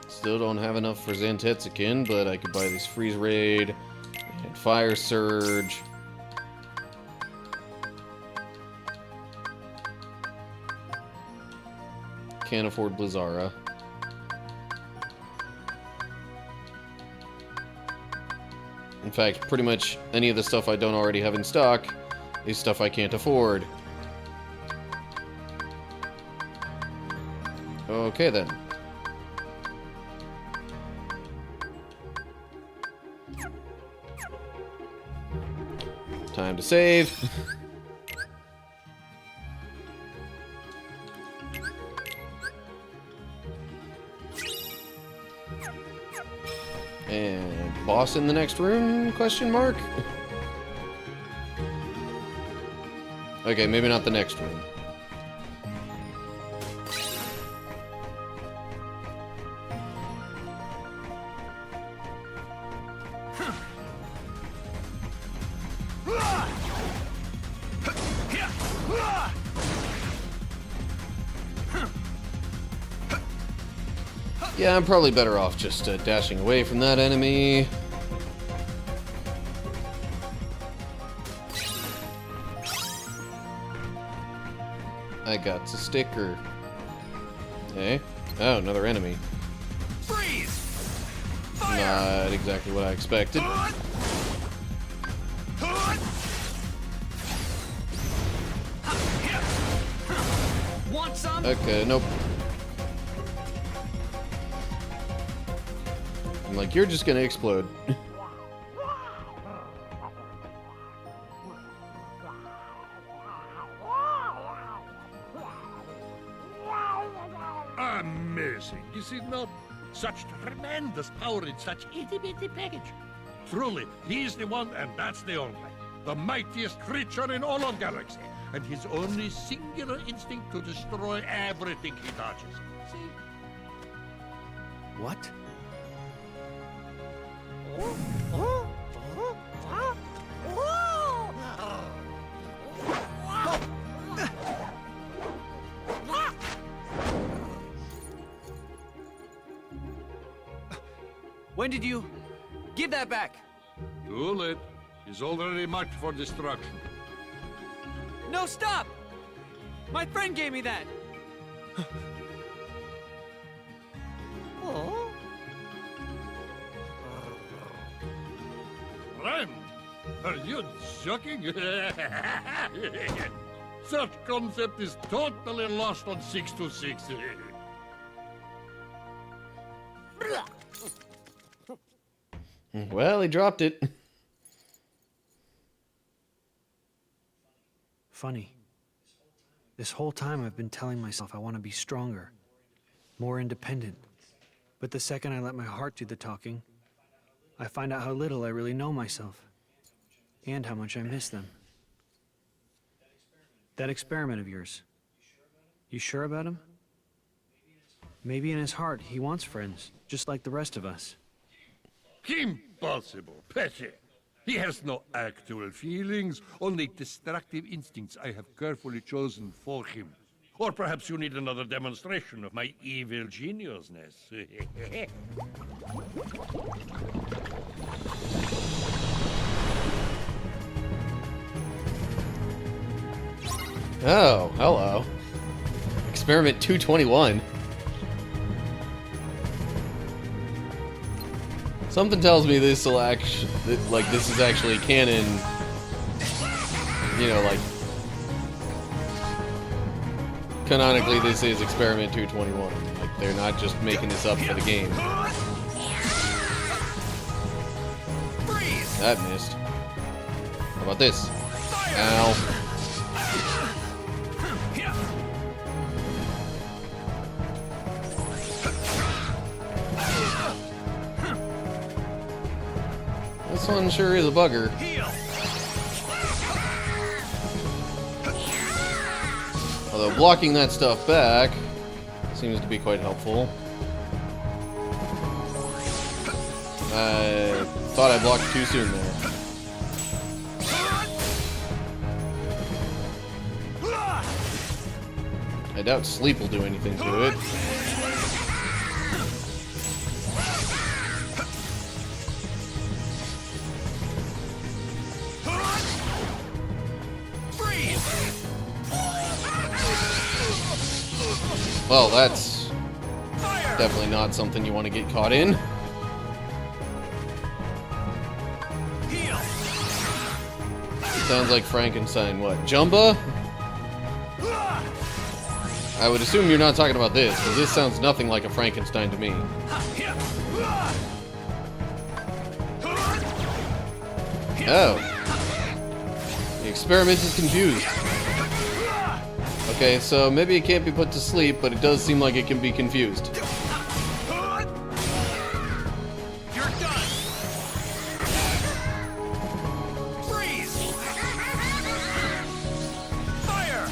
S1: Still don't have enough for Zantetsukin, but I could buy this Freeze Raid and Fire Surge. Can't afford Blizzara. In fact, pretty much any of the stuff I don't already have in stock is stuff I can't afford. Okay then. Time to save. And boss in the next room? Question mark? Okay, maybe not the next room. Yeah, I'm probably better off just dashing away from that enemy. I got a sticker. Hey. Oh, another enemy.
S6: Freeze! Fire!
S1: Not exactly what I expected.
S6: Want some?
S1: Okay, nope. I'm like, you're just gonna explode.
S9: Amazing, is it not? Such tremendous power in such itty-bitty package. Truly, he's the one, and that's the only. The mightiest creature in all of galaxy, and his only singular instinct to destroy everything he touches. See?
S2: What?
S6: When did you... Give that back!
S9: Too late. He's already marked for destruction.
S6: No, stop! My friend gave me that!
S9: Friend? Are you joking? Such concept is totally lost on 626.
S1: Well, he dropped it.
S3: Funny. This whole time I've been telling myself I want to be stronger, more independent. But the second I let my heart do the talking, I find out how little I really know myself, and how much I miss them. That experiment of yours, you sure about him? Maybe in his heart he wants friends, just like the rest of us.
S9: Impossible, Petty. He has no actual feelings, only destructive instincts I have carefully chosen for him. Or perhaps you need another demonstration of my evil geniusness.
S1: Oh, hello. Experiment 221. Something tells me this will actually, like, this is actually canon. You know, like, canonically, this is Experiment 221. Like, they're not just making this up for the game. That missed. How about this? Ow. This one sure is a bugger. Although blocking that stuff back seems to be quite helpful. I thought I blocked too soon there. I doubt sleep will do anything to it. Well, that's definitely not something you want to get caught in. Sounds like Frankenstein. What? Jumba? I would assume you're not talking about this, because this sounds nothing like a Frankenstein to me. Oh. The experiment is confused. Okay, so maybe it can't be put to sleep, but it does seem like it can be confused.
S6: You're done. Freeze. Fire.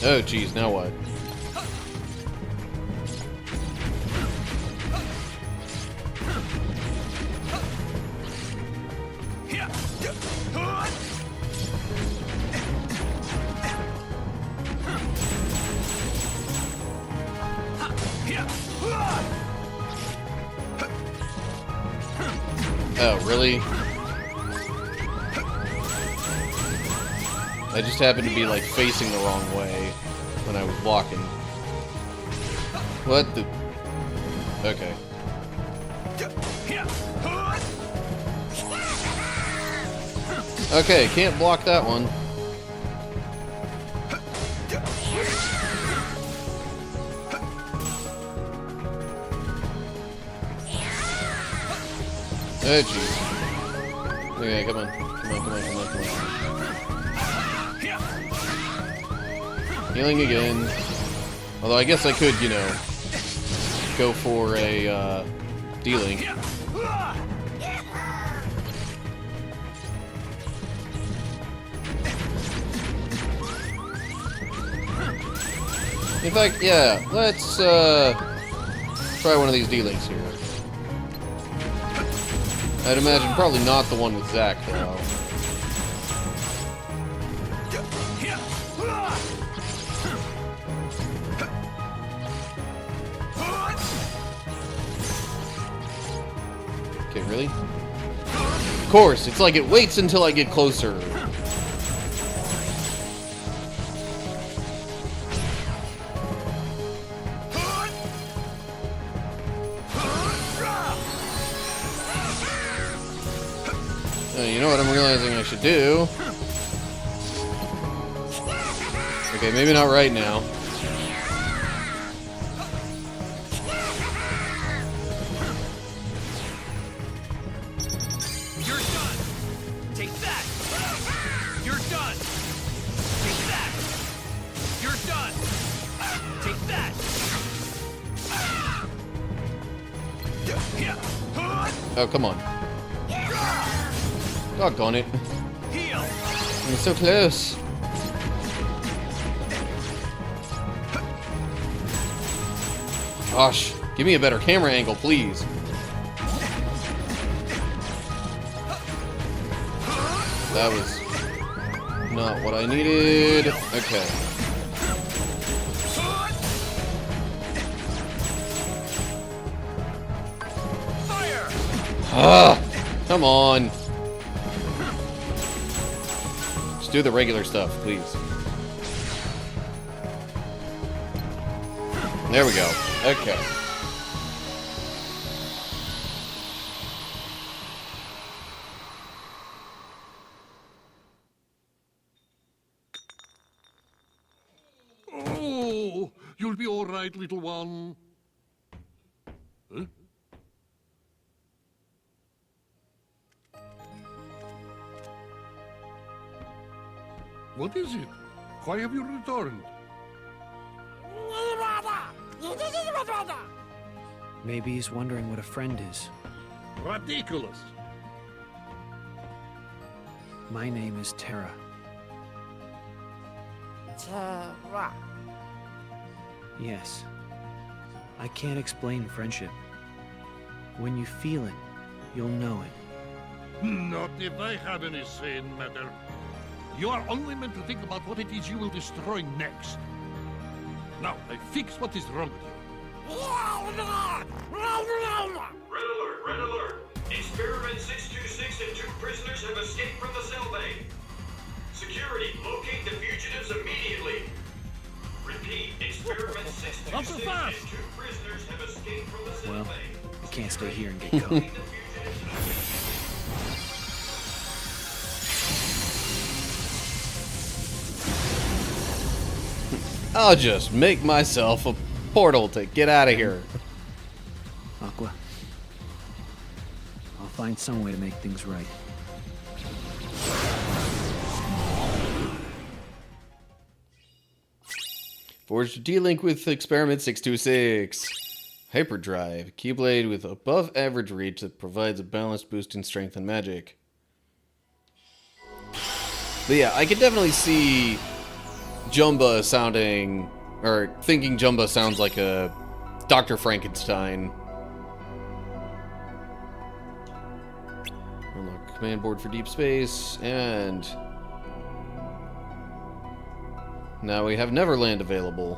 S1: Oh, geez, now what? Oh, really? I just happened to be, like, facing the wrong way when I was walking. What the... Okay. Okay, can't block that one. Oh, jeez. Okay, come on. Come on. Healing again. Although I guess I could, you know, go for a, D-Link. In fact, yeah, let's, try one of these D-Links here. I'd imagine probably not the one with Zack, though. Okay, really? Of course, it's like it waits until I get closer. You know what I'm realizing I should do? Okay, maybe not right now.
S6: You're done. Take that. You're done. Take that. You're done. Take that.
S1: Oh, come on. Doggone it.
S6: Heal.
S1: I'm so close. Gosh, give me a better camera angle, please. That was not what I needed. Okay.
S6: Fire.
S1: Ah, come on. Just do the regular stuff, please. There we go. Okay.
S9: Oh, you'll be all right, little one. Huh? What is it? Why have you returned?
S3: Maybe he's wondering what a friend is.
S9: Ridiculous.
S3: My name is Terra.
S12: Terra.
S3: Yes. I can't explain friendship. When you feel it, you'll know it.
S9: Not if I have any say in the matter. You are only meant to think about what it is you will destroy next. Now, I fix what is wrong with you.
S13: Red alert, red alert. Experiment 626 and 2 prisoners have escaped from the cell bay. Security, locate the fugitives immediately. Repeat, experiment 626 and 2 prisoners have escaped from the cell
S3: Well,
S13: bay.
S3: I can't stay here and get caught.
S1: I'll just make myself a portal to get out of here.
S3: Aqua, find some way to make things right.
S1: Forged a D-Link with Experiment 626. Hyperdrive. Keyblade with above average reach that provides a balanced boost in strength and magic. But yeah, I could definitely see Jumba sounding, or thinking Jumba sounds like a Dr. Frankenstein. Unlock command board for deep space, and now we have Neverland available.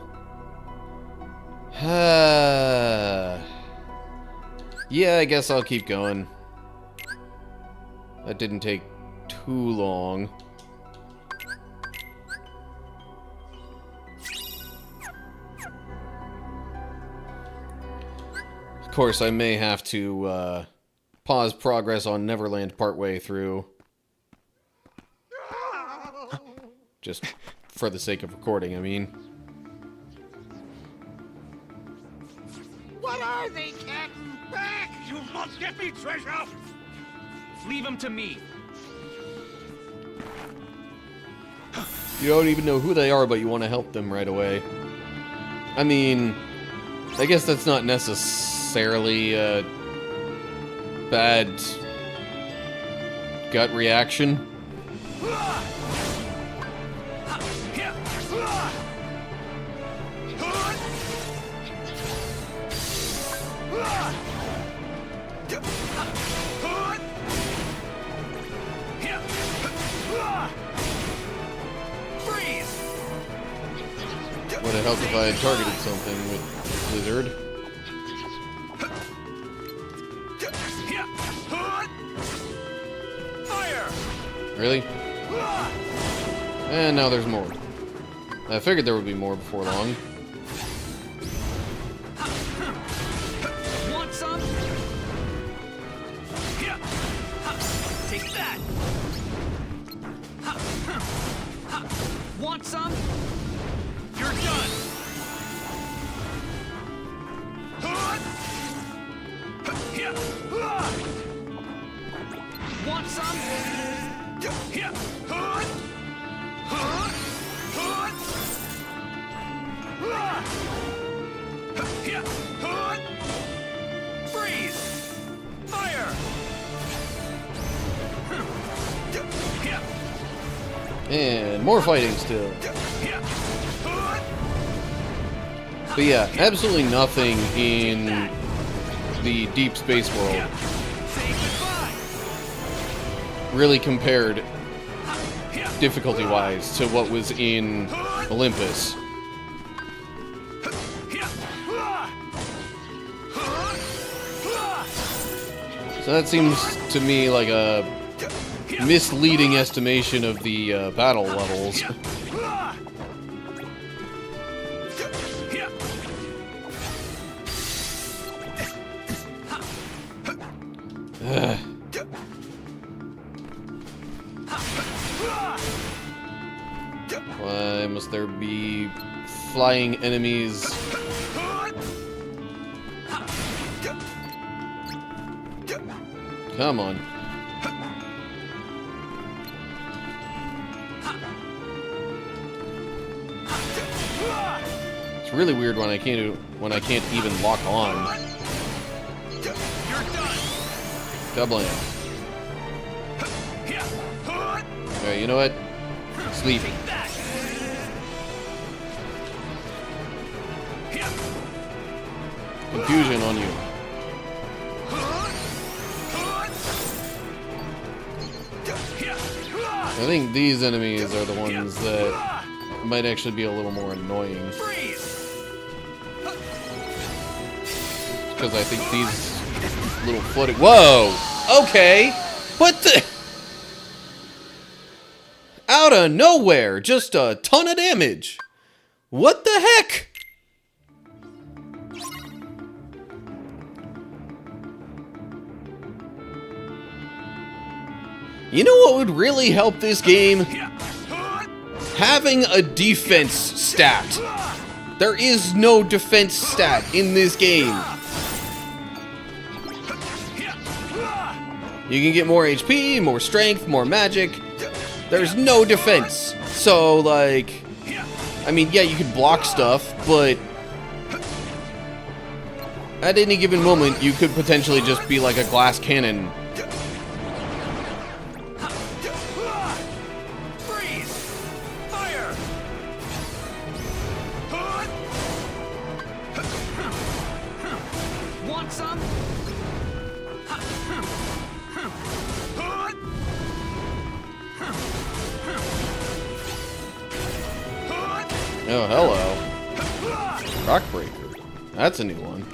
S1: Yeah, I guess I'll keep going. That didn't take too long. Of course, I may have to pause progress on Neverland partway through. Just for the sake of recording, I mean.
S6: What are they, Captain? Back! You must get me treasure! Leave them to me.
S1: You don't even know who they are, but you want to help them right away. I mean, I guess that's not necessarily a bad gut reaction. Would have helped if I had targeted something with Blizzard.
S6: Fire!
S1: Really? And now there's more. I figured there would be more before long.
S6: Want some? Take that! Want some? You're done! Want some? Freeze! Fire!
S1: And more fighting still. But yeah, absolutely nothing in the Deep Space world really compared difficulty-wise to what was in Olympus. So that seems to me like a misleading estimation of the battle levels. Why must there be flying enemies? Come on. It's really weird when I can't even lock on. Doubling. Alright, you know what? Sleep. Confusion on you. I think these enemies are the ones that might actually be a little more annoying. Because I think these little floating... Whoa! Okay! What the... Out of nowhere! Just a ton of damage! What the heck? You know what would really help this game? Having a defense stat. There is no defense stat in this game. You can get more HP, more strength, more magic. There's no defense. So, like, I mean, yeah, you could block stuff, but at any given moment, you could potentially just be like a glass cannon. Oh, hello. Rockbreaker. That's a new one.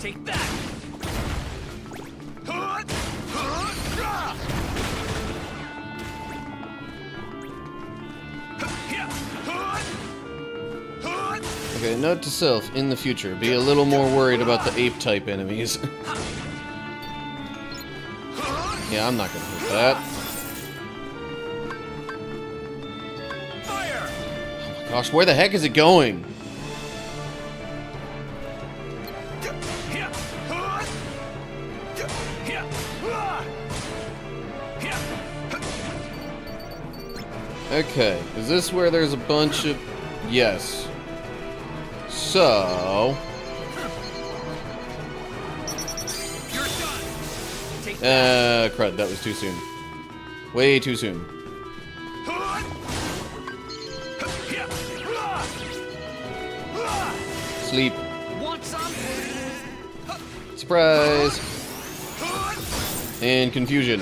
S6: Take that!
S1: Okay, note to self, in the future, be a little more worried about the ape-type enemies. Yeah, I'm not gonna hit that. Oh my gosh, where the heck is it going? Okay, is this where there's a bunch of... Yes. So... crud, that was too soon. Way too soon. Sleep. Surprise! And confusion.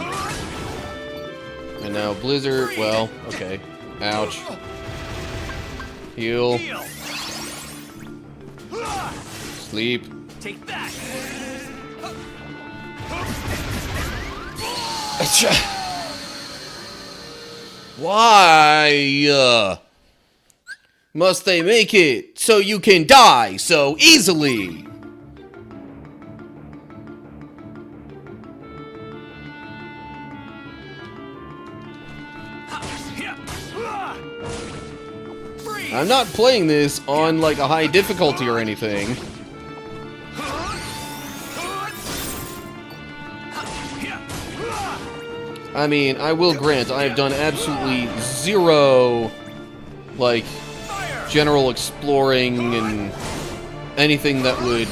S1: And now Blizzard, well, okay. Ouch. Heal. Sleep.
S6: Take that.
S1: Why must they make it so you can die so easily? I'm not playing this on like a high difficulty or anything. I mean, I will grant, I have done absolutely zero, like, general exploring and anything that would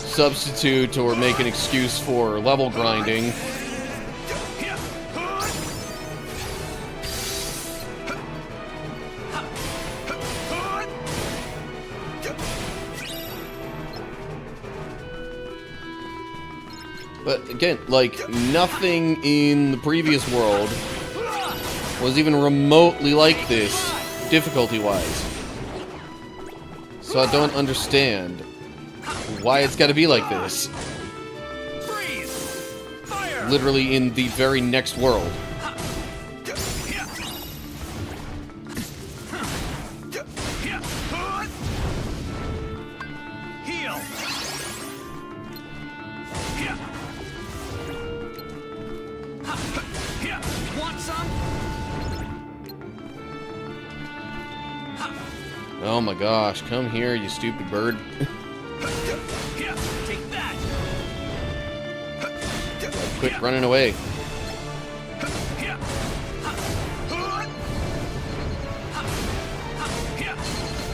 S1: substitute or make an excuse for level grinding. But again, like, nothing in the previous world was even remotely like this, difficulty-wise. So I don't understand why it's gotta be like this. Literally in the very next world. Oh my gosh, come here, you stupid bird.
S6: Take that.
S1: Quit running away.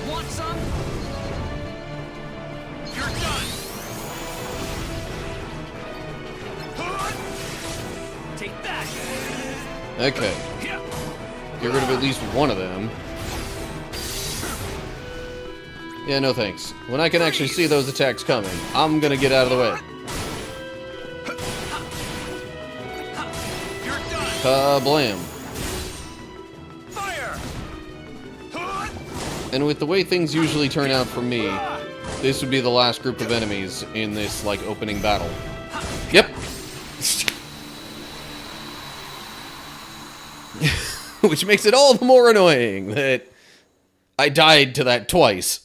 S6: Want some? You're done. Take that.
S1: Okay. Get rid of at least one of them. Yeah, no thanks. When I can actually see those attacks coming, I'm gonna get out of the way. Kablam. And with the way things usually turn out for me, this would be the last group of enemies in this, like, opening battle. Yep. Which makes it all the more annoying that I died to that twice.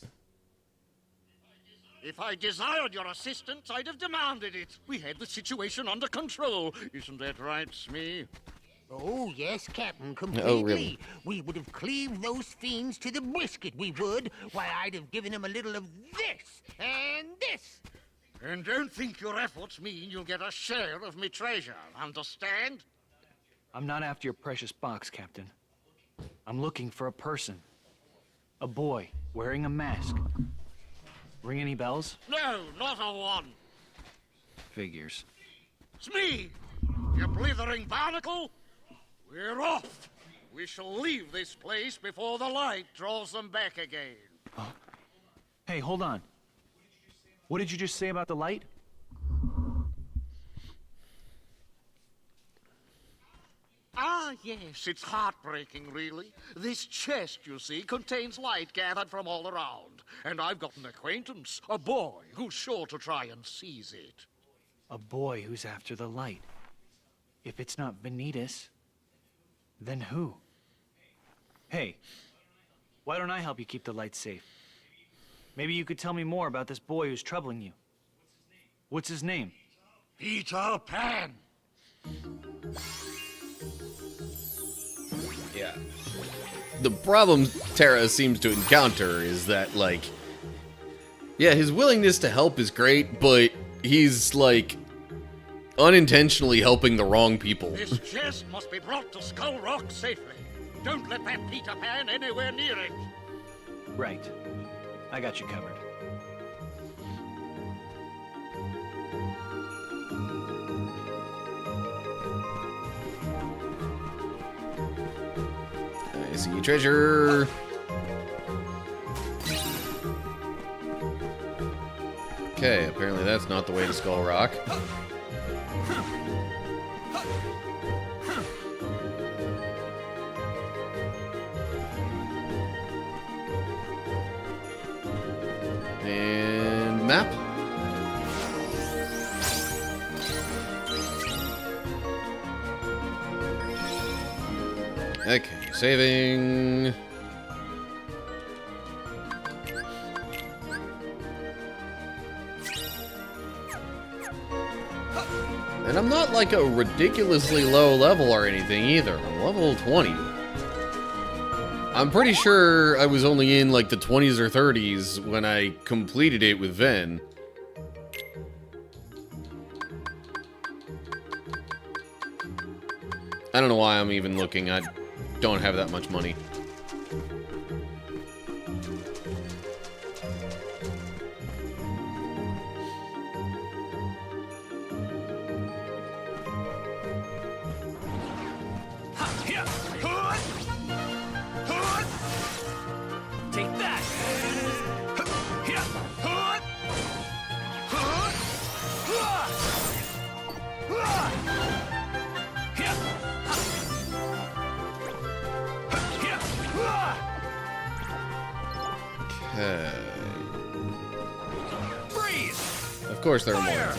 S12: If I desired your assistance, I'd have demanded it. We had the situation under control. Isn't that right, Smee? Oh, yes, Captain, completely.
S1: Oh, really?
S12: We would have cleaved those fiends to the brisket, we would. Why, I'd have given them a little of this and this.
S6: And don't think your efforts mean you'll get a share of me treasure, understand?
S3: I'm not after your precious box, Captain. I'm looking for a person. A boy wearing a mask. Ring any bells?
S6: No, not a one.
S3: Figures.
S6: It's me, you blithering barnacle. We're off. We shall leave this place before the light draws them back again.
S3: Hey, hold on. What did you just say about the light?
S6: Ah, yes, it's heartbreaking, really. This chest, you see, contains light gathered from all around. And I've got an acquaintance, a boy, who's sure to try and seize it.
S3: A boy who's after the light. If it's not Vanitas, then who? Hey, why don't I help you keep the light safe? Maybe you could tell me more about this boy who's troubling you. What's his name?
S6: Peter Pan!
S1: Yeah. The problem Terra seems to encounter is that, like, yeah, his willingness to help is great, but he's, like, unintentionally helping the wrong people.
S6: This chest must be brought to Skull Rock safely. Don't let that Peter Pan anywhere near it.
S3: Right. I got you covered.
S1: I see treasure. Okay, apparently that's not the way to Skull Rock. And map. Okay, saving. And I'm not like a ridiculously low level or anything either. I'm level 20. I'm pretty sure I was only in like the 20s or 30s when I completed it with Ven. I don't know why I'm even looking. I don't have that much money.
S6: Take that!
S1: Okay.
S6: Freeze!
S1: Of course there are more.
S6: Fire!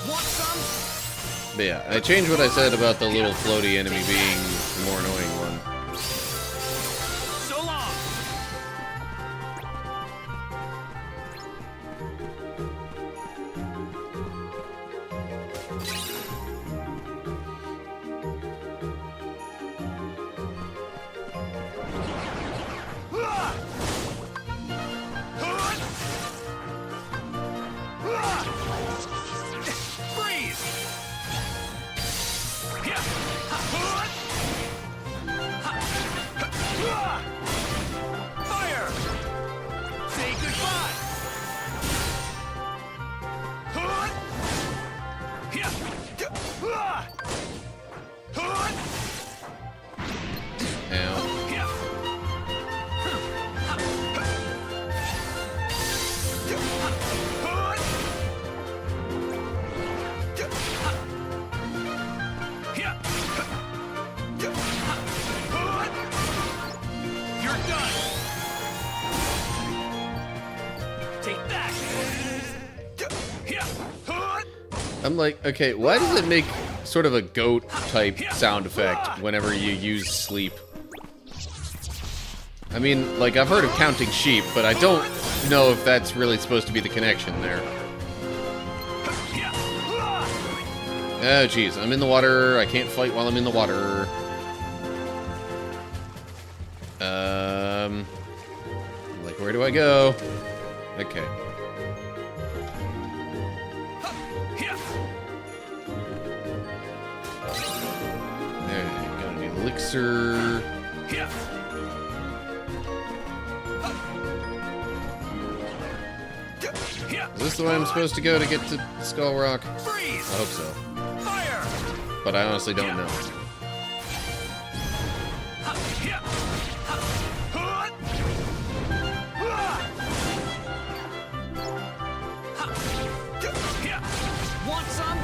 S6: Want some?
S1: But yeah, I changed what I said about the little floaty enemy being the more annoying one.
S6: So long! Fire! Say goodbye! You're done! Take that!
S1: I'm like, okay, why does it make sort of a goat type sound effect whenever you use sleep? I mean, like, I've heard of counting sheep, but I don't know if that's really supposed to be the connection there. Oh, jeez. I'm in the water. I can't fight while I'm in the water. Like, where do I go? Okay. There, got an elixir. Is this the way I'm supposed to go to get to Skull Rock? I hope so. But I honestly don't know.
S7: Want some?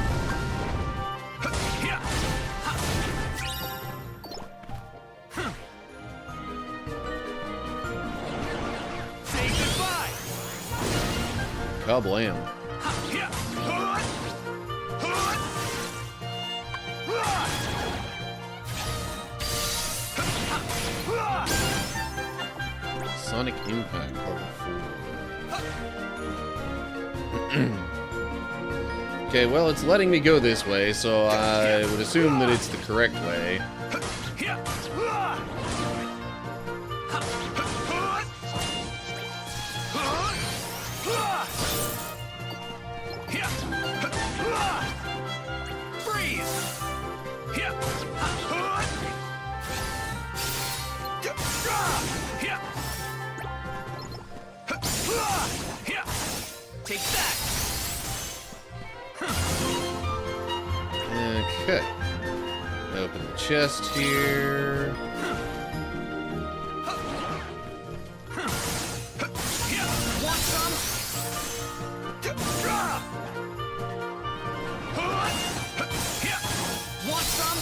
S7: Say goodbye.
S1: Kablam. Sonic Impact Part 4. Okay, well, it's letting me go this way, so I would assume that it's the correct way.
S7: Take that.
S1: Okay. Open the chest here.
S7: Want some? Want some?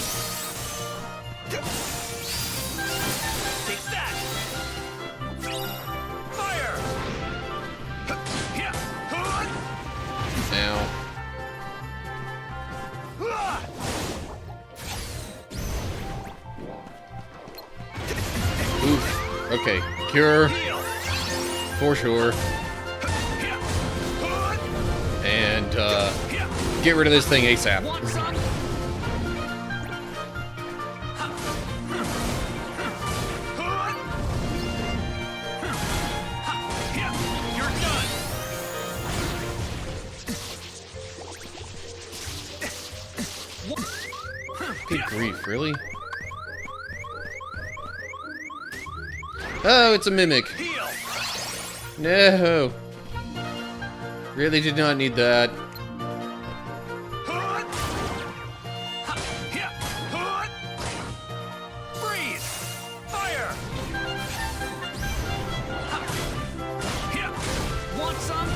S7: Take that. Fire.
S1: Now. Oof. Okay. Cure. For sure. And, get rid of this thing ASAP. Good grief, really? Oh, it's a mimic. No. Really did not need that.
S7: Freeze! Fire! Want some?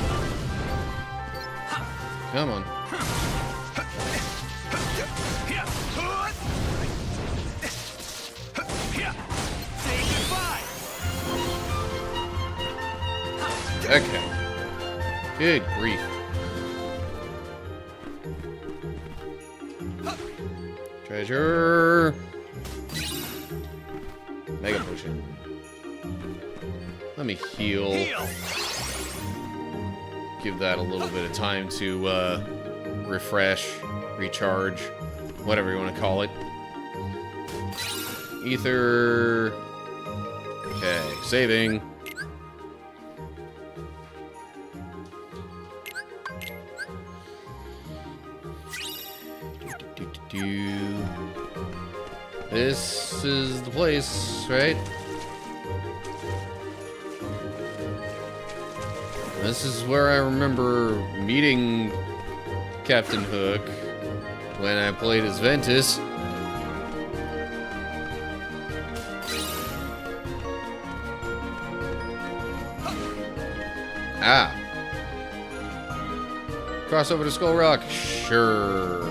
S1: Come on.
S7: Say goodbye!
S1: Okay. Good grief. Treasure. Mega potion. Let me heal. Give that a little bit of time to refresh, recharge, whatever you want to call it. Ether. Okay, saving. This is the place, right? This is where I remember meeting Captain Hook when I played as Ventus. Ah. Cross over to Skull Rock? Sure.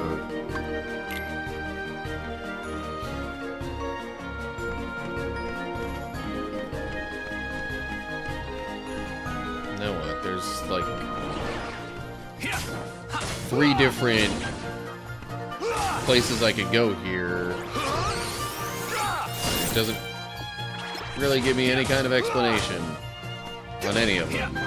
S1: Now what? There's like 3 different places I could go here. It doesn't really give me any kind of explanation. on any of them.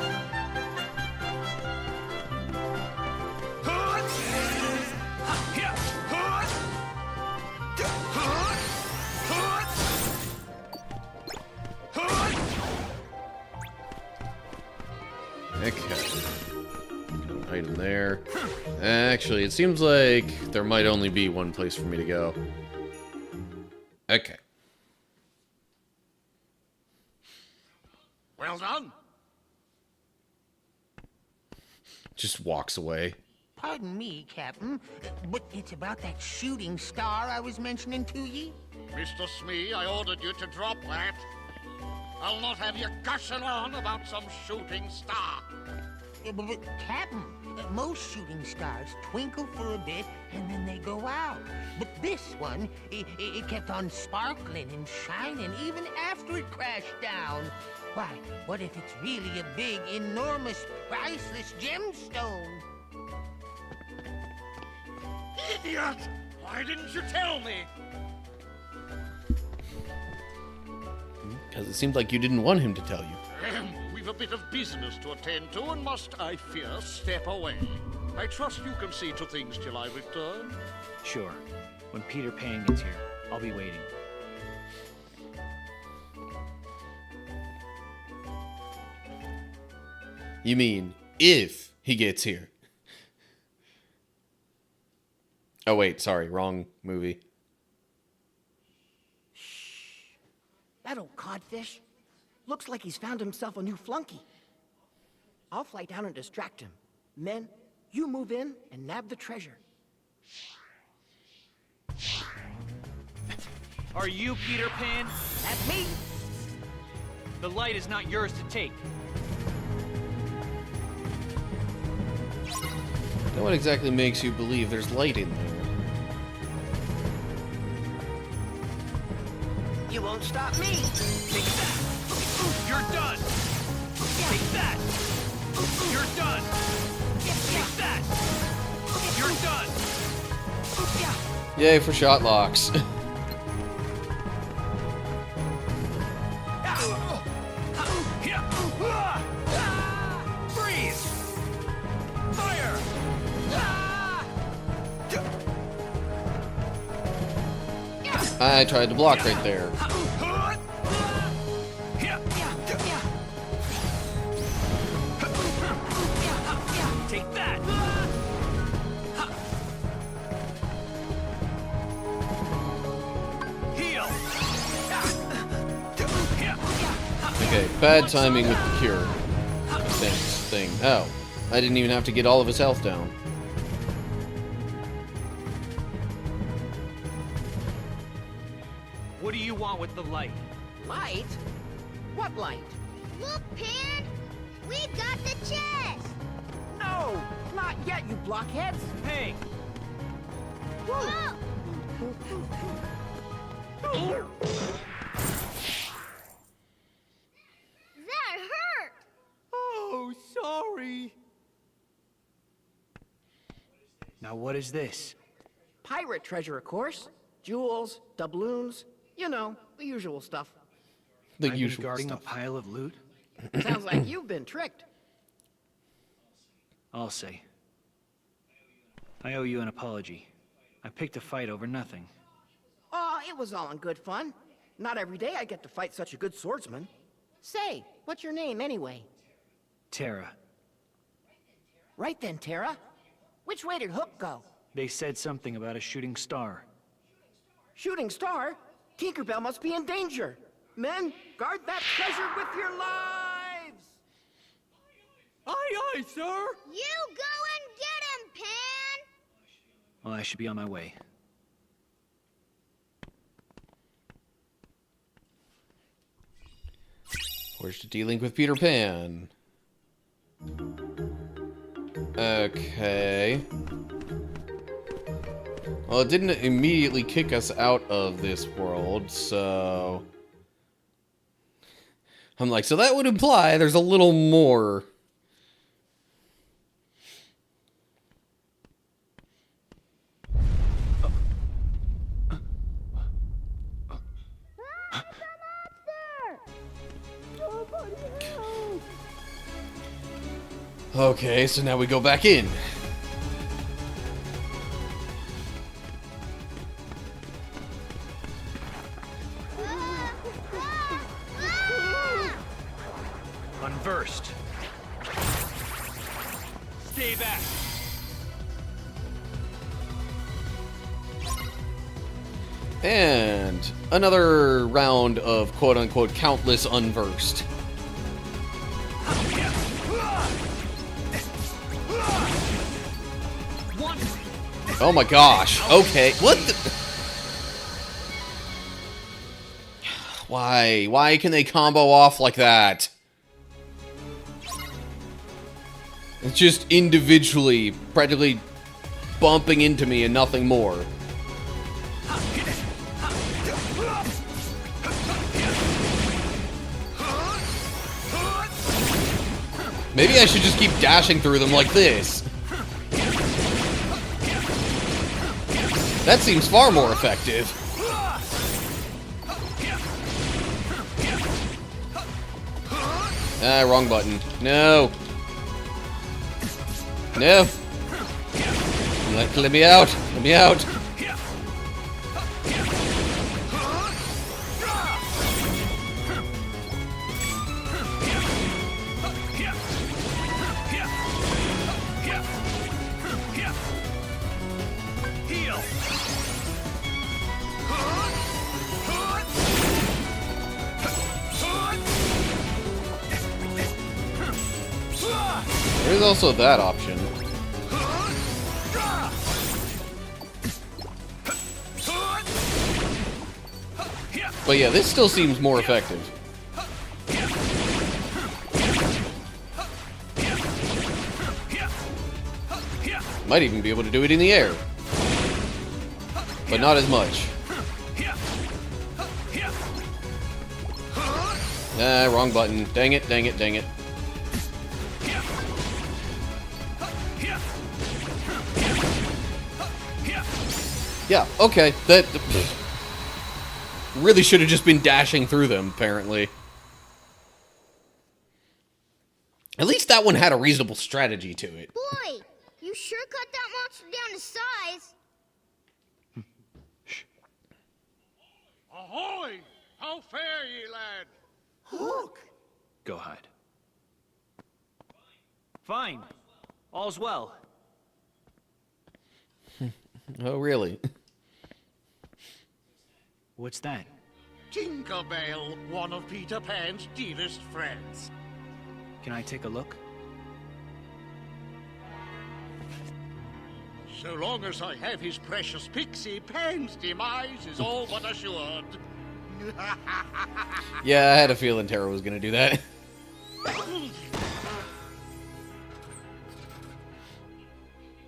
S1: Okay. An item there. Actually, it seems like there might only be one place for me to go. Okay.
S6: Well done.
S1: Just walks away.
S12: Pardon me, Captain, but it's about that shooting star I was mentioning to ye.
S6: Mr. Smee, I ordered you to drop that. I'll not have you gushing on about some shooting star.
S12: But Captain, most shooting stars twinkle for a bit and then they go out. But this one, it kept on sparkling and shining even after it crashed down. Why, what if it's really a big, enormous, priceless gemstone?
S6: Idiot! Why didn't you tell me?
S1: Because it seemed like you didn't want him to tell you.
S6: We've a bit of business to attend to and must, I fear, step away. I trust you can see to things till I return.
S3: Sure. When Peter Pan gets here, I'll be waiting.
S1: You mean, if he gets here. Oh, wait, sorry, wrong movie.
S14: That old codfish looks like he's found himself a new flunky. I'll fly down and distract him. Men, you move in and nab the treasure.
S3: Are you Peter Pan?
S14: That's me.
S3: The light is not yours to take.
S1: Now what exactly makes you believe there's light in there?
S14: You won't stop me.
S3: Take that! You're done! Take that! You're done! Take that! You're done!
S1: Yay for shot locks.
S3: Freeze! Fire!
S1: I tried to block right there.
S3: Take that! Heal!
S1: Okay, bad timing with the cure. Thing. Oh, I didn't even have to get all of his health down.
S3: What do you want with the light?
S14: Light? What light?
S8: Look, Pan! We got the chest!
S14: No! Not yet, you blockheads!
S3: Hey!
S8: Whoa! That hurt!
S14: Oh, sorry.
S3: Now what is this?
S14: Pirate treasure, of course. Jewels, doubloons, you know, the usual stuff.
S1: The
S3: I've
S1: usual
S3: been guarding
S1: stuff.
S3: a pile of loot?
S14: Sounds like you've been tricked.
S3: I'll say. I owe you an apology. I picked a fight over nothing.
S14: Oh, it was all in good fun. Not every day I get to fight such a good swordsman. Say, what's your name anyway?
S3: Tara.
S14: Right then, Tara. Which way did Hook go?
S3: They said something about a shooting star.
S14: Shooting star? Tinkerbell must be in danger. Men, guard that treasure with your lives! Aye, aye, sir!
S8: You go and get him, Pan!
S3: Well, I should be on my way.
S1: Where's the D-Link with Peter Pan? Okay. Well, it didn't immediately kick us out of this world, so... I'm like, so that would imply there's a little more. Okay, so now we go back in.
S3: Unversed.
S15: Stay back.
S1: And another round of quote-unquote countless unversed. Oh my gosh. Okay. What the... Why? Why can they combo off like that? It's just individually, practically bumping into me and nothing more. Maybe I should just keep dashing through them like this. That seems far more effective. Ah, wrong button. No. No. Let me out. Let me out. There's also that option. But yeah, this still seems more effective. Might even be able to do it in the air. But not as much. Ah, wrong button. Dang it, dang it, dang it. Yeah, okay. That really should have just been dashing through them, apparently. At least that one had a reasonable strategy to it.
S8: Boy, you sure cut that monster down to size.
S6: Ahoy! How fare ye, lad?
S3: Look! Go hide. Fine. All's well.
S1: Oh, really?
S3: What's that?
S6: Tinkerbell, one of Peter Pan's dearest friends.
S3: Can I take a look?
S6: So long as I have his precious pixie, Pan's demise is all but assured.
S1: Yeah, I had a feeling Tara was gonna do that.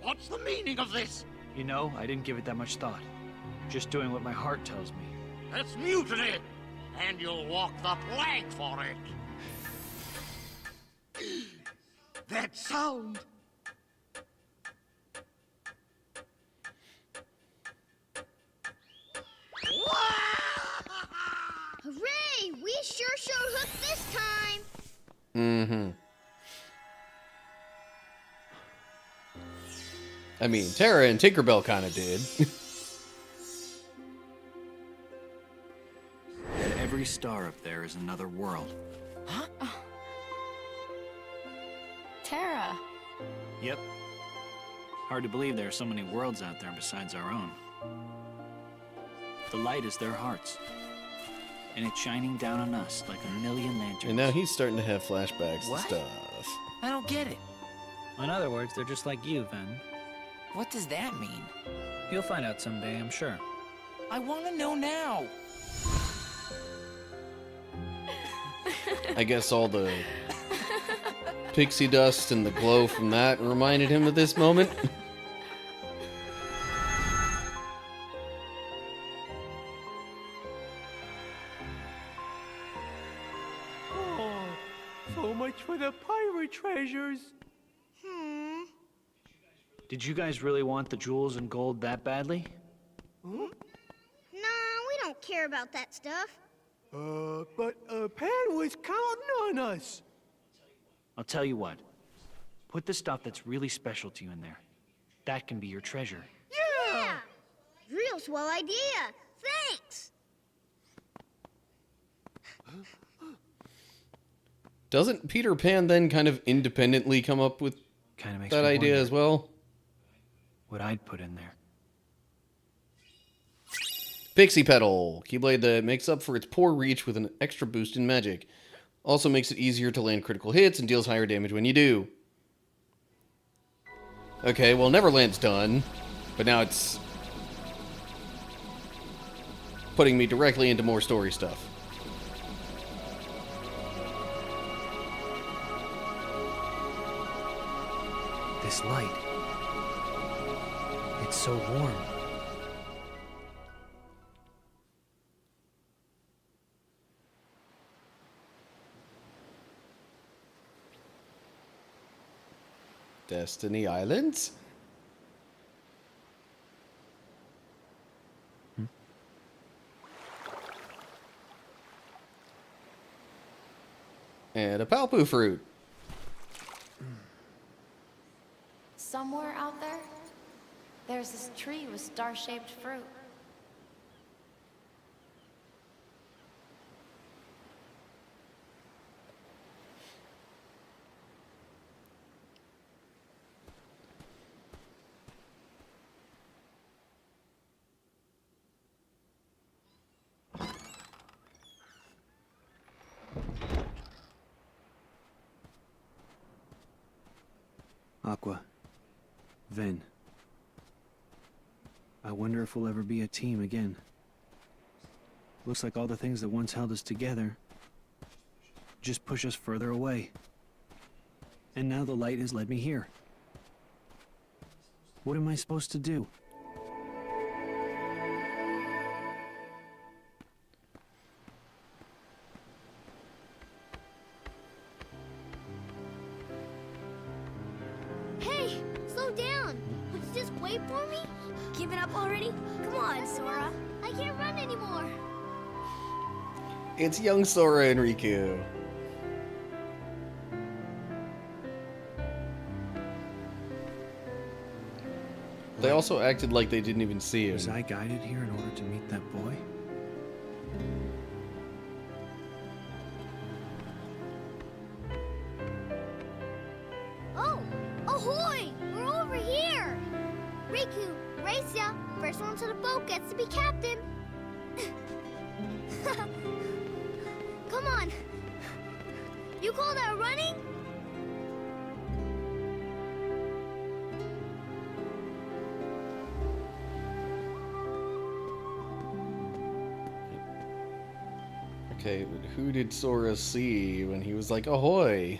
S6: What's the meaning of this?
S3: You know, I didn't give it that much thought. Just doing what my heart tells me.
S6: That's mutiny, and you'll walk the plank for it. That sound.
S8: Hooray! We sure showed hook this time.
S1: Mm-hmm. I mean, Tara and Tinkerbell kind of did.
S3: Every star up there is another world.
S14: Huh?
S16: Tara.
S3: Yep. Hard to believe there are so many worlds out there besides our own. The light is their hearts. And it's shining down on us like a million lanterns.
S1: And now he's starting to have flashbacks
S14: What?
S1: and stuff.
S14: I don't get it.
S3: In other words, they're just like you, Ven.
S14: What does that mean?
S3: You'll find out someday, I'm sure.
S14: I want to know now.
S1: I guess all the pixie dust and the glow from that reminded him of this moment.
S15: Oh, so much for the pirate treasures.
S3: Did you guys really want the jewels and gold that badly?
S8: Nah, we don't care about that stuff.
S15: But Pan was counting on us.
S3: I'll tell you what. Put the stuff that's really special to you in there. That can be your treasure.
S8: Yeah! Real swell idea. Thanks.
S1: Doesn't Peter Pan then kind of independently come up with that idea as well?
S3: What I'd put in there.
S1: Pixie Petal. Keyblade that makes up for its poor reach with an extra boost in magic. Also makes it easier to land critical hits and deals higher damage when you do. Okay, well, Neverland's done, but now it's putting me directly into more story stuff.
S3: This light. It's so warm.
S1: Destiny Islands? And a Palpu fruit.
S16: Somewhere out there, there's this tree with star-shaped fruit.
S3: Aqua. Ven. I wonder if we'll ever be a team again. Looks like all the things that once held us together just push us further away. And now the light has led me here. What am I supposed to do?
S8: Hey, slow down. Would you just wait for me? Giving up already? Come on, Sora. I can't run anymore.
S1: It's young Sora and Riku. They also acted like they didn't even see him.
S3: Was I guided here in order to meet that boy?
S8: Oh, ahoy! We're over here. Riku, race ya. First one to the boat gets to be captain. Come on. You call that running?
S1: Okay, but who did Sora see when he was like, ahoy?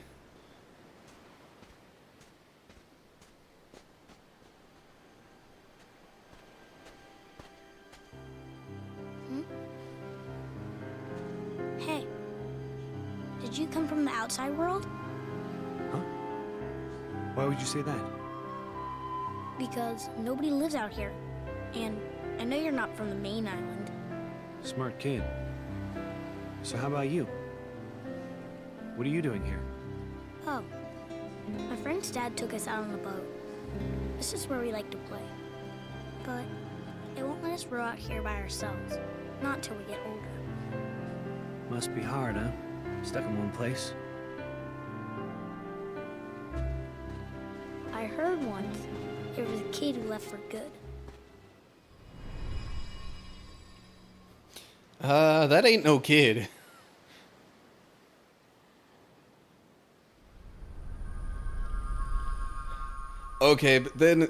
S8: Hey, did you come from the outside world?
S3: Why would you say that?
S8: Because nobody lives out here. And I know you're not from the main island.
S3: Smart kid. So how about you? What are you doing here?
S8: Oh, my friend's dad took us out on the boat. This is where we like to play. But they won't let us row out here by ourselves. Not till we get older.
S3: Must be hard, huh? Stuck in one place.
S8: I heard once there was a kid who left for good.
S1: That ain't no kid. Okay, but then...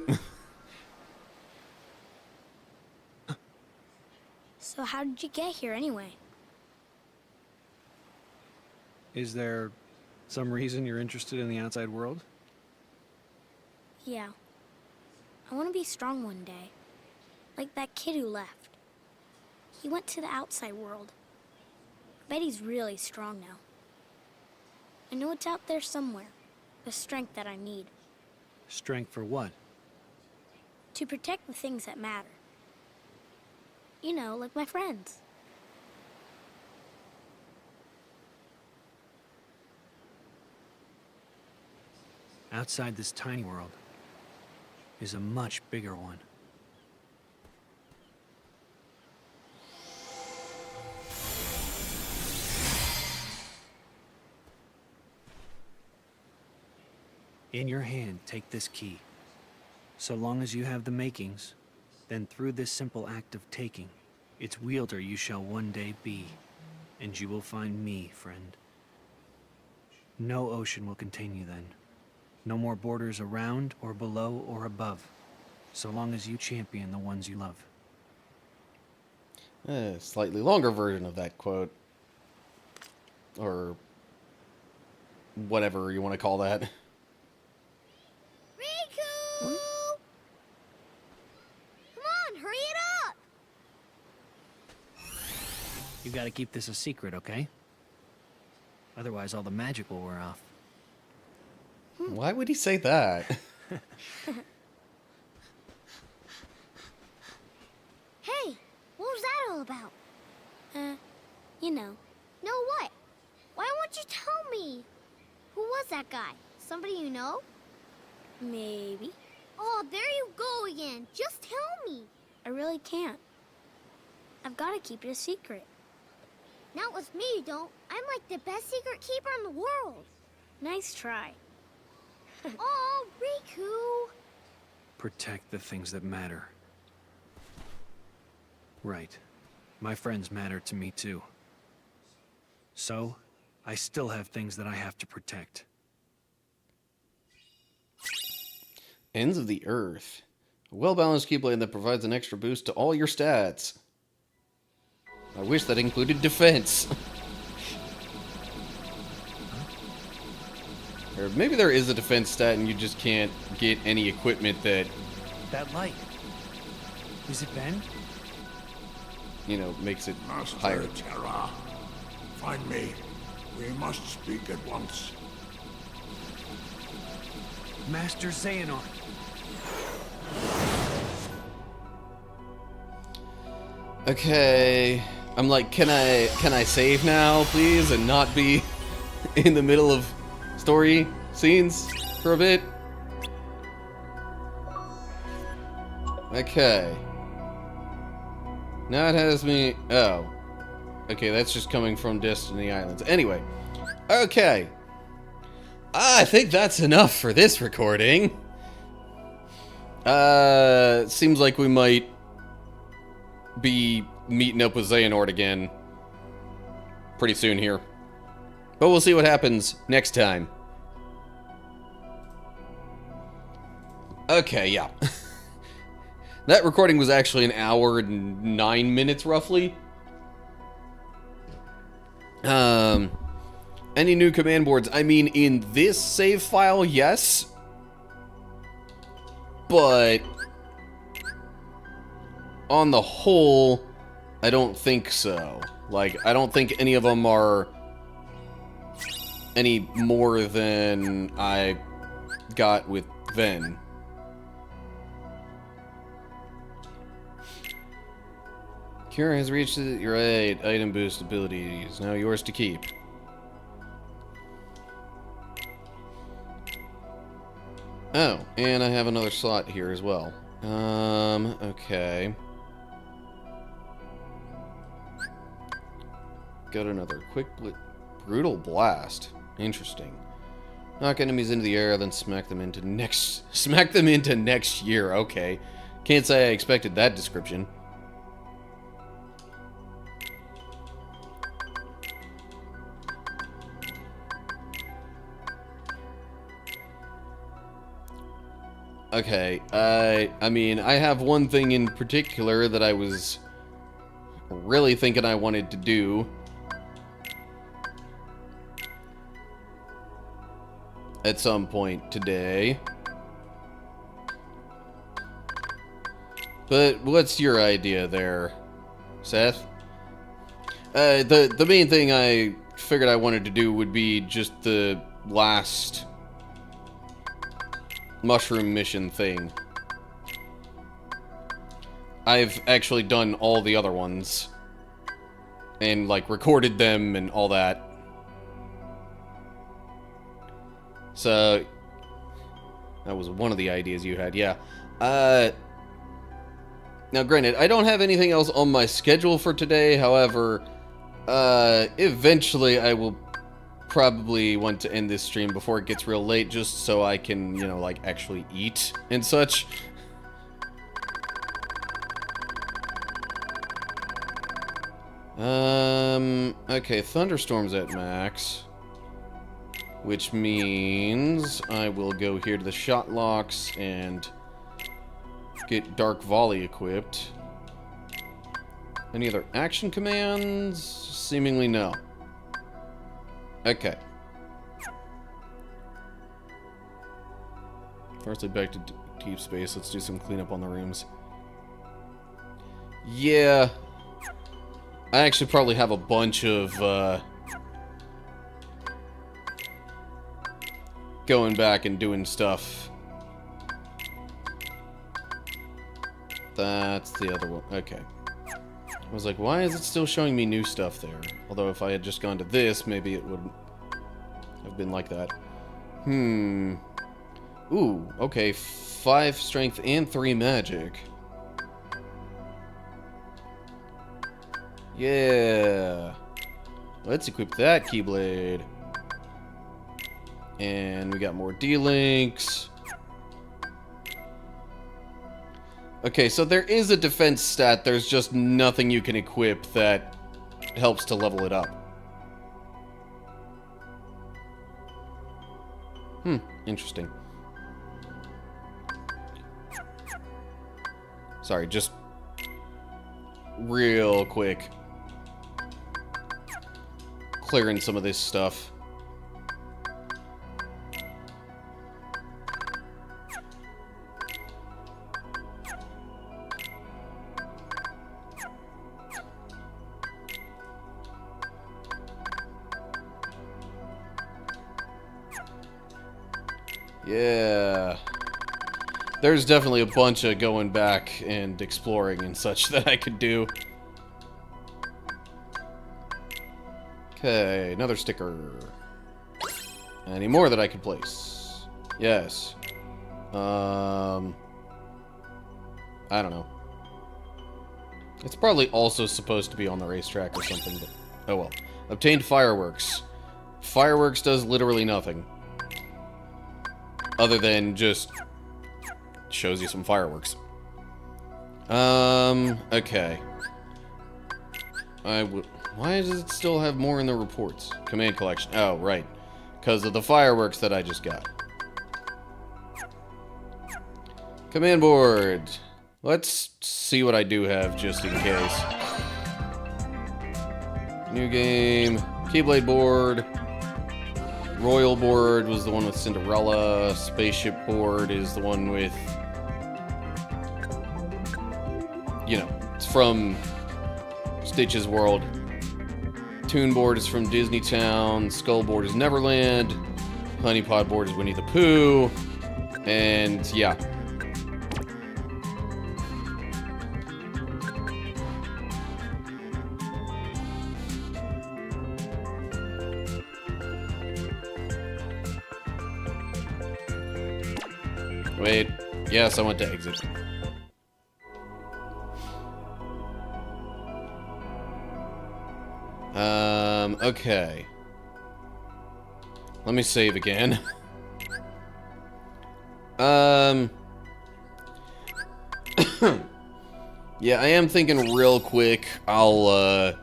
S8: So how did you get here anyway?
S3: Is there some reason you're interested in the outside world?
S8: Yeah. I want to be strong one day. Like that kid who left. He went to the outside world. I bet he's really strong now. I know it's out there somewhere. The strength that I need.
S3: Strength for what?
S8: To protect the things that matter. You know, like my friends.
S3: outside this tiny world is a much bigger one. In your hand, take this key. So long as you have the makings, then through this simple act of taking, its wielder you shall one day be, and you will find me, friend. No ocean will contain you then. No more borders around or below or above, so long as you champion the ones you love.
S1: Slightly longer version of that quote. Or whatever you want to call that.
S8: Riku! Come on, hurry it up!
S3: You gotta keep this a secret, okay? Otherwise all the magic will wear off.
S1: Why would he say that?
S8: Hey, what was that all about? You know. Know what? Why won't you tell me? Who was that guy? Somebody you know? Maybe. Oh, there you go again. Just tell me. I really can't. I've got to keep it a secret. Not with me, you don't. I'm like the best secret keeper in the world. Nice try. Oh, Riku.
S3: Protect the things that matter. Right. My friends matter to me too. So, I still have things that I have to protect.
S1: Ends of the Earth. A well-balanced keyblade that provides an extra boost to all your stats. I wish that included defense. Or maybe there is a defense stat and you just can't get any equipment that...
S3: That light. Is it Ben?
S1: You know, makes it
S9: Master
S1: higher.
S9: Terra, find me. We must speak at once.
S3: Master Xehanort.
S1: Okay. I'm like, can I save now, please, and not be in the middle of story scenes for a bit? Okay. Now it has me... Oh. Okay, that's just coming from Destiny Islands. Anyway. Okay. I think that's enough for this recording. Seems like we might be meeting up with Xehanort again pretty soon here. But we'll see what happens next time. Okay, yeah. That recording was actually 1 hour and 9 minutes, roughly. Any new command boards? I mean, in this save file, yes. But on the whole, I don't think so. Like, I don't think any of them are any more than I got with Ven. Kira has reached your right item boost abilities. Now yours to keep. Oh, and I have another slot here as well. Okay. Got another quick brutal blast. Interesting. Knock enemies into the air, then smack them into next year. Okay. Can't say I expected that description. Okay, I mean, I have one thing in particular that I was really thinking I wanted to do. At some point today. But what's your idea there, Seth? The main thing I figured I wanted to do would be just the last mushroom mission thing. I've actually done all the other ones and like recorded them and all that. So That was one of the ideas you had, yeah. Now, granted, I don't have anything else on my schedule for today. However, eventually I will probably want to end this stream before it gets real late, just so I can, you know, like, actually eat and such. Okay, thunderstorm's at max. Which means I will go here to the shot locks and get Dark Volley equipped. Any other action commands? Seemingly no. Okay. Firstly, back to deep space. Let's do some cleanup on the rooms. Yeah. I actually probably have a bunch of, going back and doing stuff. That's the other one. Okay. I was like, why is it still showing me new stuff there? Although if I had just gone to this, maybe it would have been like that. Ooh, okay. 5 strength and 3 magic. Yeah. Let's equip that Keyblade. And we got more D-Links. Okay, so there is a defense stat. There's just nothing you can equip that helps to level it up. Interesting. Sorry, just real quick. Clearing some of this stuff. Yeah. There's definitely a bunch of going back and exploring and such that I could do. Okay, another sticker. Any more that I could place? Yes. I don't know. It's probably also supposed to be on the racetrack or something, but oh well. Obtained fireworks. Fireworks does literally nothing. Other than just shows you some fireworks. Okay. Why does it still have more in the reports? Command collection. Oh, right. Because of the fireworks that I just got. Command board. Let's see what I do have just in case. New game. Keyblade board. Royal board was the one with Cinderella. Spaceship board is the one with... You know, it's from Stitch's World. Toon board is from Disney Town. Skull board is Neverland. Honey Pod board is Winnie the Pooh. And, yeah. Wait. Yes, I want to exit. Okay. Let me save again. Yeah, I am thinking real quick I'll,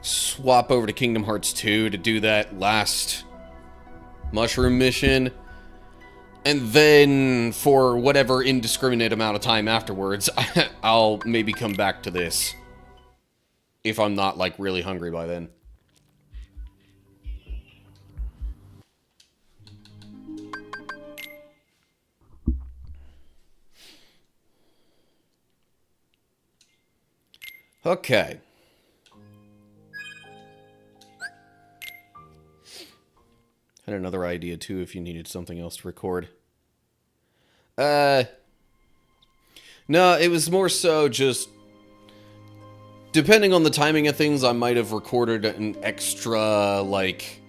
S1: swap over to Kingdom Hearts 2 to do that last mushroom mission. And then, for whatever indiscriminate amount of time afterwards, I'll maybe come back to this. If I'm not, like, really hungry by then. Okay. Had another idea, too, if you needed something else to record. No, it was more so just... Depending on the timing of things, I might have recorded an extra, like...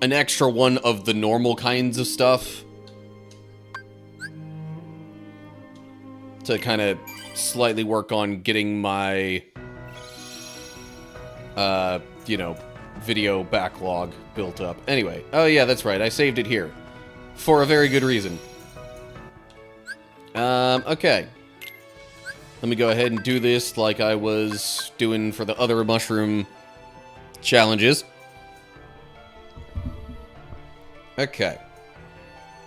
S1: an extra one of the normal kinds of stuff to kind of slightly work on getting my, you know, video backlog built up. Anyway, oh yeah, that's right, I saved it here. For a very good reason. Okay. Let me go ahead and do this like I was doing for the other mushroom challenges. Okay.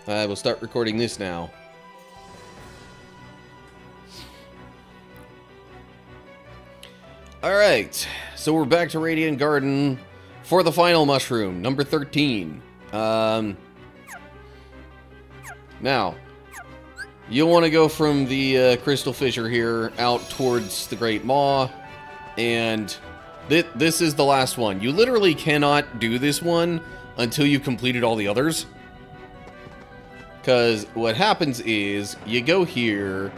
S1: I will start recording this now. Alright, so we're back to Radiant Garden for the final mushroom, number 13. Now, you'll want to go from the crystal fissure here out towards the Great Maw, and this is the last one. You literally cannot do this one until you've completed all the others. Because what happens is, you go here,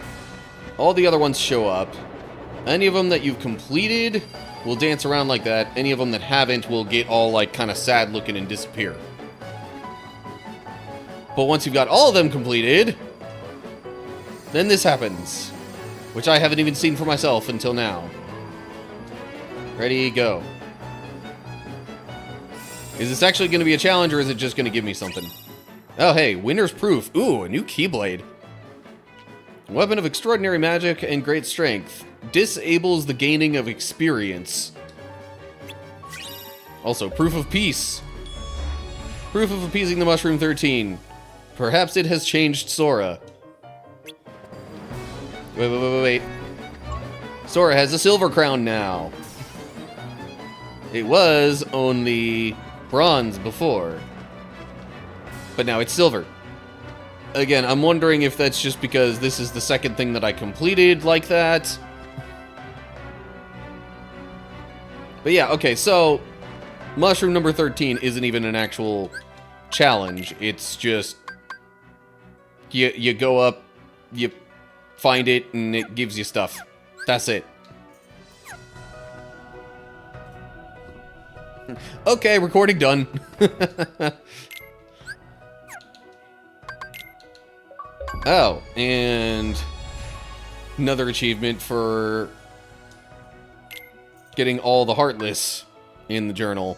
S1: all the other ones show up. Any of them that you've completed will dance around like that. Any of them that haven't will get all, like, kind of sad looking and disappear. But once you've got all of them completed, then this happens. Which I haven't even seen for myself until now. Ready, go. Is this actually going to be a challenge, or is it just going to give me something? Oh, hey, Winner's Proof. Ooh, a new Keyblade. Weapon of extraordinary magic and great strength. Disables the gaining of experience. Also, Proof of Peace. Proof of appeasing the Mushroom 13. Perhaps it has changed Sora. Wait. Sora has a silver crown now. It was only bronze before. But now it's silver. Again, I'm wondering if that's just because this is the second thing that I completed like that. But yeah, okay, so mushroom number 13 isn't even an actual challenge. It's just you go up, you find it, and it gives you stuff. That's it. Okay, recording done. Oh, and another achievement for getting all the Heartless in the journal.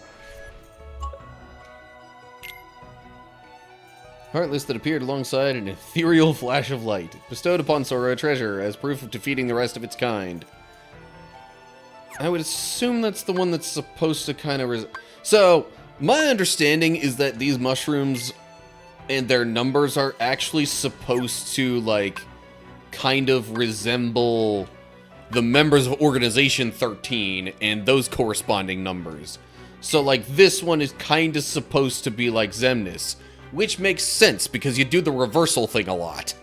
S1: Heartless that appeared alongside an ethereal flash of light. Bestowed upon Sora a treasure as proof of defeating the rest of its kind. I would assume that's the one that's supposed to kind of... So, my understanding is that these mushrooms and their numbers are actually supposed to, like, kind of resemble the members of Organization 13 and those corresponding numbers. So, like, this one is kind of supposed to be like Xemnas, which makes sense because you do the reversal thing a lot.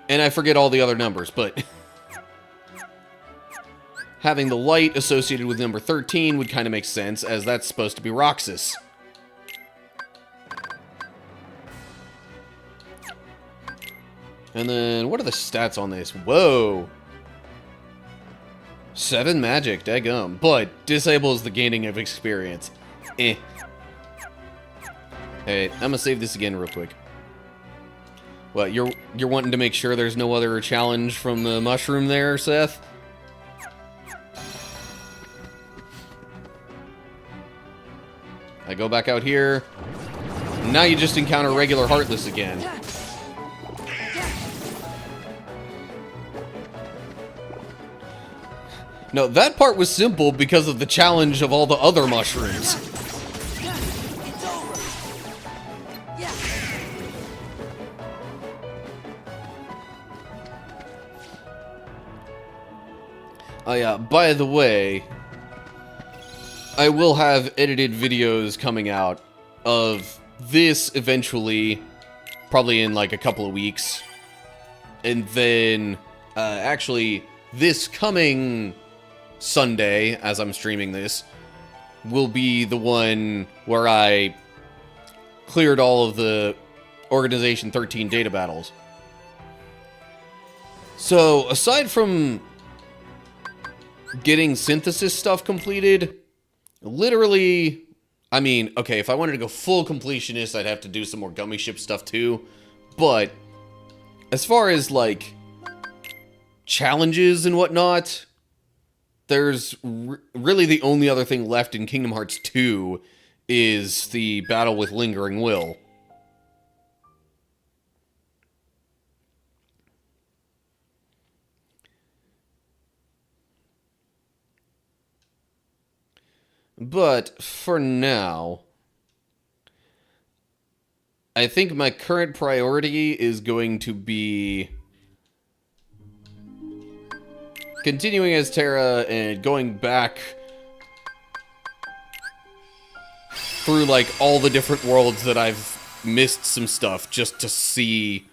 S1: And I forget all the other numbers, but having the light associated with number 13 would kind of make sense, as that's supposed to be Roxas. And then, what are the stats on this? Whoa! 7 magic, daggum. But disables the gaining of experience. Eh. Hey, I'm gonna save this again real quick. What, you're wanting to make sure there's no other challenge from the mushroom there, Seth? I go back out here. Now you just encounter regular Heartless again. No, that part was simple because of the challenge of all the other mushrooms. Oh yeah, by the way, I will have edited videos coming out of this eventually, probably in like a couple of weeks. And then, actually, this coming Sunday, as I'm streaming this, will be the one where I cleared all of the Organization 13 data battles. So, aside from getting synthesis stuff completed, literally, I mean, okay, if I wanted to go full completionist, I'd have to do some more gummy ship stuff too. But as far as, like, challenges and whatnot, there's really the only other thing left in Kingdom Hearts 2 is the battle with Lingering Will. But for now, I think my current priority is going to be continuing as Terra and going back through, like, all the different worlds that I've missed some stuff just to see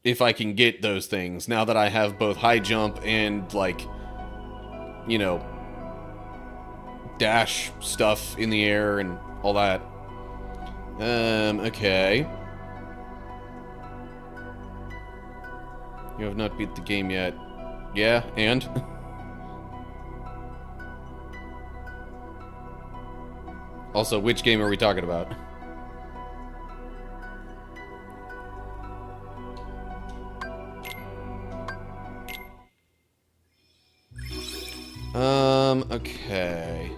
S1: if I can get those things now that I have both high jump and, like, you know, dash stuff in the air and all that. Okay. You have not beat the game yet. Yeah, and? Also, which game are we talking about? Okay.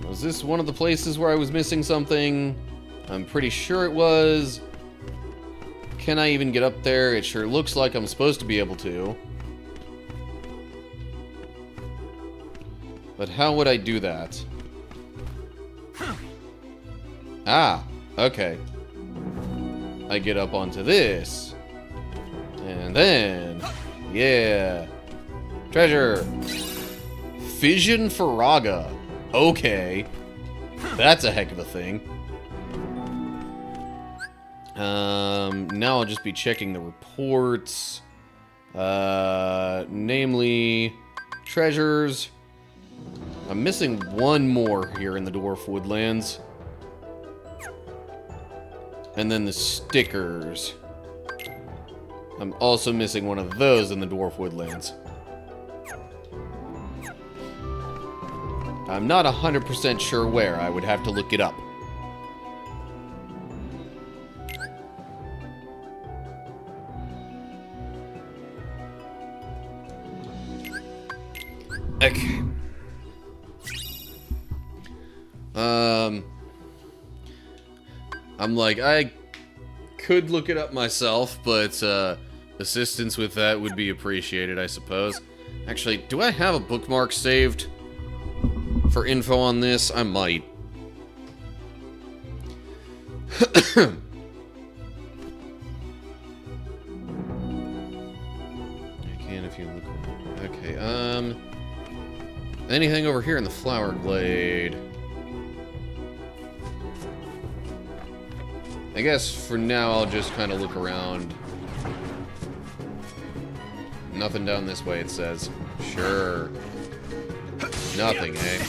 S1: Was this one of the places where I was missing something? I'm pretty sure it was. Can I even get up there? It sure looks like I'm supposed to be able to. But how would I do that? Ah, okay. I get up onto this. And then... yeah. Treasure. Fission Faraga. Okay. That's a heck of a thing. Now I'll just be checking the reports. Namely, treasures. I'm missing one more here in the Dwarf Woodlands. And then the stickers. I'm also missing one of those in the Dwarf Woodlands. I'm not 100% sure where. I would have to look it up. Okay. I'm like, I could look it up myself, but assistance with that would be appreciated, I suppose. Actually, do I have a bookmark saved for info on this? I might. I can if you look. Okay, anything over here in the Flower Glade? I guess for now I'll just kind of look around. Nothing down this way, it says. Sure. Nothing, eh?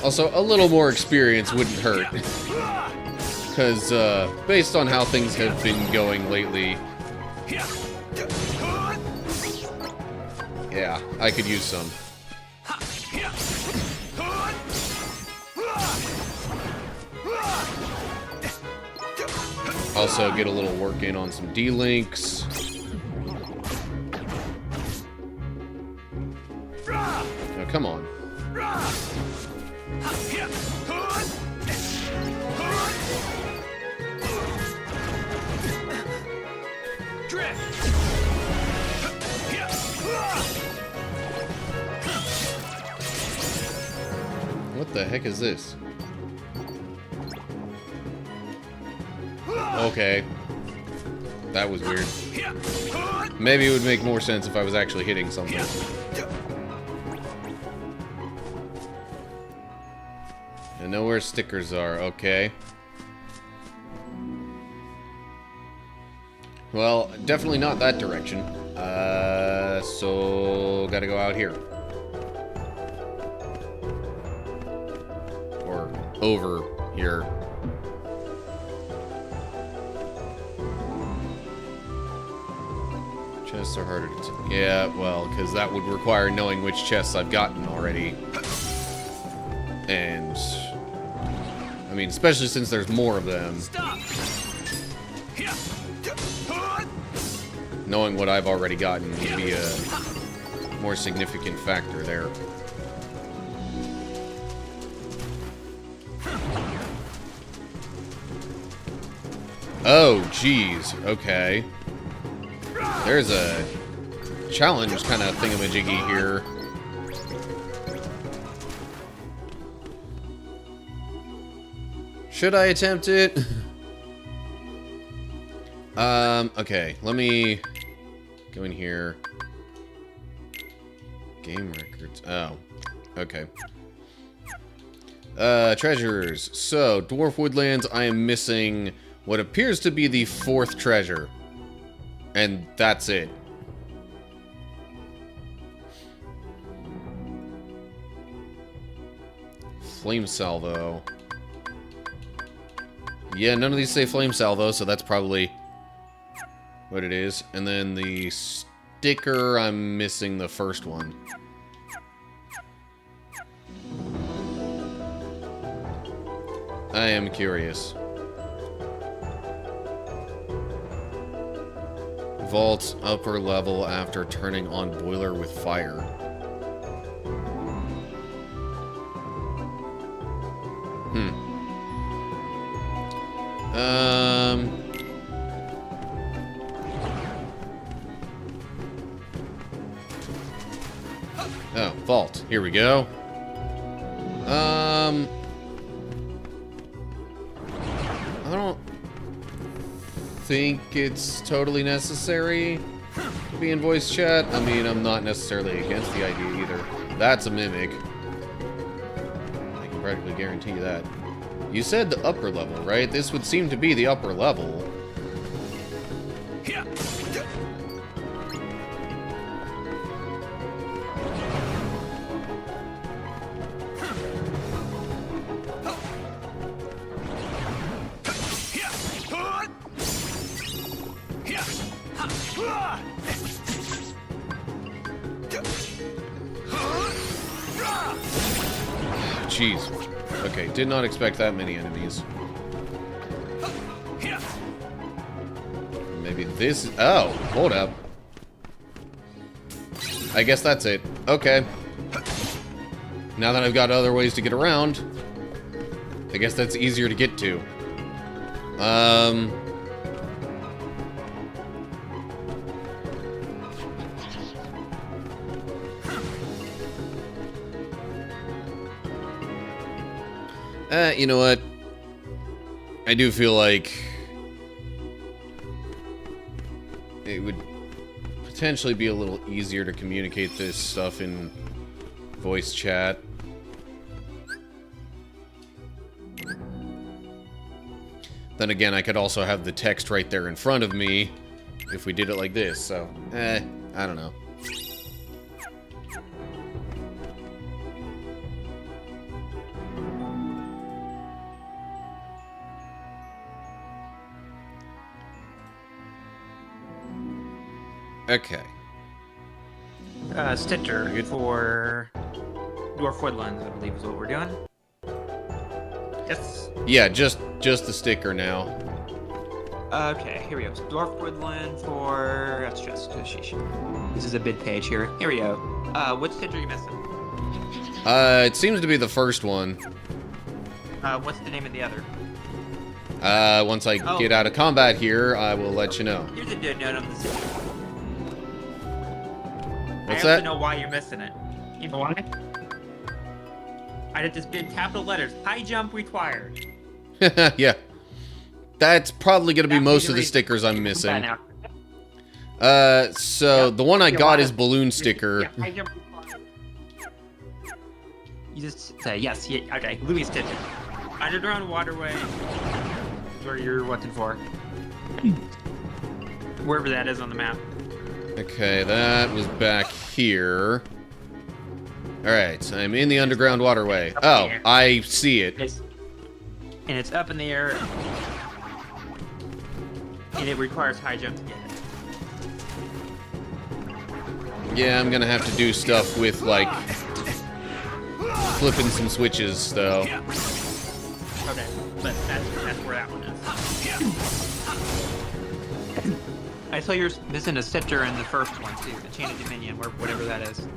S1: Also, a little more experience wouldn't hurt. Because, based on how things have been going lately... yeah, I could use some. Also, get a little work in on some D-links. Oh, come on. What the heck is this? Okay. That was weird. Maybe it would make more sense if I was actually hitting something. I know where stickers are, okay. Well, definitely not that direction. So gotta go out here. Or over here. Chests are harder to... Yeah, well, because that would require knowing which chests I've gotten already. And... I mean, especially since there's more of them.
S15: Stop!
S1: Knowing what I've already gotten would be a more significant factor there. Oh, geez. Okay. There's a challenge kind of thingamajiggy here. Should I attempt it? Okay. Let me go in here. Game records. Oh. Okay. Treasures. So, Dwarf Woodlands, I am missing what appears to be the 4th treasure. And that's it. Flame salvo. Yeah, none of these say flame salvo, so that's probably what it is. And then the sticker, I'm missing the first one. I am curious. Vault upper level after turning on boiler with fire. Oh, vault. Here we go. I don't think it's totally necessary to be in voice chat. I mean, I'm not necessarily against the idea either. That's a mimic. I can practically guarantee you that. You said the upper level, right? This would seem to be the upper level. Jeez. Okay, did not expect that many enemies. Maybe this... Oh, hold up. I guess that's it. Okay. Now that I've got other ways to get around, I guess that's easier to get to. You know what? I do feel like it would potentially be a little easier to communicate this stuff in voice chat. Then again, I could also have the text right there in front of me if we did it like this, so, I don't know. Okay.
S17: Stitcher for Dwarf Woodlands, I believe is what we're doing. Yes.
S1: Yeah, just the sticker now.
S17: Okay, here we go. Dwarf Woodland for... That's just... This is a bid page here. Here we go. What stitcher are you missing?
S1: It seems to be the first one.
S17: What's the name of the other?
S1: Once I get out of combat here, I will let you know.
S17: Here's a good note on the stitcher.
S1: What's
S17: I
S1: that?
S17: also know why you're missing it. You know why? I did this big capital letters. High jump required.
S1: Yeah. That's probably going to be most of the stickers I'm missing. So the one I got is balloon sticker.
S17: Yeah, high jump required. You just say yes. Yeah, okay, Louis Stitcher. Underground waterway is where you're looking for. Wherever that is on the map.
S1: Okay, that was back here. Alright, I'm in the underground waterway. Oh, I see it.
S17: and it's up in the air, and it requires high jump to get it.
S1: Yeah, I'm gonna have to do stuff with, like, flipping some switches, though.
S17: Okay, but that's where that one is. I saw you're missing a Stitcher in the first one, too. The Enchanted Dominion, or whatever that is.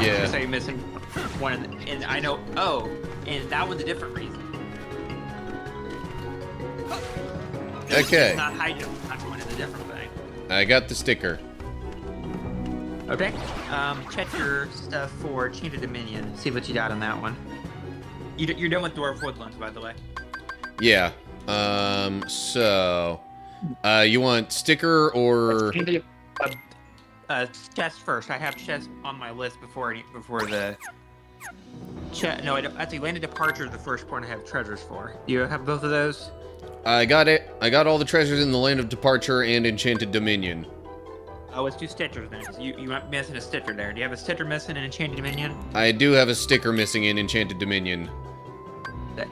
S1: Yeah.
S17: I saw you're missing one, and I know... Oh, and that one's a different reason.
S1: Okay.
S17: It's not high jump, that one is a different thing.
S1: I got the sticker.
S17: Okay. Check your stuff for Enchanted Dominion. See what you got on that one. You're done with Dwarf Woodlands, by the way.
S1: Yeah. So... you want sticker or...
S17: Chest first. I have chest on my list before the... No, I don't. Actually, Land of Departure is the first point I have treasures for. Do you have both of those?
S1: I got it. I got all the treasures in the Land of Departure and Enchanted Dominion.
S17: Oh, it's 2 Stitchers then. You might be missing a Stitcher there. Do you have a Stitcher missing in Enchanted Dominion?
S1: I do have a sticker missing in Enchanted Dominion.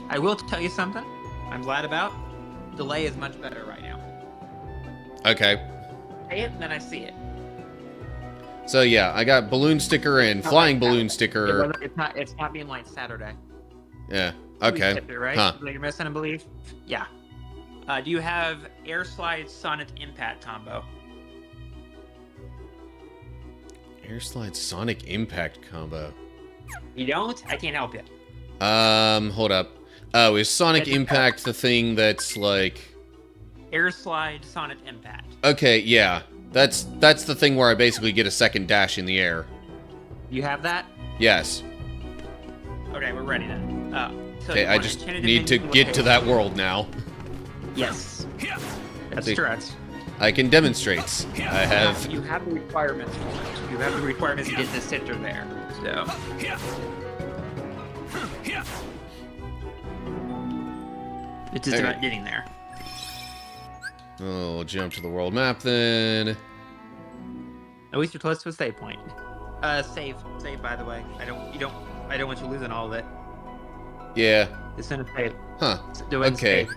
S17: I will tell you something I'm glad about. Delay is much better right now.
S1: Okay.
S17: I it and then I see it.
S1: So yeah, I got balloon sticker and flying balloon sticker.
S17: It's not being like Saturday.
S1: Yeah. Okay.
S17: Stitcher, right?
S1: Huh.
S17: That you're missing, I believe. Yeah. Do you have Air Slide Sonic Impact combo?
S1: Air Slide Sonic Impact combo.
S17: You don't? I can't help you.
S1: Hold up. Oh, is Sonic Impact the thing that's like...
S17: Air Slide Sonic Impact.
S1: Okay, yeah. That's the thing where I basically get a second dash in the air.
S17: You have that?
S1: Yes.
S17: Okay, we're ready then. So
S1: Okay, I just need to get to that world now.
S17: Yes. That's
S1: See,
S17: correct.
S1: I can demonstrate. I have...
S17: You have the requirements for it. You have the requirements to get the center there. So... It's just about getting there.
S1: Oh, jump to the world map then.
S17: At least you're close to a save point. Save, by the way. I don't want you losing all of it.
S1: Yeah.
S17: It's in a save.
S1: Huh.
S17: Okay.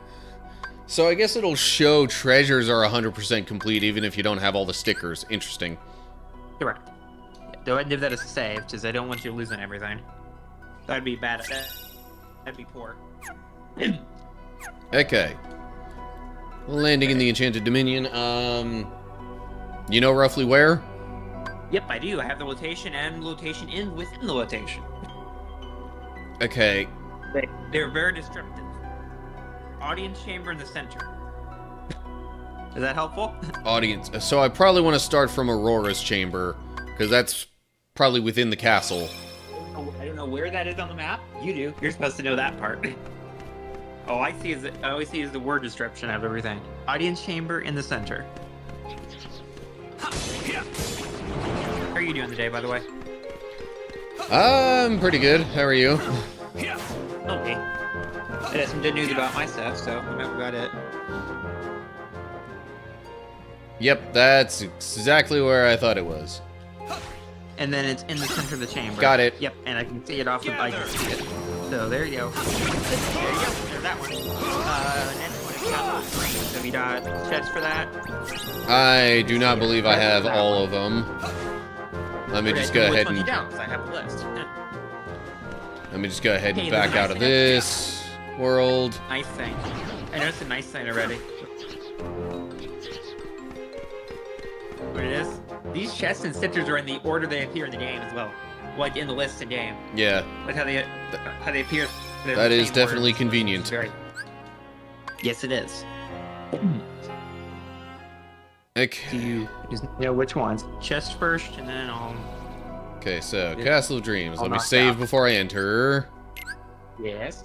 S1: So I guess it'll show treasures are 100% complete even if you don't have all the stickers. Interesting.
S17: Correct. Go ahead and give that as a save, because I don't want you losing everything. That'd be bad. That'd be poor.
S1: Okay. Landing in the Enchanted Dominion. You know roughly where?
S17: Yep, I do. I have the location and location within the location.
S1: Okay.
S17: They're very descriptive. Audience chamber in the center. Is that helpful?
S1: Audience. So I probably want to start from Aurora's chamber, because that's probably within the castle.
S17: I don't know where that is on the map. You do. You're supposed to know that part. All I always see is the word description of everything. Audience chamber in the center. How are you doing today, by the way?
S1: I'm pretty good. How are you?
S17: Okay. I had some good news about my stuff, so I might got it.
S1: Yep, that's exactly where I thought it was.
S17: And then it's in the center of the chamber.
S1: Got it.
S17: Yep, and I can see it off the I can see it. So there you go. There you go. There's that one. Next one is got green. So we got chest for that.
S1: I do not believe I have all of them. Let me just go ahead and...
S17: You don't, 'cause I have a list.
S1: Let me just go ahead and back out of this world.
S17: Nice thing. I noticed a nice thing already. What it is? These chests and stitchers are in the order they appear in the game as well. Like in the list in game.
S1: Yeah.
S17: Like how they appear.
S1: That is definitely convenient.
S17: Yes, it is.
S1: Okay.
S17: Do you just know which ones? Chest first, and then I'll...
S1: Okay, so Castle of Dreams.
S17: I'll
S1: Let me
S17: knock
S1: save
S17: out.
S1: before I enter.
S17: Yes.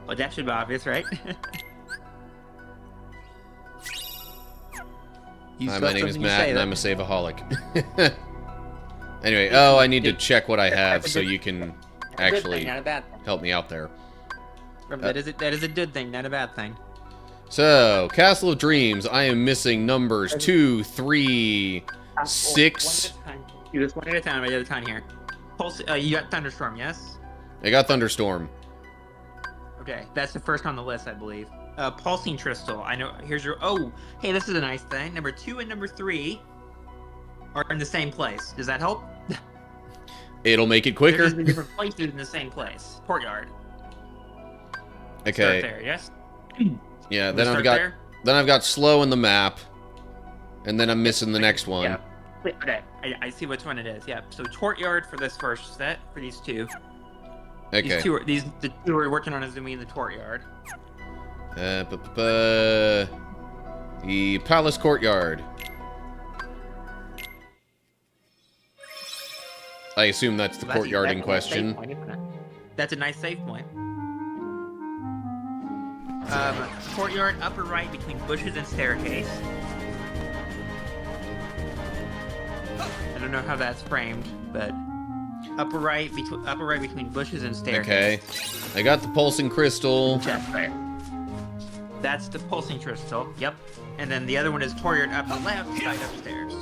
S17: Well, that should be obvious, right?
S1: Hi, my name is Matt, and I'm a saveaholic. Anyway, I need to check what I have so you can actually
S17: Not a bad thing.
S1: help me out there.
S17: Remember, that is a good thing, not a bad thing.
S1: So, Castle of Dreams, I am missing numbers 2, 3, 6.
S17: You just one at a time. I did a time here. Pulse, you got Thunderstorm, yes?
S1: I got Thunderstorm.
S17: Okay, that's the first on the list, I believe. Pulsing crystal. I know. Here's your. Oh, hey, this is a nice thing. Number 2 and number 3 are in the same place. Does that help?
S1: It'll make it quicker.
S17: They're just in different places in the same place. Courtyard.
S1: Okay.
S17: Start there. Yes.
S1: Yeah.
S17: Then
S1: I've got slow in the map, and then I'm missing the next one.
S17: Yeah. Okay. I see which one it is. Yeah. So courtyard for this first set for these two.
S1: Okay.
S17: The two are working on Azumi in the courtyard.
S1: The palace courtyard. I assume that's the courtyard in question.
S17: That's a nice save point. Courtyard, upper right between bushes and staircase. I don't know how that's framed, but upper right between bushes and staircase.
S1: Okay. I got the pulsing crystal.
S17: That's the pulsing crystal. Yep. And then the other one is courtyard upper left side upstairs.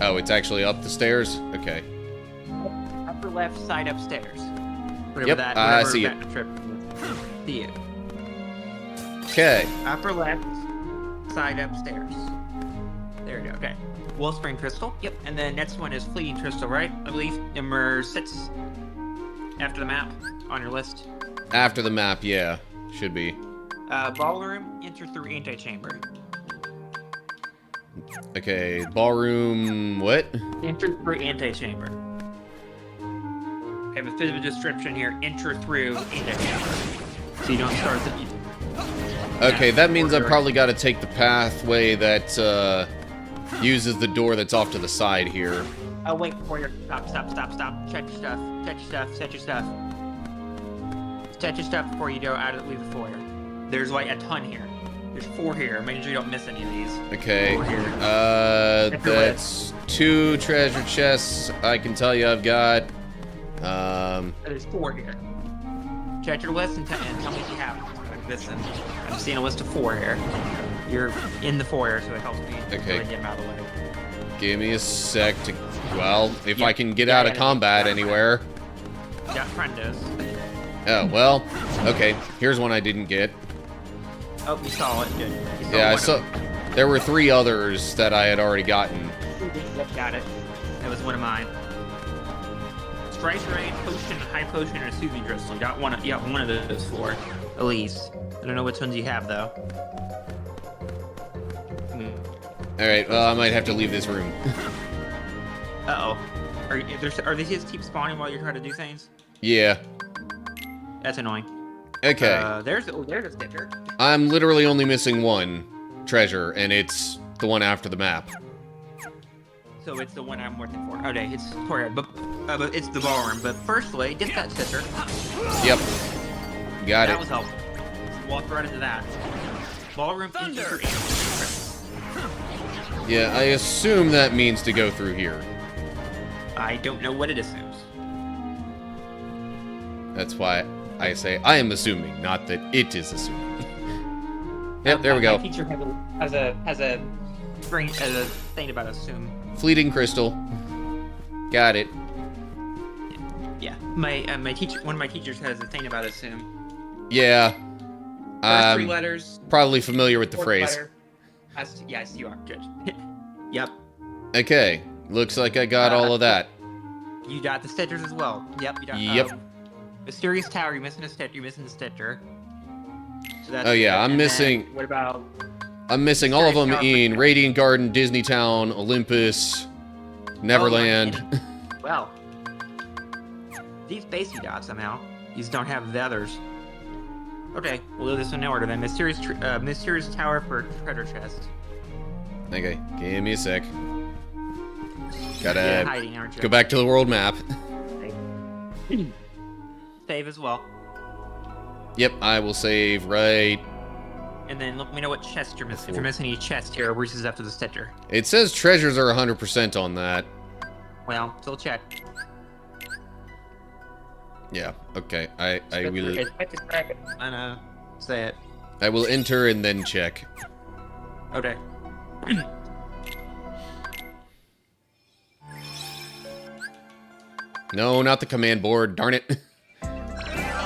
S1: Oh, it's actually up the stairs? Okay.
S17: Upper left side upstairs.
S1: Yep, I see it.
S17: See it.
S1: Okay.
S17: Upper left side upstairs. There we go. Okay. Wellspring crystal. Yep. And then next one is fleeting crystal, right? I believe number 6 after the map on your list.
S1: After the map, yeah. Should be.
S17: Ballroom, enter through antechamber.
S1: Okay, ballroom, what?
S17: Enter through antechamber. I have a bit of a description here. Enter through antechamber. So you don't start the...
S1: Okay, that means I've probably got to take the pathway that uses the door that's off to the side here.
S17: Oh, wait, Warrior. Stop. Check your stuff. Set your stuff. Set your stuff before you go leave the foyer. There's like a ton here. There's 4 here. Making sure you don't miss any of these.
S1: Okay. That's 2 treasure chests. I can tell you I've got.
S17: There's 4 here. Check your list and tell me if you have them. I'm seeing a list of 4 here. You're in the foyer, so it helps me
S1: Okay.
S17: get them out of the way.
S1: Give me a sec to. Well, if I can get out of combat anywhere.
S17: Yeah, friend does.
S1: Oh, well. Okay, here's one I didn't get.
S17: Oh, you saw it. Good.
S1: Yeah, I saw. There were 3 others that I had already gotten.
S17: Yep, got it. That was one of mine. Strike raid, potion, high potion, and a soothing crystal. You got one of those 4, at least. I don't know which ones you have though.
S1: Alright, well, I might have to leave this room.
S17: Uh-oh. Are they just keep spawning while you're trying to do things?
S1: Yeah.
S17: That's annoying.
S1: Okay.
S17: There's a sticker.
S1: I'm literally only missing 1 treasure, and it's the one after the map.
S17: So it's the one I'm working for. Okay, it's courtyard, but it's the ballroom. But firstly, get that sticker.
S1: Yep. Got it.
S17: That was helpful. Walk right into that. Ballroom thunder.
S1: Yeah, I assume that means to go through here.
S17: I don't know what it assumes.
S1: That's why I say I am assuming, not that it is assuming. Yep, there we go.
S17: My teacher has a thing about assume.
S1: Fleeting crystal. Got it.
S17: Yeah, my teacher. One of my teachers has a thing about assume.
S1: Yeah.
S17: First 3 letters.
S1: Probably familiar with the
S17: 4th
S1: phrase.
S17: letter. Yes, you are. Good. Yep.
S1: Okay. Looks like I got all of that.
S17: You got the stickers as well. Yep. You got,
S1: yep.
S17: Mysterious Tower. You're missing a sticker. You're missing the sticker. So that's
S1: oh yeah,
S17: good.
S1: I'm missing.
S17: What about?
S1: I'm missing all of them in Radiant Garden, Disney Town, Olympus, Neverland.
S17: Oh, well, these base you got somehow. These don't have the others. Okay, we'll do this in order then. Mysterious Tower for treasure chest.
S1: Okay, give me a sec.
S17: You're
S1: Gotta
S17: hiding, aren't you?
S1: go back to the world map.
S17: Save as well.
S1: Yep, I will save right.
S17: And then let me know what chest you're missing. If you're missing any chest here, where's this after the sticker?
S1: It says treasures are 100% on that.
S17: Well, still check.
S1: Yeah, okay. I will.
S17: And say it.
S1: I will enter and then check.
S17: Okay.
S1: No, not the command board. Darn it.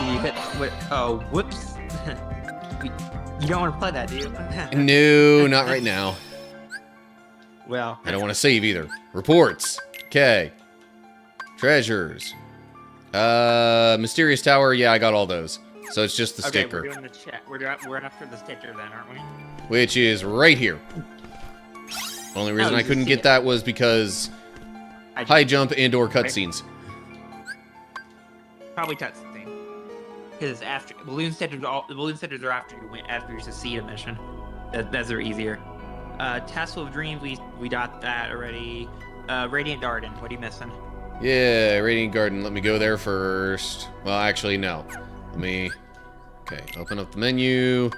S17: you hit? What? Oh, whoops. You don't want to play that, do you?
S1: No, not right now.
S17: Well,
S1: I don't want to save either. Reports. Okay. Treasures. Mysterious Tower. Yeah, I got all those. So it's just the
S17: okay,
S1: sticker.
S17: we're doing the chat. We're after the sticker then, aren't we?
S1: Which is right here. Only reason I couldn't get that was because high jump and or cutscenes.
S17: Probably cutscene. Because it's after balloon setters. The balloon setters are after you succeed a mission. Those are easier. Tassel of Dreams. We got that already. Radiant Garden. What are you missing?
S1: Yeah, Radiant Garden. Let me go there first. Well, actually, no. Let me. Okay, open up the menu.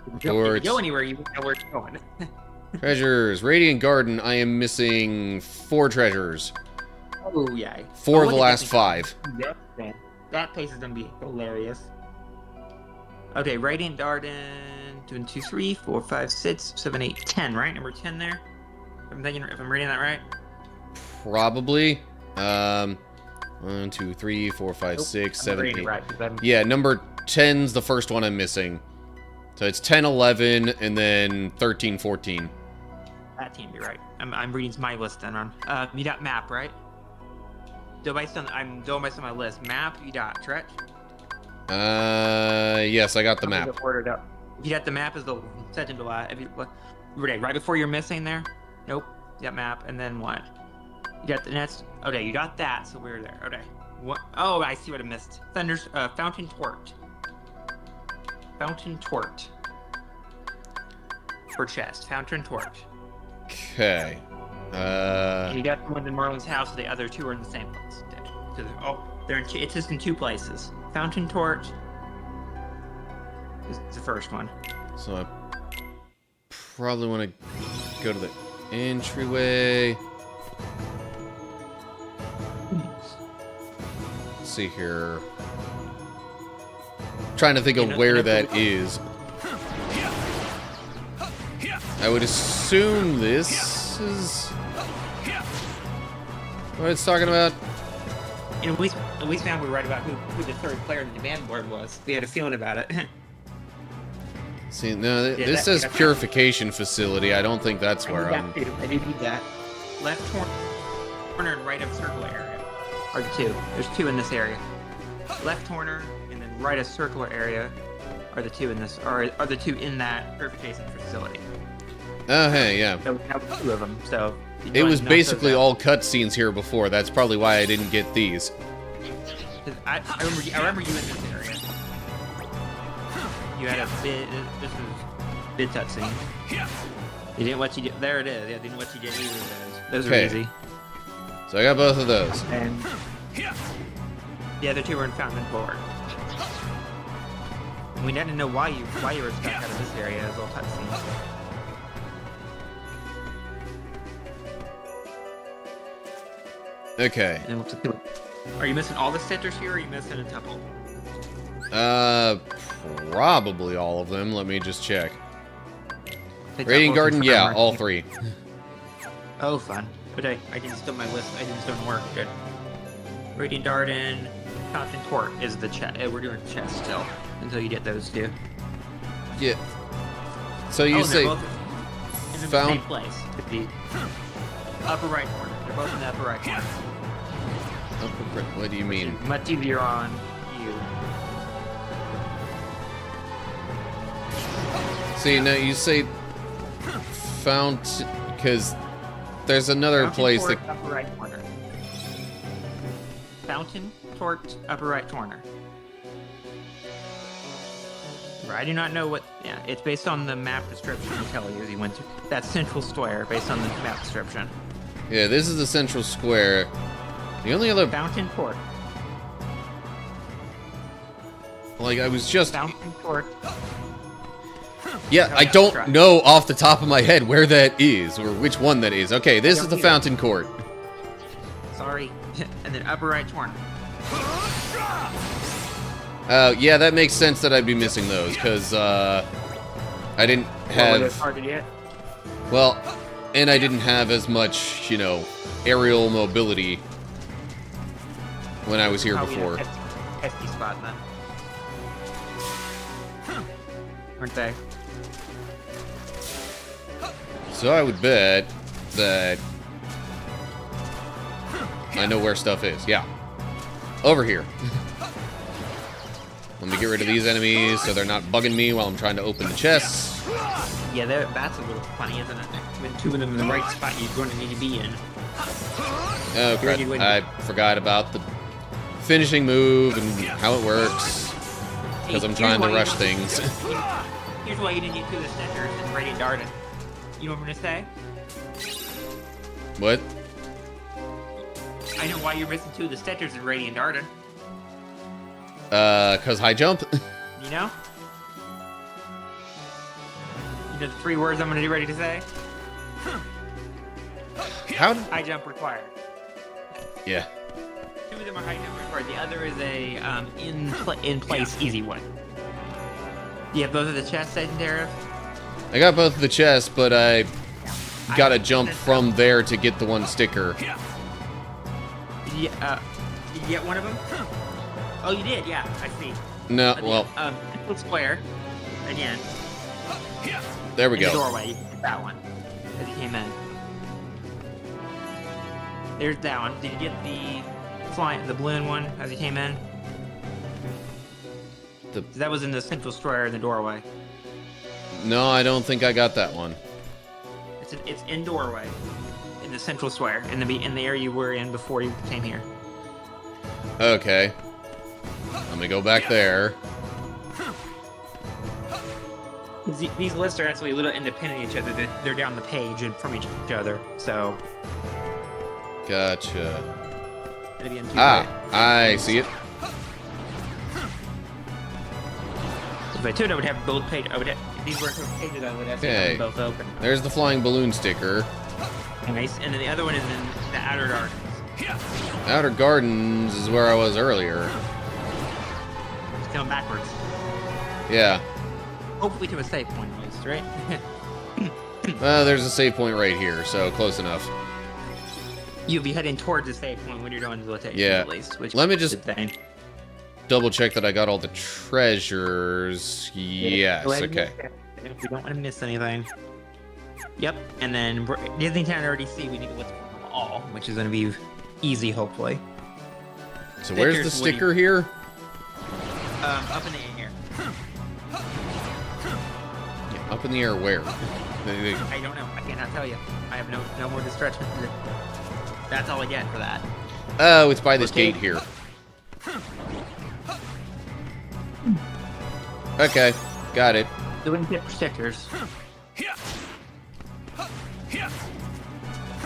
S1: Reports.
S17: Go anywhere you know where it's going.
S1: Treasures. Radiant Garden. I am missing 4 treasures.
S17: Oh yeah.
S1: 4 of the last 5.
S17: That place is gonna be hilarious. Okay, Radiant Garden. 2, 2, 3, 4, 5, 6, 7, 8, 10. Right, number 10 there. If I'm reading that right.
S1: Probably. 1, 2, 3, 4, 5, 6, 7, 8.
S17: Right,
S1: yeah, number 10's the first one I'm missing. So it's 10, 11, and then 13, 14.
S17: That can't be right. I'm reading my list then, Ron. You got map, right? I'm going based on my list. Map, you got, correct?
S1: Yes, I got the map.
S17: Ordered up. You got the map is the second to last. Right before you're missing there? Nope. You got map, and then what? You got the next. Okay, you got that, so we're there. Okay. What? Oh, I see what I missed. Fountain Tort. Fountain Tort. For chest. Fountain Tort.
S1: Okay.
S17: You got the one in Marlon's house, the other 2 are in the same place. They're in it's just in 2 places. Fountain Tort is the first one.
S1: So I probably want to go to the entryway. Let's see here. I'm trying to think of where that is. I would assume this is what it's talking about.
S17: And we found we were right about who the third player in the demand board was. We had a feeling about it.
S1: See, no, this says purification facility. I don't think that's where I'm.
S17: I do need that. Left corner and right of circle area are the 2. There's 2 in this area. Left corner and then right of circular area are the 2 in this. Are the 2 in that purification facility.
S1: Oh, hey, yeah.
S17: So we have 2 of them. So
S1: it was basically all cutscenes here before. That's probably why I didn't get these.
S17: I remember you in this area. You had a bit. This was bid cutscene. They didn't let you get. There it is. Yeah, they didn't let you get either of those. Those are easy.
S1: So I got both of those.
S17: And the other 2 were in Fountain Court. We didn't know why you were stuck out of this area as all cutscenes.
S1: Okay.
S17: Are you missing all the centers here, or are you missing a couple?
S1: Probably all of them. Let me just check. Radiant Garden, yeah, all 3.
S17: Oh, fun. But I didn't steal my list. I didn't still work. Good. Radiant Garden, Fountain Court is the chest. We're doing chest still until you get those 2.
S1: Yeah. So you say
S17: in the same place. The upper right corner. They're both in the upper right corner.
S1: What do you mean?
S17: Much easier on you.
S1: See, now you say Fountain because there's another place that.
S17: Upper right corner. Fountain Tort, upper right corner. I do not know what. Yeah, it's based on the map description I tell you as you went to. That's Central Square, based on the map description.
S1: Yeah, this is the Central Square. The only other
S17: Fountain Court.
S1: Like I was just.
S17: Fountain Court.
S1: Yeah, I don't know off the top of my head where that is or which one that is. Okay, this is the Fountain Court.
S17: Sorry, and then upper right corner.
S1: Yeah, that makes sense that I'd be missing those because I didn't have. Well, and I didn't have as much, aerial mobility when I was here before.
S17: Pesky spot, man. aren't they?
S1: So I would bet that I know where stuff is. Yeah. Over here. Let me get rid of these enemies so they're not bugging me while I'm trying to open the chests.
S17: Yeah, that's a little funny, isn't it? When two of them in the right spot you're going to need to be in.
S1: Oh, crap. I forgot about the finishing move and how it works. Because I'm trying to rush things.
S17: Here's why you didn't need two of the Stitchers and Radiant Darden. You know what I'm going to say?
S1: What?
S17: I know why you're missing two of the Stitchers and Radiant Darden.
S1: Cause high jump?
S17: You know? You know the 3 words I'm gonna be ready to say?
S1: How?
S17: High jump required.
S1: Yeah.
S17: 2 of them are high jump required. The other is a in place easy one. You have both of the chests, Tariff?
S1: I got both of the chests, but I gotta jump from there to get the one sticker.
S17: Yeah, did you get one of them? Oh, you did? Yeah, I see.
S1: No, well.
S17: Square. Again.
S1: There we
S17: in
S1: go.
S17: The doorway. You get that one. As you came in. There's that one. Did you get the balloon one as you came in? That was in the central square in the doorway.
S1: No, I don't think I got that one.
S17: It's in doorway. In the central square. In the area you were in before you came here.
S1: Okay. Let me go back there.
S17: These lists are actually a little independent of each other. They're down the page and from each other, so...
S1: Gotcha. I see it.
S17: If I could, I would have both pages. These were pages I would have
S1: Okay.
S17: both open.
S1: There's the flying balloon sticker.
S17: Nice. And then the other one is in the Outer Gardens.
S1: Outer Gardens is where I was earlier.
S17: It's going backwards.
S1: Yeah.
S17: Hopefully to a safe point, at least, right?
S1: There's a save point right here, so close enough.
S17: You'll be heading towards the safe point when you're doing the rotation,
S1: Yeah.
S17: at least. Which
S1: Let me just double check that I got all the treasures. Yes, okay.
S17: We don't want to miss anything. Yep, and then Disney Town already see we need to look for them all, which is going to be easy, hopefully.
S1: So where's the sticker here?
S17: Up in the air.
S1: Yeah, up in the air where?
S17: I don't know. I cannot tell you. I have no more distraction. That's all I get for that.
S1: Oh, it's by this gate here. Okay, got it.
S17: Doing tip stickers.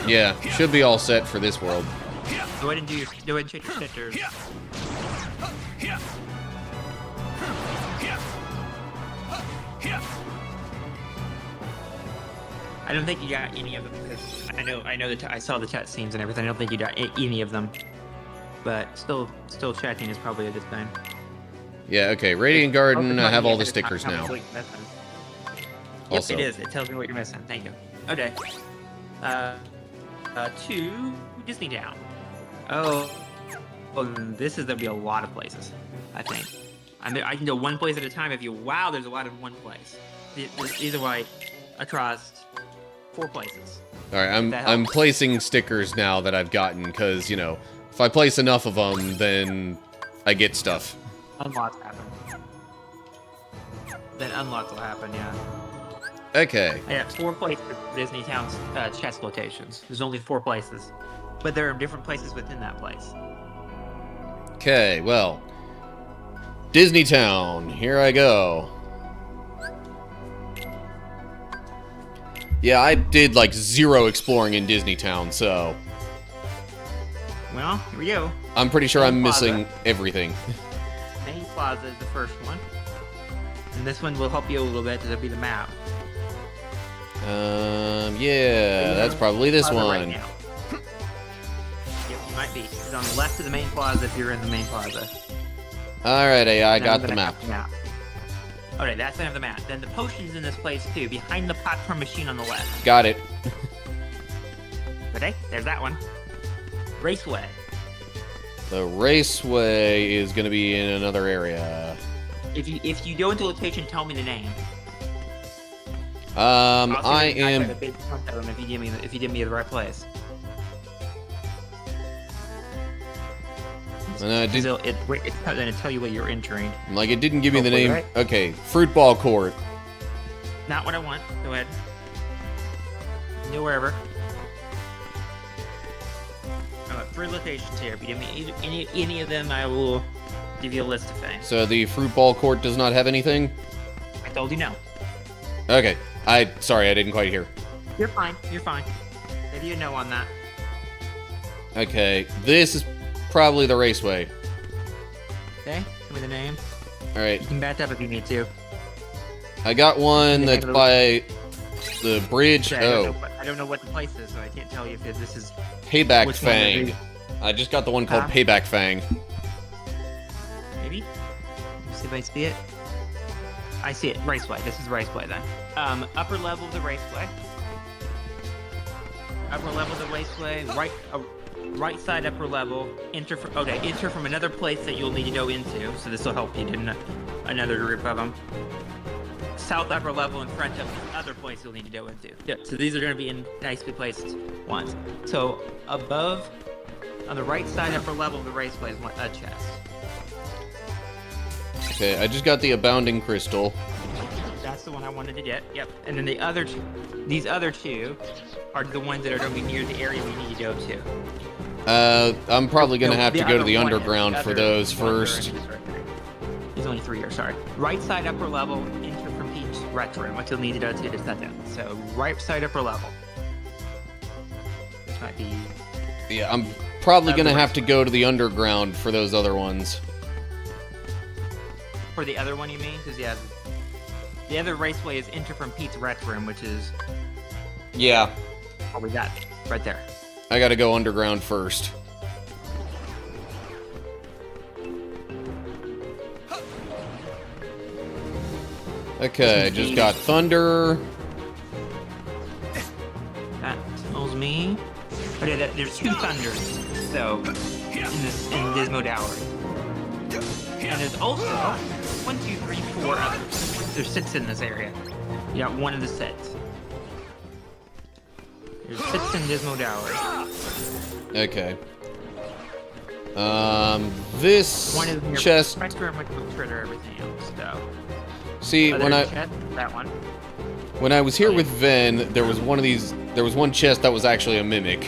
S1: Yeah, should be all set for this world.
S17: Go ahead and check your stickers. I don't think you got any of them because I know that I saw the chat scenes and everything. I don't think you got any of them, but still checking is probably a good thing.
S1: Yeah, okay. Radiant Garden, I have all the stickers now.
S17: Yes, it is. It tells me what you're missing. Thank you. Okay. To Disney Town. Oh, this is gonna be a lot of places. I think. I can go one place at a time. Wow, there's a lot in one place. These are like across 4 places.
S1: All right, I'm placing stickers now that I've gotten because if I place enough of them, then I get stuff.
S17: Unlocks happen. Then unlocks will happen, yeah.
S1: Okay.
S17: I have 4 places for Disney Town's chest locations. There's only 4 places, but there are different places within that place.
S1: Okay, well, Disney Town. Here I go. Yeah, I did like 0 exploring in Disney Town, so.
S17: Well, here we go.
S1: I'm pretty sure I'm missing everything.
S17: Main Plaza is the first one. And this one will help you a little bit, it'll be the map.
S1: Yeah, that's probably this one.
S17: Right now. Yep, you might be. It's on the left of the main plaza if you're in the main plaza.
S1: Alright, I got the map.
S17: Alright, that's the end of the map. Then the potion's in this place too, behind the platform machine on the left.
S1: Got it.
S17: Okay, there's that one. Raceway.
S1: The raceway is going to be in another area.
S17: If you go into a location, tell me the name.
S1: I am.
S17: A big chunk of them if you give me the right place.
S1: And I did.
S17: It's gonna tell you what you're entering.
S1: Like it didn't give me the
S17: Hopefully,
S1: name.
S17: right?
S1: Okay, fruit ball court.
S17: Not what I want. Go ahead. Do wherever. I got 3 locations here. If you give me any of them, I will give you a list of things.
S1: So the fruit ball court does not have anything?
S17: I told you no.
S1: Okay. Sorry, I didn't quite hear.
S17: You're fine. You're fine. Maybe you know on that.
S1: Okay, this is probably the raceway.
S17: Okay. Give me the name.
S1: All right.
S17: You can back up if you need to.
S1: I got one that's by the bridge.
S17: Okay,
S1: Oh.
S17: I don't know what the place is, so I can't tell you if this is
S1: Payback
S17: which one it
S1: Fang.
S17: is.
S1: I just got the one called
S17: Huh?
S1: Payback Fang.
S17: Maybe. Let's see if I see it. I see it. Raceway. This is Raceway then. Upper level of the Raceway. Upper level of the Raceway. Right side upper level. Enter from another place that you'll need to go into. So this will help you in another group of them. South upper level in front of the other place you'll need to go into. Yeah, so these are going to be in nicely placed ones. So above, on the right side upper level of the Raceway is a chest.
S1: Okay, I just got the Abounding Crystal.
S17: That's the one I wanted to get. Yep. And then these other two are the ones that are going to be near the area we need to go to.
S1: I'm probably gonna
S17: No,
S1: have to
S17: the
S1: go to
S17: other
S1: the
S17: one,
S1: underground
S17: the
S1: for
S17: other
S1: those
S17: ones are
S1: first.
S17: in this right there. There's only 3 here, sorry. Right side upper level, enter from each rec room, which you'll need to go to set down. So right side upper level. This might be...
S1: Yeah, I'm probably gonna have to go to the underground for those other ones.
S17: For the other one, you mean? Because, yeah, the other Raceway is enter from Pete's rec room, which is...
S1: Yeah.
S17: What we got right there.
S1: I gotta go underground first. Okay, I just got Thunder.
S17: That tells me... Okay, there's 2 Thunders, so, in Dismo Tower. And there's also 1, 2, 3, 4 others. There's 6 in this area. You got 1 of the 6. There's 6 in Dismo Tower.
S1: Okay. This
S17: One is near
S1: chest.
S17: Spectre and with trigger everything else, so.
S1: See, when
S17: there's a chest, that one.
S1: when I was here with Ven, there was one of these. There was one chest that was actually a mimic.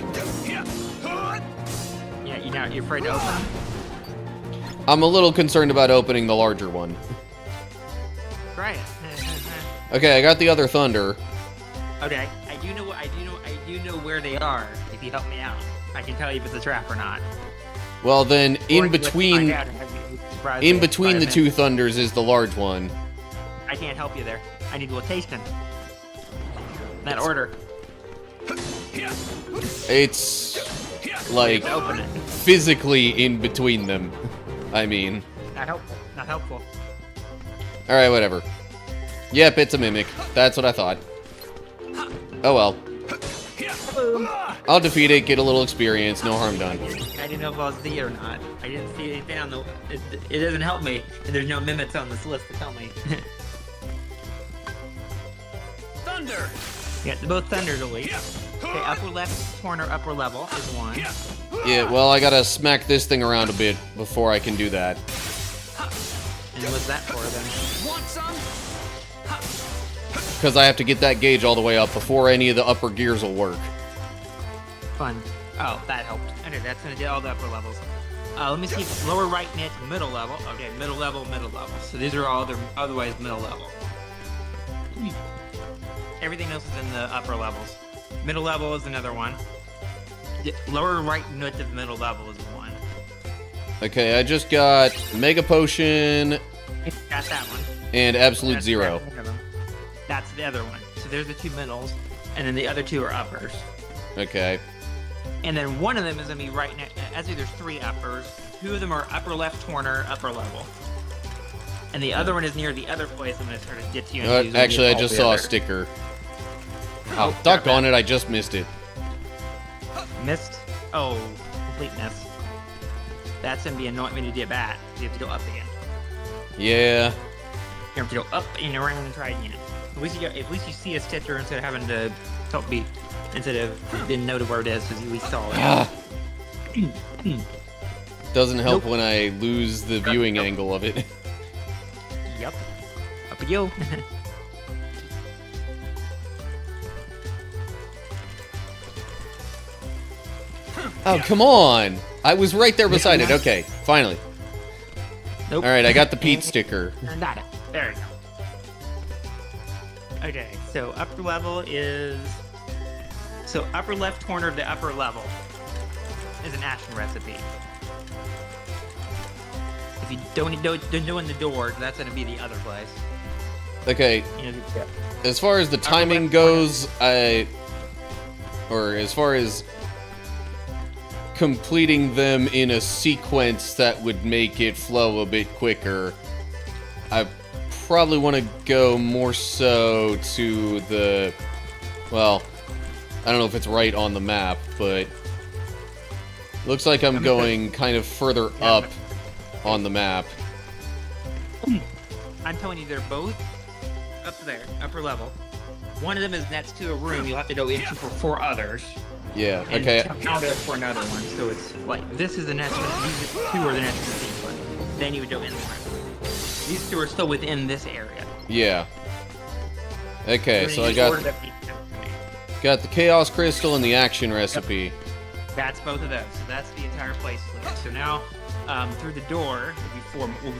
S17: Yeah, you're afraid to open them?
S1: I'm a little concerned about opening the larger one.
S17: Try it.
S1: Okay, I got the other Thunder.
S17: Okay, I do know where they are. If you help me out, I can tell you if it's a trap or not.
S1: Well, then
S17: Or
S1: in
S17: let's
S1: between,
S17: find out and have you surprise
S1: in
S17: me
S1: between
S17: by
S1: the
S17: a
S1: 2
S17: minute.
S1: Thunders is the large one.
S17: I can't help you there. I need location. That order.
S1: It's like
S17: Open it.
S1: physically in between them. I mean,
S17: Not helpful. Not helpful.
S1: all right, whatever. Yep, it's a mimic. That's what I thought. Oh well. I'll defeat it, get a little experience, no harm done.
S17: I didn't know if I was Z or not. I didn't see anything on the. It doesn't help me, and there's no mimics on this list to tell me.
S15: Thunder!
S17: Yeah, both Thunders elite. Okay, upper left corner, upper level is 1.
S1: Yeah, well, I gotta smack this thing around a bit before I can do that.
S17: And what's that for then?
S15: Want some?
S1: Because I have to get that gauge all the way up before any of the upper gears will work.
S17: Fun. Oh, that helped. Okay, that's gonna do all the upper levels. Let me see. Lower right mid, middle level. Okay, middle level, middle level. So these are all otherwise middle level. Everything else is in the upper levels. Middle level is another one. Lower right mid of middle level is 1.
S1: Okay, I just got Mega Potion
S17: Got that one.
S1: and Absolute
S17: That's
S1: Zero.
S17: one of them. That's the other one. So there's the 2 middles, and then the other 2 are uppers.
S1: Okay.
S17: And then one of them is gonna be right next. Actually, there's 3 uppers. 2 of them are upper left corner, upper level. And the other one is near the other place I'm gonna try to get to. And use
S1: Actually, I
S17: all
S1: just
S17: the
S1: saw a
S17: other.
S1: sticker. Oh, doggone it, I just missed it.
S17: Missed? Oh, complete miss. That's gonna be annoying when you get back. You have to go up again.
S1: Yeah.
S17: You have to go up and around and try again. At least you see a Stitcher instead of having to instead of being noted where it is, because you at least saw it.
S1: Doesn't help when I lose the viewing angle of it.
S17: Yep. Up we go.
S1: Oh, come on! I was right there beside it. Okay, finally.
S17: Nope.
S1: Alright, I got the Pete sticker.
S17: Got it. There we go. Okay, so upper level is... So upper left corner of the upper level is an action recipe. If you don't do in the door, that's going to be the other place.
S1: Okay. As far as the timing goes, as far as completing them in a sequence that would make it flow a bit quicker, I probably want to go more so to the, well, I don't know if it's right on the map, but looks like I'm going kind of further up on the map.
S17: I'm telling you, they're both up there, upper level. One of them is next to a room you'll have to go into for 4 others.
S1: Yeah,
S17: and
S1: okay.
S17: Out there for another one, so it's like, this is the next one, these 2 are the next one. Then you would go in the room. These 2 are still within this area.
S1: Yeah. Okay, so I got the Chaos Crystal and the Action Recipe.
S17: That's both of those. So that's the entire place. So now, through the door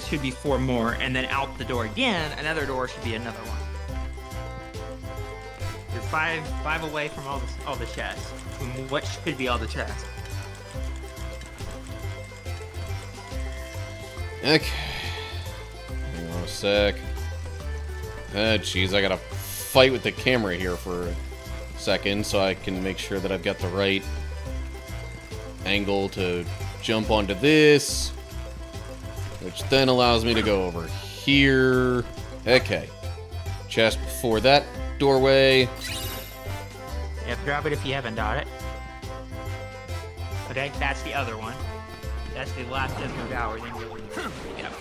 S17: should be 4 more, and then out the door again, another door should be another one. You're 5 away from all the chests. From what should be all the chests.
S1: Okay. Hang on a sec. Jeez, I gotta fight with the camera here for a second so I can make sure that I've got the right angle to jump onto this, which then allows me to go over here. Okay. Chest before that doorway.
S17: Yep, grab it if you haven't got it. Okay, that's the other one. That's the last of your tower. Then you'll yep.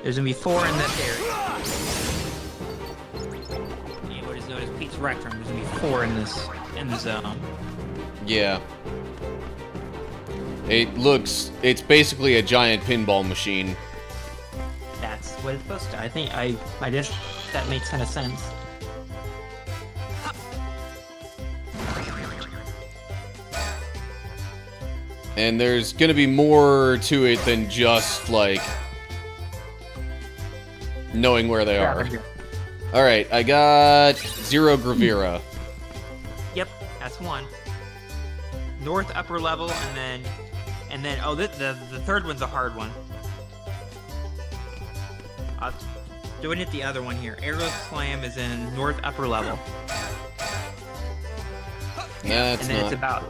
S17: There's gonna be 4 in this area. Yeah, what is known as Pete's Rec Room. There's gonna be 4 in the zone.
S1: Yeah. It's basically a giant pinball machine.
S17: That's what it's supposed to. I think I just, that makes kind of sense.
S1: And there's gonna be more to it than just, like, knowing where they are. Alright, I got 0 Gravira.
S17: Yep, that's 1. North upper level, and then oh, the third one's a hard one. Doing it the other one here. Arrow Slam is in north upper level.
S1: That's
S17: and then
S1: not...
S17: it's about...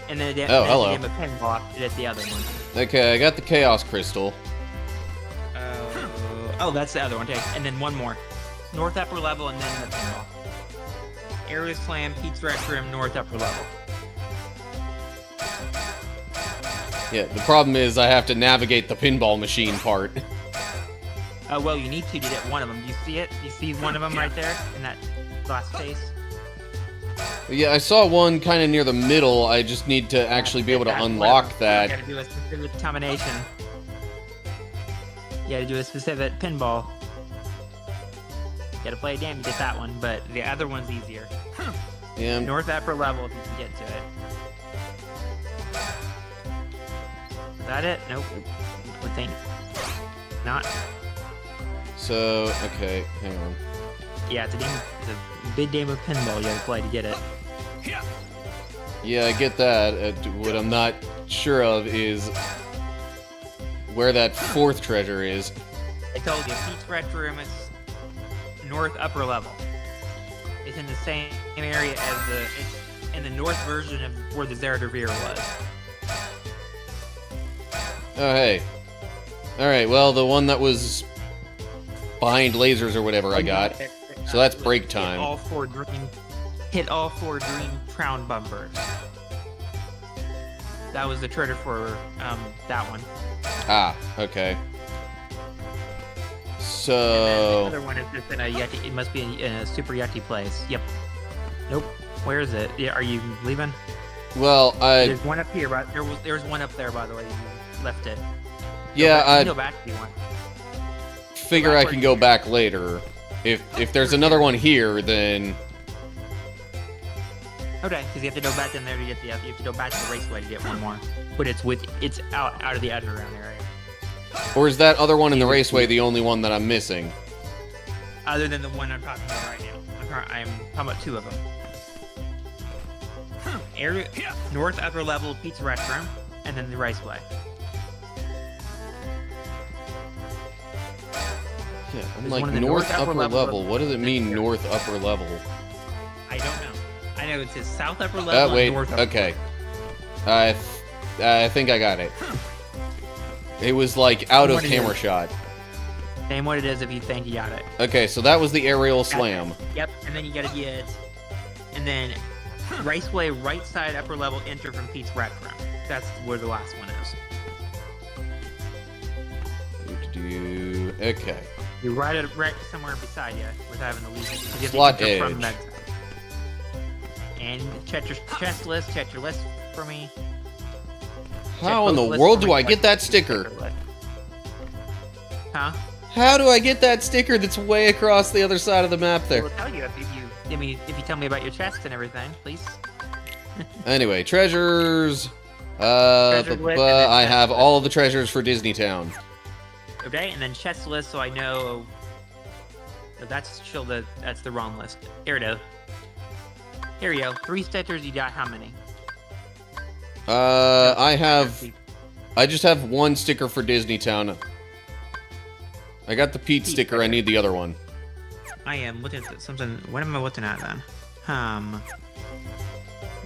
S17: And then
S1: oh, hello.
S17: a pinball at the other one.
S1: Okay, I got the Chaos Crystal.
S17: Oh, that's the other one. Okay, and then 1 more. North upper level, and then the pinball. Area Slam, Pete's Rec Room, north upper level.
S1: Yeah, the problem is I have to navigate the pinball machine part.
S17: Well, you need to get one of them. Do you see it? You see one of them right there in that last space?
S1: Yeah, I saw one kind of near the middle. I just need to actually be able to unlock that.
S17: You gotta do a specific combination. You gotta do a specific pinball. You gotta play a game to get that one, but the other one's easier.
S1: Yeah.
S17: North upper level if you can get to it. Is that it? Nope. I think not.
S1: So, okay, hang on.
S17: Yeah, it's a big game of pinball you gotta play to get it.
S1: Yeah, I get that. What I'm not sure of is where that 4th treasure is.
S17: I told you, Pete's Rec Room is north upper level. It's in the same area as it's in the north version of where the Zerativir was.
S1: Oh, hey. Alright, well, the one that was behind lasers or whatever I got. So that's break time.
S17: Hit all 4 green crown bumpers. That was the trigger for that one.
S1: Ah, okay. So...
S17: The other one is just in a Yeti. It must be in a Super Yeti place. Yep. Nope. Where is it? Yeah, are you leaving?
S1: Well,
S17: There's one up here, but there's one up there, by the way. You left it.
S1: Yeah,
S17: I go back if you want.
S1: Figure I can go back later. If there's another one here, then...
S17: Okay, because you have to go back in there to get the... You have to go back to the raceway to get one more. But it's out of the underground area.
S1: Or is that other one in the raceway the only one that I'm missing?
S17: Other than the one I'm talking about right now. I'm talking about 2 of them. Area, north upper level pizza restaurant, and then the raceway.
S1: Yeah, I'm like, north upper level. What does it mean, north upper level?
S17: I don't know. I know it says south upper level
S1: Wait,
S17: and north upper
S1: okay. I think I got it. It was like out of camera shot.
S17: Name what it is if you think you got it.
S1: Okay, so that was the aerial slam.
S17: Yep, and then you gotta get... And then raceway right side upper level enter from Pete's Restaurant. That's where the last one is.
S1: Okay.
S17: You're right somewhere beside you with having the lead.
S1: Slot edge.
S17: From that side. And check your chest list. Check your list for me.
S1: How in the world do I get that sticker?
S17: Huh?
S1: How do I get that sticker that's way across the other side of the map there?
S17: We'll tell you if you tell me about your chest and everything, please.
S1: Anyway, treasures. I have all of the treasures for Disney Town.
S17: Okay, and then chest list, so I know. That's the wrong list. Here it is. Here we go. 3 stickers. You got how many?
S1: I just have 1 sticker for Disney Town. I got the Pete sticker. I need the other one.
S17: I am looking at something. What am I looking at then? Let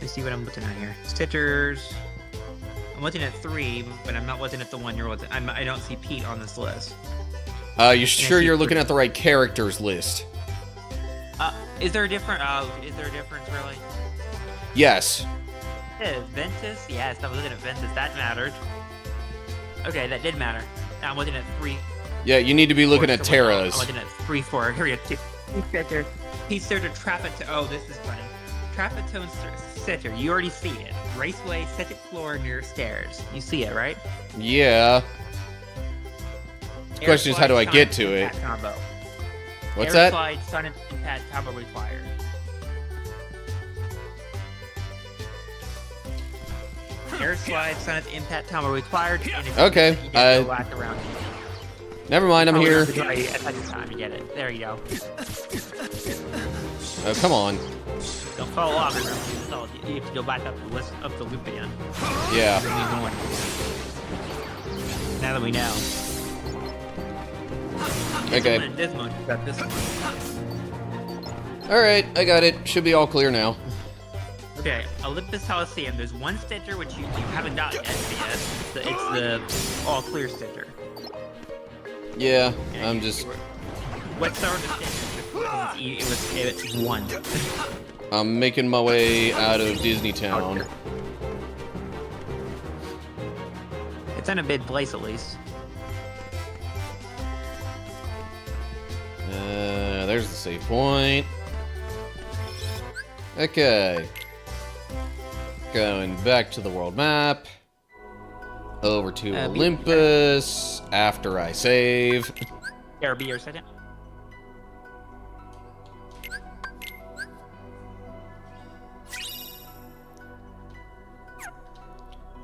S17: me see what I'm looking at here. Stickers. I'm looking at 3, but I'm not looking at the one you're looking. I don't see Pete on this list.
S1: You sure you're looking at the right characters list?
S17: Is there a different? Is there a difference really?
S1: Yes.
S17: Ventus? Yes, I was looking at Ventus. That mattered. Okay, that did matter. Now I'm looking at 3.
S1: Yeah, you need to be looking at Terra's.
S17: I'm looking at 3, 4. Here we go. 2. Pete Sitter, Trappatone. Oh, this is funny. Trappatone Sitter. You already see it. Raceway, second floor near stairs. You see it, right?
S1: Yeah. The question is, how do I get to it?
S17: Combo.
S1: What's
S17: Air
S1: that?
S17: Slide, Sun and Impact combo required. Air slide, Sun and Impact combo required. And if
S1: Okay.
S17: you go back around.
S1: Never mind, I'm here.
S17: At the time to get it. There you go.
S1: Oh, come on.
S17: Don't fall off. You have to go back up the loop again.
S1: Yeah.
S17: Now that we know.
S1: Okay.
S17: This one, got this one.
S1: Alright, I got it. Should be all clear now.
S17: Okay, Olympus Coliseum. There's one sticker which you haven't gotten yet. It's the all clear sticker.
S1: Yeah, I'm just...
S17: What's our sticker? It's 1.
S1: I'm making my way out of Disney Town.
S17: It's in a big place at least.
S1: There's the save point. Okay. Going back to the world map. Over to Olympus after I save.
S17: There, be your second.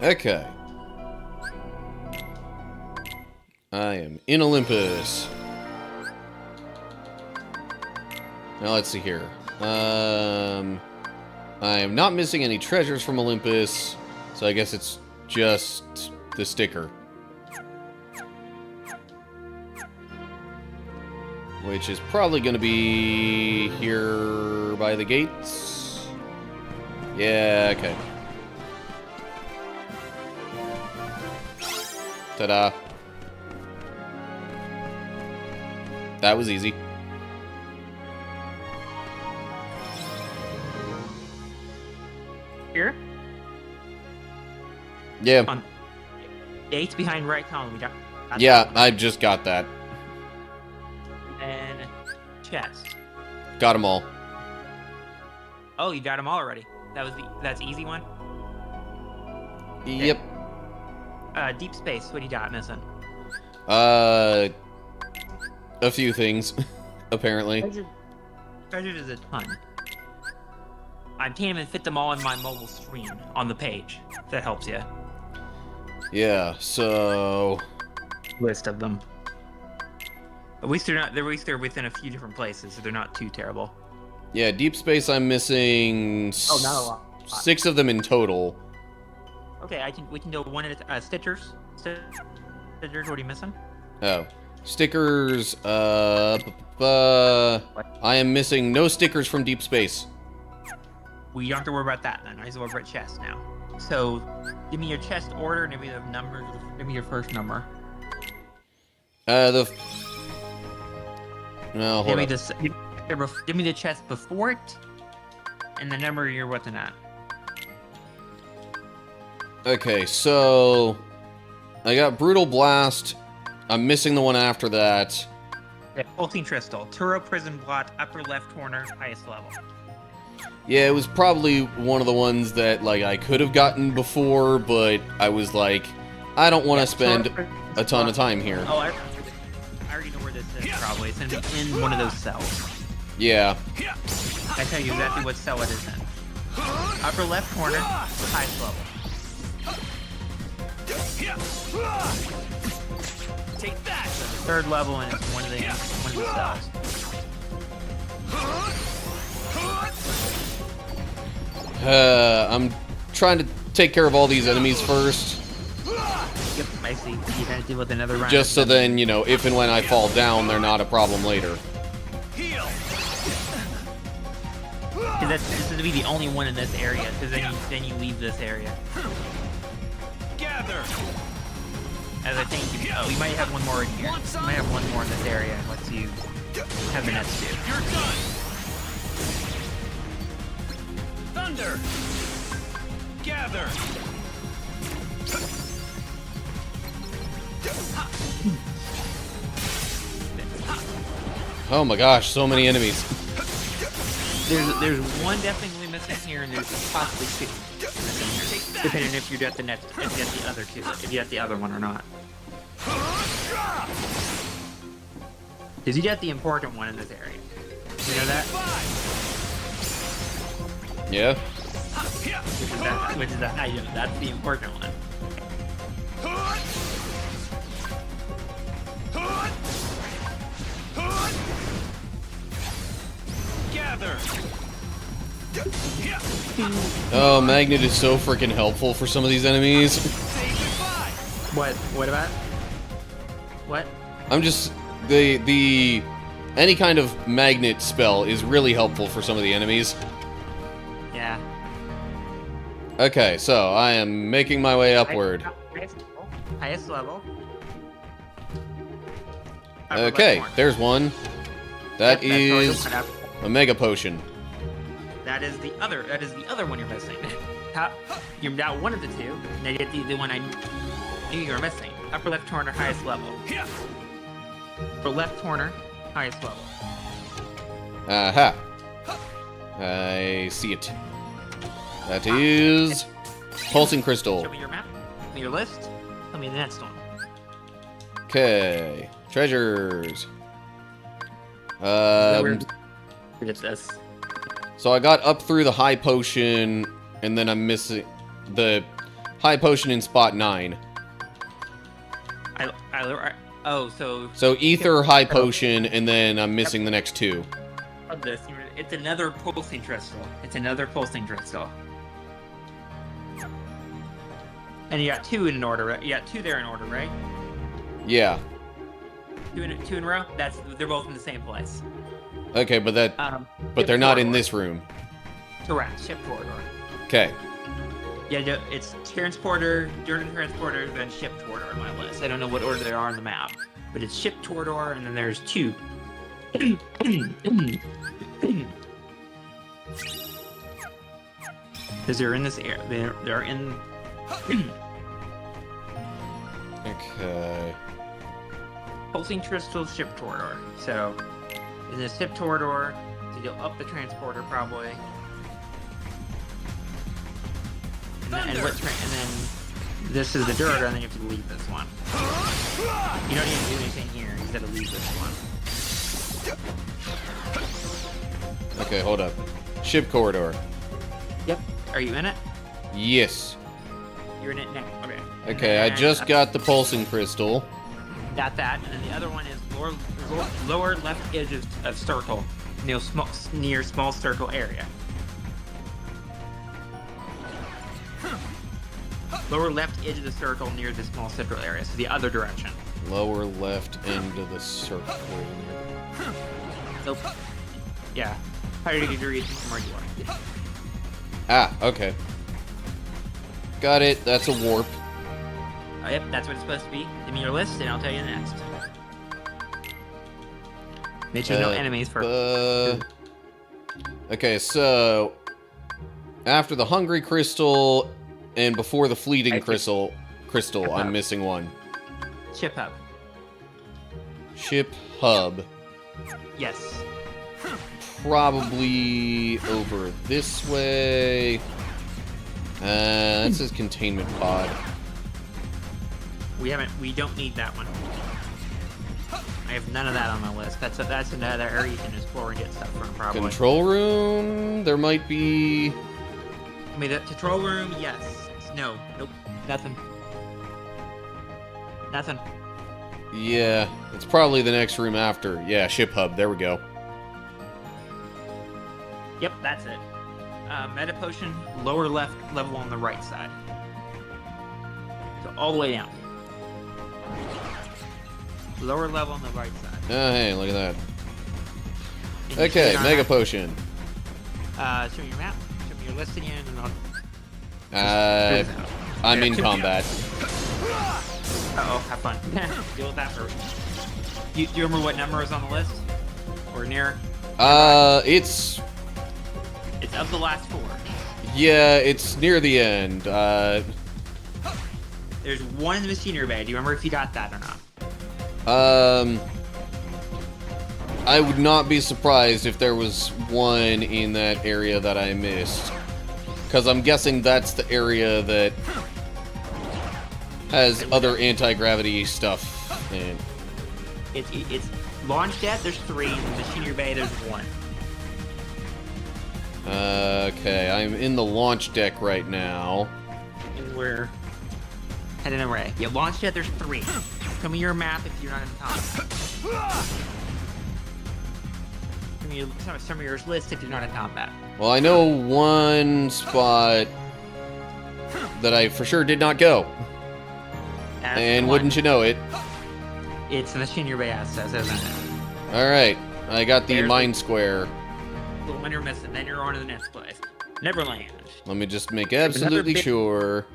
S1: Okay. I am in Olympus. Now let's see here. I am not missing any treasures from Olympus, so I guess it's just the sticker. Which is probably going to be here by the gates. Yeah, okay. Ta-da. That was easy.
S17: Here?
S1: Yeah.
S17: On gates behind right column.
S1: Yeah, I just got that.
S17: chest?
S1: Got them all.
S17: Oh, you got them all already. That's easy one.
S1: Yep.
S17: Deep space. What do you got missing?
S1: A few things, apparently.
S17: Treasure is a ton. I can't even fit them all in my mobile screen on the page. If that helps you.
S1: Yeah. So.
S17: List of them. At least they're not. At least they're within a few different places, so they're not too terrible.
S1: Yeah, deep space. I'm missing.
S17: Oh, not a lot.
S1: 6 of them in total.
S17: Okay, we can do one at Stitchers. Stitchers, what are you missing?
S1: Oh, stickers. I am missing no stickers from deep space.
S17: We don't have to worry about that then. I just worry about chest now. So, give me your chest order and give me the number. Give me your first number.
S1: No, hold on.
S17: Give me the chest before it, and the number you're looking at.
S1: Okay, so I got Brutal Blast. I'm missing the one after that.
S17: Pulsing Crystal, Turo Prison Blot, upper left corner, highest level.
S1: Yeah, it was probably one of the ones that like I could have gotten before, but I was like, I don't want to spend a ton of time here.
S17: Oh, I already know where this is. Probably it's in one of those cells.
S1: Yeah.
S17: I tell you exactly what cell it is in. Upper left corner, highest level.
S15: Take that.
S17: Third level and it's one of the cells.
S1: I'm trying to take care of all these enemies first.
S17: Yep, I see. You gotta deal with another round.
S1: Just so then, you know, if and when I fall down, they're not a problem later.
S17: Because this is to be the only one in this area, because then you leave this area.
S15: Gather.
S17: As I think you might have one more in here. You might have one more in this area once you have the next two.
S15: You're done. Thunder. Gather.
S1: Oh my gosh, so many enemies.
S17: There's one definitely missing here, and there's possibly 2 missing here, depending if you're at the next, if you have the other 2, if you have the other one or not. Because you got the important one in this area. You know that?
S1: Yeah.
S17: Which is that item. That's the important one.
S15: Gather.
S1: Oh, Magnet is so freaking helpful for some of these enemies.
S17: What? What about? What?
S1: I'm just the any kind of magnet spell is really helpful for some of the enemies.
S17: Yeah.
S1: Okay, so I am making my way upward.
S17: Highest level.
S1: Okay, there's one. That is a mega potion.
S17: That is the other one you're missing. You're now one of the 2. Now you get the one I knew you were missing. Upper left corner, highest level. Upper left corner, highest level.
S1: Aha. I see it. That is Pulsing Crystal.
S17: Show me your map. Show me your list. Tell me the next one.
S1: Okay. Treasures.
S17: It's this.
S1: So I got up through the high potion, and then I'm missing the high potion in spot 9. So ether, high potion, and then I'm missing the next 2.
S17: Of this, it's another pulsing crystal. It's another pulsing crystal. And you got 2 in order, right? You got 2 there in order, right?
S1: Yeah.
S17: 2 in a row. They're both in the same place.
S1: Okay, but they're not in this room.
S17: Correct. Ship corridor.
S1: Okay.
S17: Yeah, it's transporter, during transporter, then ship corridor on my list. I don't know what order they are on the map, but it's ship corridor, and then there's 2. Because they're in this area. They're in.
S1: Okay.
S17: Pulsing crystal ship corridor. So There's a ship corridor to go up the transporter, probably. And then this is the dirt, and then you have to leave this one. You don't even do anything here. You just have to leave this one.
S1: Okay, hold up. Ship corridor.
S17: Yep. Are you in it?
S1: Yes.
S17: You're in it now. Okay.
S1: Okay, I just got the pulsing crystal.
S17: Got that, and then the other one is lower left edge of circle, near small circle area. Lower left edge of the circle near the small circle area, so the other direction.
S1: Lower left end of the circle.
S17: Nope. Yeah. 180 degrees from where you are.
S1: Ah, okay. Got it. That's a warp.
S17: Yep, that's what it's supposed to be. Give me your list, and I'll tell you next. Make sure no enemies first.
S1: Okay, so after the hungry crystal and before the fleeting crystal, I'm missing one.
S17: Ship hub.
S1: Ship hub.
S17: Yes.
S1: Probably over this way. That says containment pod.
S17: We don't need that one. I have none of that on my list. That's another area you can explore and get stuff from, probably.
S1: Control room? There might be...
S17: I mean, the control room, yes. No. Nope. Nothing. Nothing.
S1: Yeah, it's probably the next room after. Yeah, ship hub. There we go.
S17: Yep, that's it. Meta potion, lower left level on the right side. So all the way down. Lower level on the right side.
S1: Oh, hey, look at that. Okay, mega potion.
S17: Show me your map. Show me your list again, and
S1: I'm in combat.
S17: Uh-oh, have fun. Deal with that first. Do you remember what number is on the list? Or near?
S1: It's
S17: of the last 4.
S1: Yeah, it's near the end.
S17: There's one in the machinery bay. Do you remember if you got that or not?
S1: I would not be surprised if there was one in that area that I missed. Because I'm guessing that's the area that has other anti-gravity stuff in it.
S17: It's launched at, there's 3. In the machinery bay, there's 1.
S1: Okay, I'm in the launch deck right now.
S17: And we're heading away. Yeah, launch jet, there's 3. Show me your map if you're not in combat. Show me some of your list if you're not in combat.
S1: Well, I know one spot that I for sure did not go. And wouldn't you know it?
S17: It's the machinery bay access, isn't it?
S1: Alright, I got the mine square.
S17: The one you're missing, then you're on to the next place. Neverland.
S1: Let me just make absolutely sure.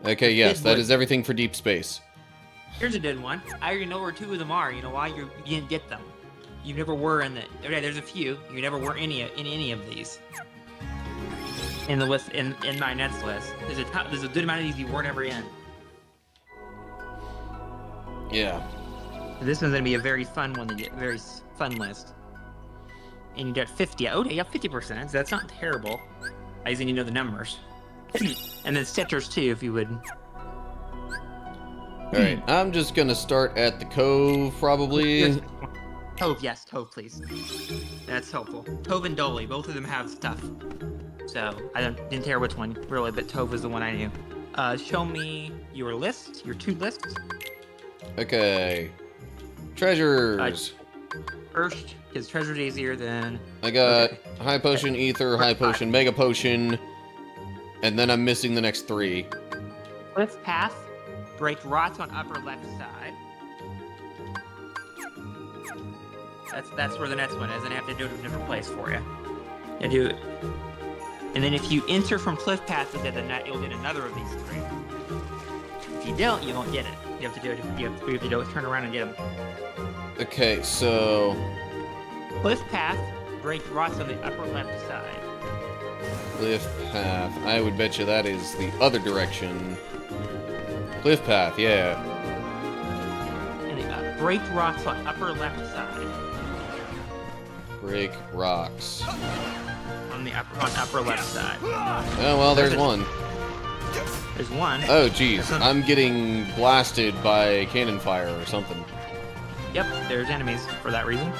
S1: Okay, yes, that is everything for deep space.
S17: Here's a good one. I already know where 2 of them are. You know why? You didn't get them. You never were in the... Okay, there's a few. You never were in any of these. In the list, in my next list. There's a good amount of these you weren't ever in.
S1: Yeah.
S17: This one's gonna be a very fun one to get. Very fun list. And you got 50. Oh, you got 50%. So that's not terrible. I just need to know the numbers. And then Stitchers too, if you would.
S1: Alright, I'm just gonna start at the cove, probably.
S17: Tove, yes, Tove, please. That's helpful. Tove and Dolly, both of them have stuff. So, I didn't care which one, really, but Tove was the one I knew. Show me your list, your 2 lists.
S1: Okay. Treasures.
S17: First, his treasure's easier than...
S1: I got high potion, ether, high potion, mega potion, and then I'm missing the next 3.
S17: Cliff path, break rots on upper left side. That's where the next one is, and I have to do it in a different place for you. I do it. And then if you enter from cliff path, you'll get another of these 3. If you don't, you won't get it. You have to do it. You have to do it. Turn around and get them.
S1: Okay, so
S17: cliff path, break rots on the upper left side.
S1: Cliff path. I would bet you that is the other direction. Cliff path, yeah.
S17: And break rocks on upper left side.
S1: Break rocks.
S17: On the upper left side.
S1: Oh, well, there's one.
S17: There's one.
S1: Oh, geez. I'm getting blasted by cannon fire or something.
S17: Yep, there's enemies for that reason.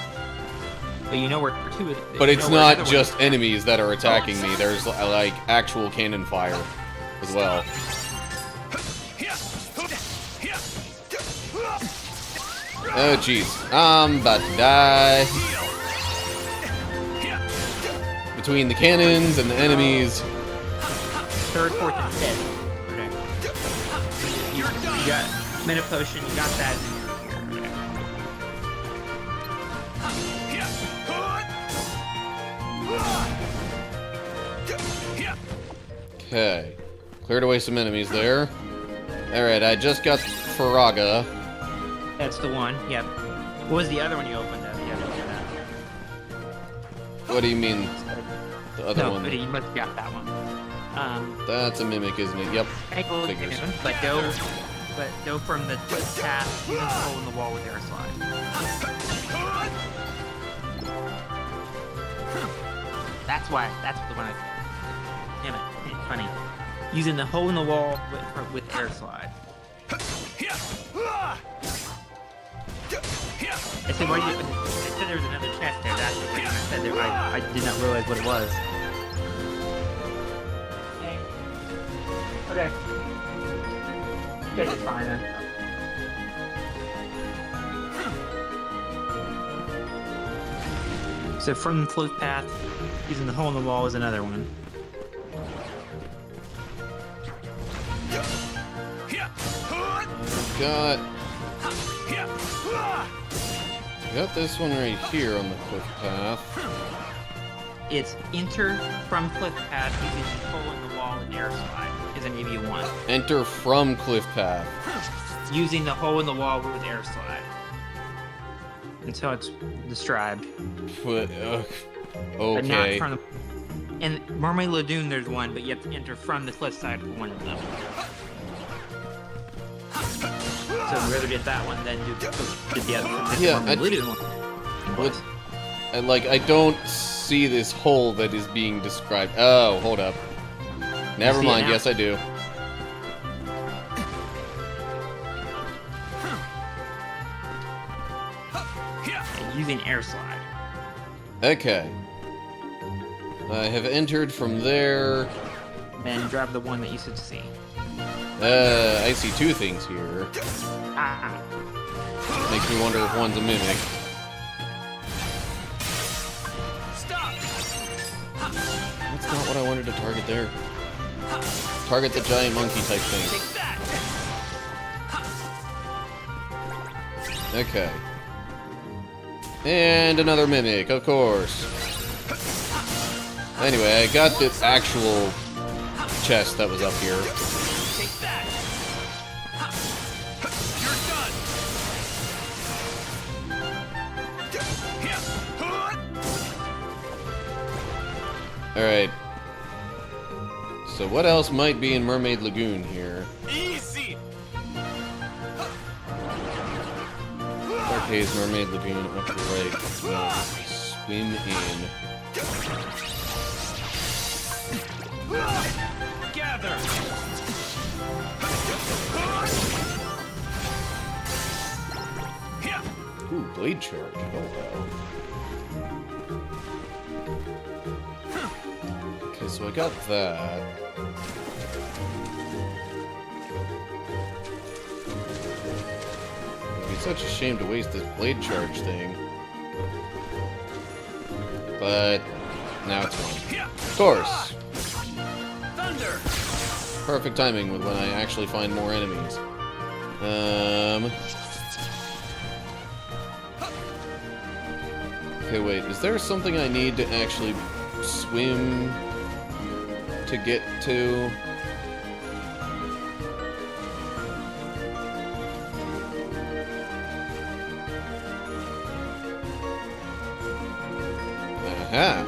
S17: But you know where two of
S1: But it's not just enemies that are attacking me. There's, like, actual cannon fire as well. Oh, jeez. I'm about to die. Between the cannons and the enemies.
S17: Third, fourth, and fifth. Okay. You got Mana Potion, you got that.
S1: Okay. Cleared away some enemies there. Alright, I just got Faraga.
S17: That's the one, yep. What was the other one you opened up? Yeah, that.
S1: What do you mean? The other one?
S17: No, you must have got that one.
S1: That's a mimic, isn't it? Yep.
S17: Figures. But go from the twist path using the hole in the wall with air slide. That's the one I... Damn it, it's funny. Using the hole in the wall with air slide. I said, why you... I said there was another chest there. That's what I said there. I did not realize what it was. Okay. Okay, it's fine then. So from the closed path, using the hole in the wall is another one.
S1: Got this one right here on the cliff path.
S17: It's enter from cliff path using the hole in the wall and air slide is an EV1.
S1: Enter from cliff path.
S17: Using the hole in the wall with air slide. Until it's described.
S1: But,
S17: okay. But not from the... In Mermaid Lagoon there's one, but you have to enter from the cliff side for one of them. So I'd rather get that one than do the other one.
S1: Yeah, I don't see this hole that is being described. Oh, hold up. Never mind. Yes, I do.
S17: Using air slide.
S1: Okay. I have entered from there.
S17: Then grab the one that you should see.
S1: I see two things here. Makes me wonder if one's a mimic.
S15: Stop!
S1: That's not what I wanted to target there. Target the giant monkey type thing. Okay. And another mimic, of course. Anyway, I got this actual chest that was up here. Alright. So what else might be in Mermaid Lagoon here?
S15: Easy.
S1: Dark Haze, Mermaid Lagoon, up to the right. Swim in.
S15: Gather.
S1: Ooh, blade charge. Oh, wow. Okay, so I got that. It'd be such a shame to waste this blade charge thing. But now it's fine. Of course.
S15: Thunder.
S1: Perfect timing with when I actually find more enemies. Okay, wait. Is there something I need to actually swim to get to? Aha!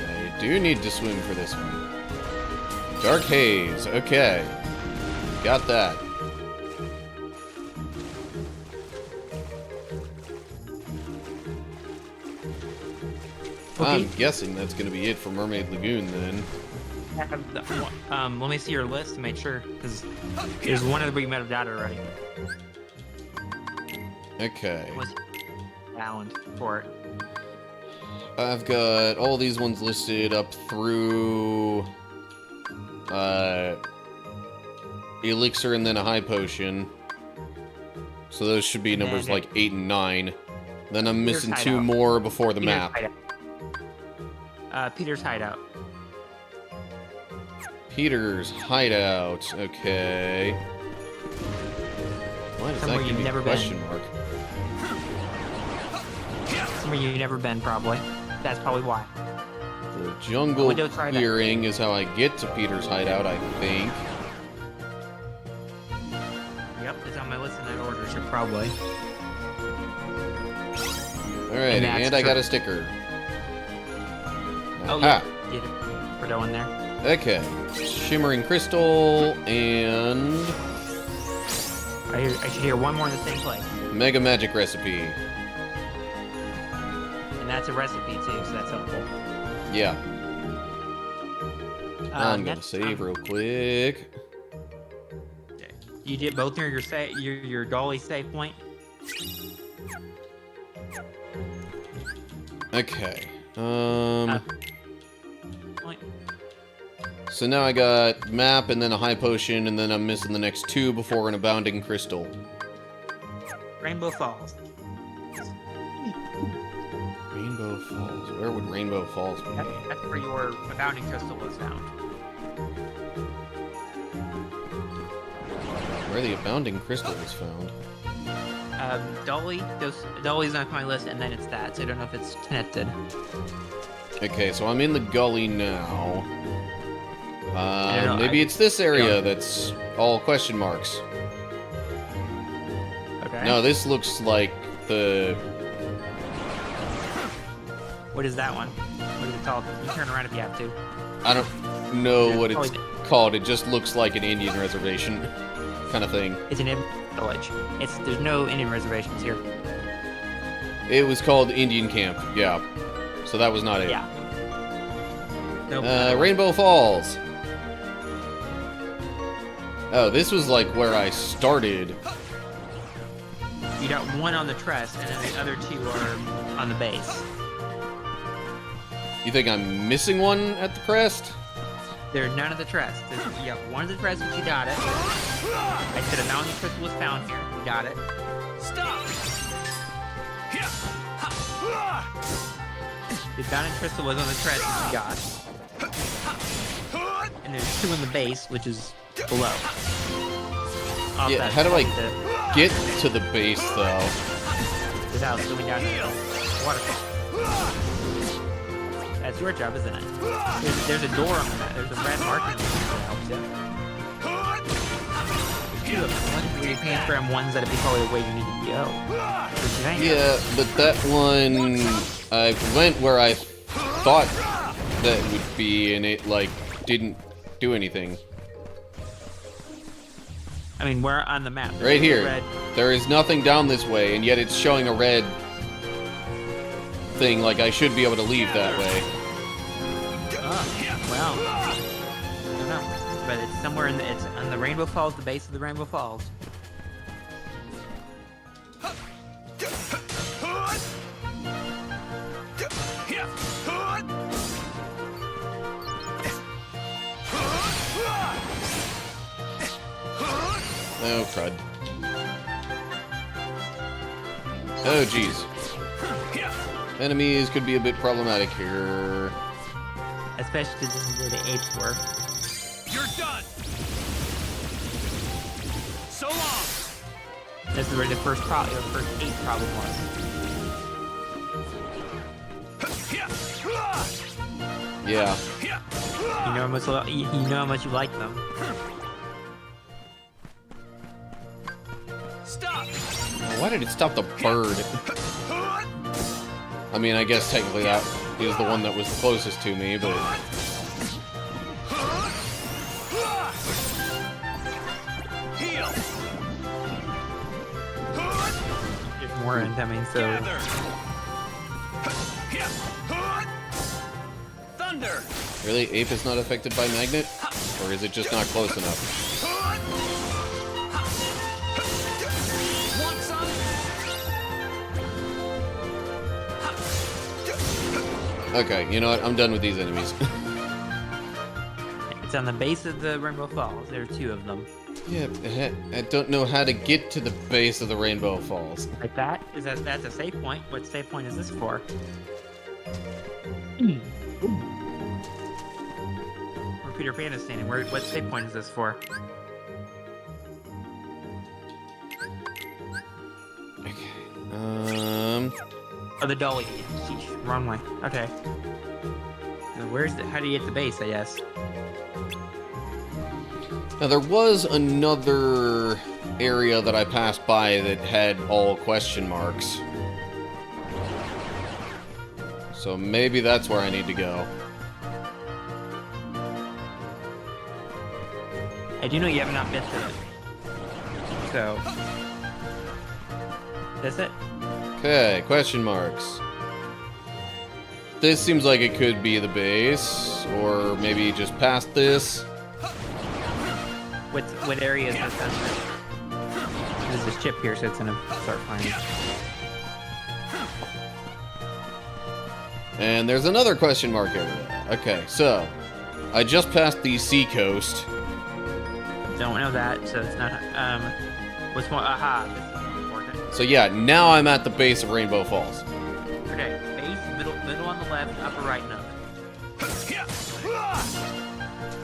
S1: I do need to swim for this one. Dark Haze. Okay. Got that. I'm guessing that's going to be it for Mermaid Lagoon then.
S17: Let me see your list to make sure, because there's one of the you might have died already.
S1: Okay.
S17: Was Alan for it.
S1: I've got all these ones listed up through Elixir and then a high potion. So those should be numbers like 8 and 9. Then I'm missing 2 more before the map.
S17: Peter's hideout.
S1: Peter's hideout. Okay. Why does
S17: Somewhere
S1: that give
S17: you've
S1: me
S17: never
S1: a question
S17: been.
S1: mark?
S17: Somewhere you've never been, probably. That's probably why.
S1: The jungle clearing is how I get to Peter's hideout, I think.
S17: Yep, it's on my list in that order, so probably.
S1: Alright, and I got a sticker.
S17: Oh,
S1: Aha.
S17: yeah. Get it. We're going there.
S1: Okay. Shimmering Crystal and...
S17: I should hear one more in the same place.
S1: Mega Magic Recipe.
S17: And that's a recipe too, so that's helpful.
S1: Yeah. I'm gonna save real quick.
S17: You did both near your dolly save point?
S1: Okay.
S17: Point.
S1: So now I got map and then a high potion, and then I'm missing the next 2 before an abounding crystal.
S17: Rainbow Falls.
S1: Rainbow Falls. Where would Rainbow Falls be?
S17: That's where your abounding crystal was found.
S1: Where the abounding crystal was found.
S17: Dolly's on my list, and then it's that, so I don't know if it's connected.
S1: Okay, so I'm in the gully now. Maybe it's this area that's all question marks.
S17: Okay.
S1: No, this looks like the...
S17: What is that one? What is it called? You can turn around if you have to.
S1: I don't know what it's called. It just looks like an Indian reservation kind of thing.
S17: It's an Indian village. There's no Indian reservations here.
S1: It was called Indian Camp, yeah. So that was not it.
S17: Yeah. Nope.
S1: Rainbow Falls. Oh, this was like where I started.
S17: You got one on the crest, and then the other 2 are on the base.
S1: You think I'm missing one at the crest?
S17: There's none of the crest. You got one of the crest, but you got it. I said a mountain crystal was found here. You got it.
S15: Stop!
S17: The mountain crystal was on the crest, which you got. And there's 2 in the base, which is below.
S1: Yeah, how do I get to the base, though?
S17: Without going down to the waterfall. That's your job, isn't it? There's a door on the map. There's a red marking that helps you. Ones where you can from ones that would be probably the way you need to go.
S1: Yeah, but that one... I went where I thought that would be, and it, like, didn't do anything.
S17: I mean, where on the map?
S1: Right here.
S17: Red.
S1: There is nothing down this way, and yet it's showing a red thing, like I should be able to leave that way.
S17: Oh, well. I don't know. But it's somewhere it's on the Rainbow Falls, the base of the Rainbow Falls.
S1: Oh, crud. Oh, jeez. Enemies could be a bit problematic here.
S17: Especially because this is where the apes were.
S15: You're done. So long.
S17: This is where the first ape problem was.
S1: Yeah.
S17: You know how much you like them.
S15: Stop.
S1: Why did it stop the bird? I mean, I guess technically that is the one that was closest to me, but...
S15: Heal.
S17: There's more incoming, so...
S15: Thunder!
S1: Really? Ape is not affected by magnet? Or is it just not close enough?
S15: Want some?
S1: Okay, you know what? I'm done with these enemies.
S17: It's on the base of the Rainbow Falls. There are 2 of them.
S1: Yeah, I don't know how to get to the base of the Rainbow Falls.
S17: Like that? That's a save point? What save point is this for? Where Peter Pan is standing. What save point is this for? Oh, the dolly. Sheesh, wrong way. Okay. So how do you get to the base, I guess?
S1: Now, there was another area that I passed by that had all question marks. So maybe that's where I need to go.
S17: I do know you have not been through it. So... That's it?
S1: Okay, question marks. This seems like it could be the base, or maybe just past this.
S17: What area is this under? There's this chip here, so it's gonna start finding.
S1: And there's another question mark area. Okay, so I just passed the sea coast.
S17: Don't know that, so it's not. What's more? Aha, this is important.
S1: So yeah, now I'm at the base of Rainbow Falls.
S17: Okay, base, middle on the left, upper right, none.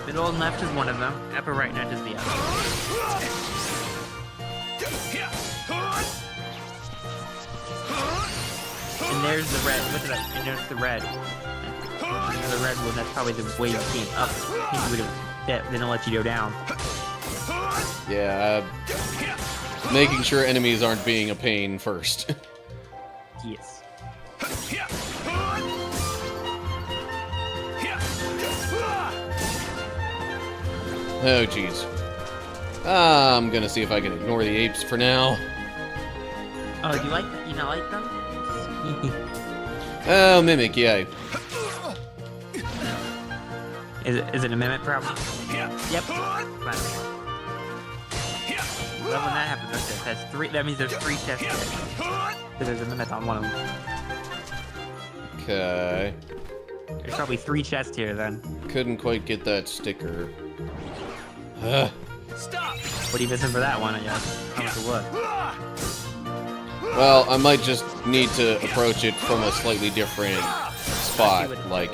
S17: Middle and left is one of them. Upper right nut is the other. And there's the red. Look at that. And there's the red. And the red one. That's probably the way you came up. Then it'll let you go down.
S1: Yeah, making sure enemies aren't being a pain first.
S17: Yes.
S1: Oh, jeez. I'm gonna see if I can ignore the apes for now.
S17: Oh, you not like them?
S1: Oh, Mimic, yeah.
S17: Is it a mimic problem? Yep. Well, when that happens, that's 3. That means there's 3 chests there. Because there's a mimic on one of them.
S1: Okay.
S17: There's probably 3 chests here then.
S1: Couldn't quite get that sticker.
S15: Stop!
S17: What are you missing for that one, I guess? How much it would?
S1: Well, I might just need to approach it from a slightly different spot. Like,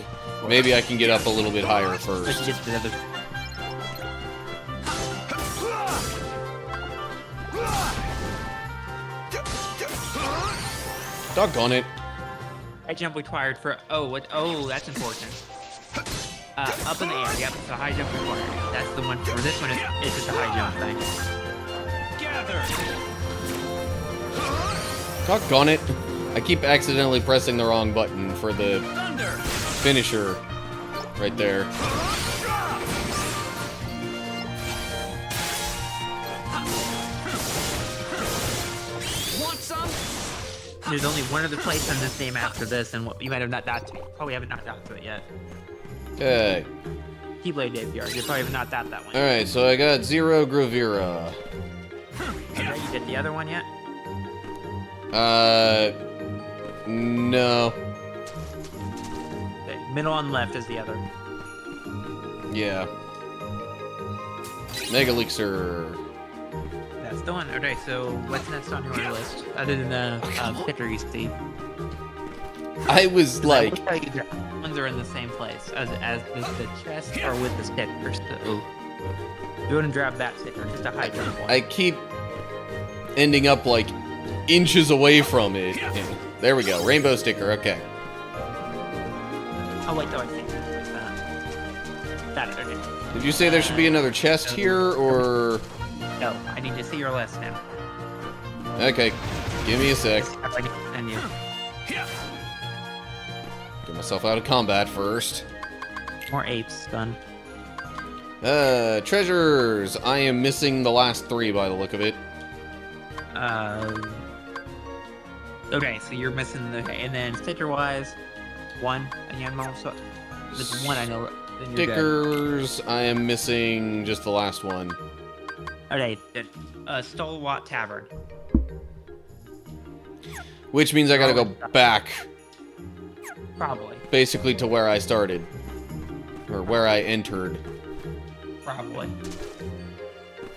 S1: maybe I can get up a little bit higher first.
S17: Let's get to the other.
S1: Doggone it.
S17: I jump required for. Oh, that's important. Up in the air. Yep, it's a high jump required. That's the one. For this one, it's just a high jump thing.
S15: Gather.
S1: Doggone it. I keep accidentally pressing the wrong button for the finisher right there.
S15: Want some?
S17: There's only one other place on this game after this, and you might have not got to it. Probably haven't not got to it yet.
S1: Okay.
S17: Keyblade Aviary. You probably have not that one.
S1: Alright, so I got Zero Gravira.
S17: Okay, you did the other one yet?
S1: No.
S17: Okay, middle on left is the other.
S1: Yeah. Mega Elixir.
S17: That's the one. Okay, so what's next on your list? Other than the sticker you see.
S1: I was like...
S17: I will tell you that ones are in the same place as the chest or with the stickers. So, you want to grab that sticker, just a high jump one.
S1: I keep ending up like inches away from it. There we go. Rainbow sticker. Okay.
S17: Oh wait, no, I think that. Okay.
S1: Did you say there should be another chest here, or?
S17: No, I need to see your list now.
S1: Okay, give me a sec.
S17: And you.
S1: Get myself out of combat first.
S17: More apes, done.
S1: Treasures. I am missing the last 3 by the look of it.
S17: Okay, so you're missing the. And then sticker-wise, 1 again, also. There's one I know. Then you're good.
S1: Stickers. I am missing just the last one.
S17: Okay, Stalwart Tavern.
S1: Which means I gotta go back,
S17: Probably.
S1: basically to where I started. Or where I entered.
S17: Probably.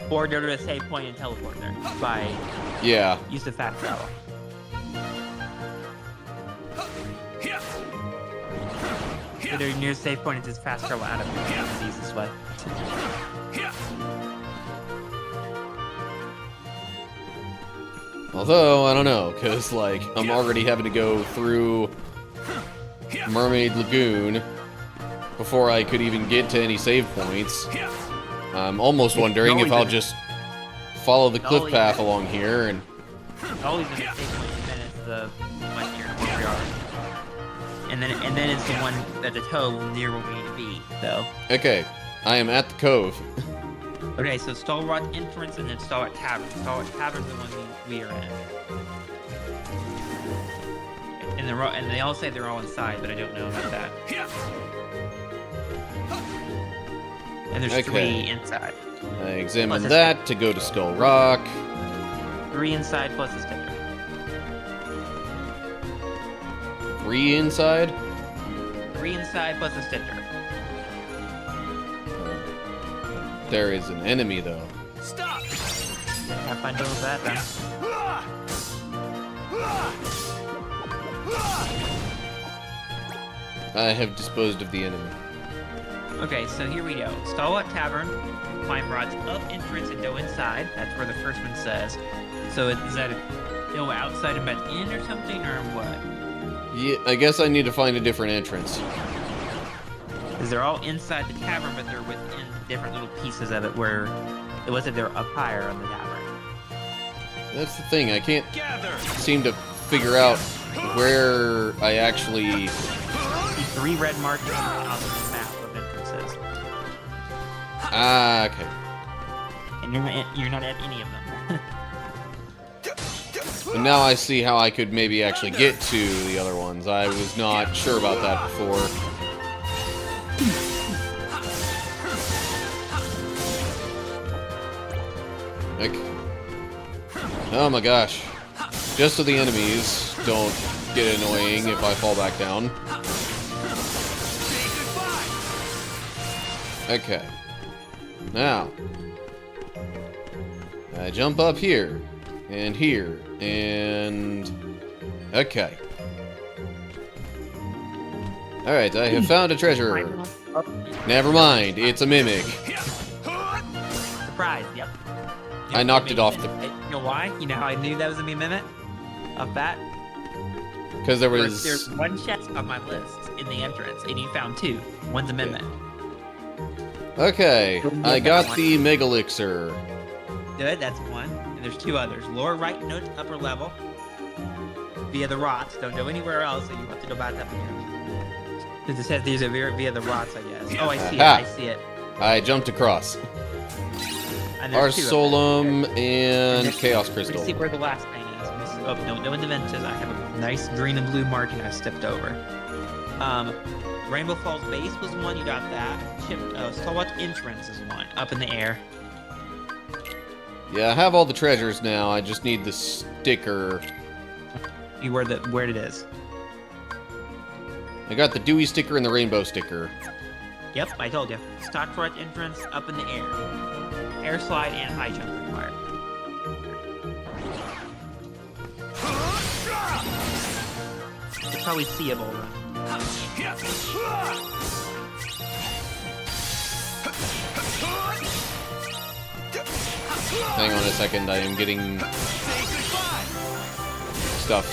S17: Or go to a save point and teleport there by use of fast travel. Either your nearest save point is just fast travel out of it. It's the easiest way.
S1: Although, I don't know, because, like, I'm already having to go through Mermaid Lagoon before I could even get to any save points. I'm almost wondering if I'll just follow the cliff path along here and...
S17: Always in the save point, and then it's the one near where we are. And then it's the one at the cove near where we need to be, though.
S1: Okay, I am at the cove.
S17: Okay, so Stalwart Entrance and then Stalwart Tavern. Stalwart Tavern's the one we are in. And they all say they're all inside, but I don't know about that. And there's 3 inside.
S1: I examined that to go to Skull Rock.
S17: 3 inside plus a sticker.
S1: 3 inside?
S17: 3 inside plus a sticker.
S1: There is an enemy, though.
S17: Stop! Have fun doing that, then.
S1: I have disposed of the enemy.
S17: Okay, so here we go. Stalwart Tavern, climb rods up entrance and go inside. That's where the first one says. So is that go outside and back in or something, or what?
S1: Yeah, I guess I need to find a different entrance.
S17: Because they're all inside the tavern, but they're within different little pieces of it where it wasn't they're up higher on the tavern.
S1: That's the thing, I can't seem to figure out where I actually...
S17: See 3 red markings on the map of entrances.
S1: Ah, okay.
S17: And you're not at any of them.
S1: And now I see how I could maybe actually get to the other ones. I was not sure about that before. Okay. Oh my gosh. Just so the enemies don't get annoying if I fall back down. Okay. Now. I jump up here. And here. And... Okay. Alright, I have found a treasure. Never mind, it's a mimic.
S17: Surprise, yep.
S1: I knocked it off the...
S17: You know why? You know how I knew that was a mimic? Of that?
S1: Because there was...
S17: There's one chest on my list in the entrance, and you found 2. One's a mimic.
S1: Okay, I got the Megalixir.
S17: Good, that's one. And there's 2 others. Lower right note, upper level. Via the rots. Don't go anywhere else, so you have to go back up again. Because it says these are via the rots, I guess. Oh, I see it. I see it.
S1: I jumped across. Arsolum and Chaos Crystal.
S17: Let's see where the last thing is. Oh, no interventions. I have a nice green and blue marking I stepped over. Rainbow Falls Base was one. You got that. Stalwart Entrance is one. Up in the air.
S1: Yeah, I have all the treasures now. I just need the sticker.
S17: Where it is.
S1: I got the Dewey sticker and the Rainbow sticker.
S17: Yep, I told you. Stalwart Entrance up in the air. Air slide and high jump required. It's probably seeable though.
S1: Hang on a second, I am getting stuff.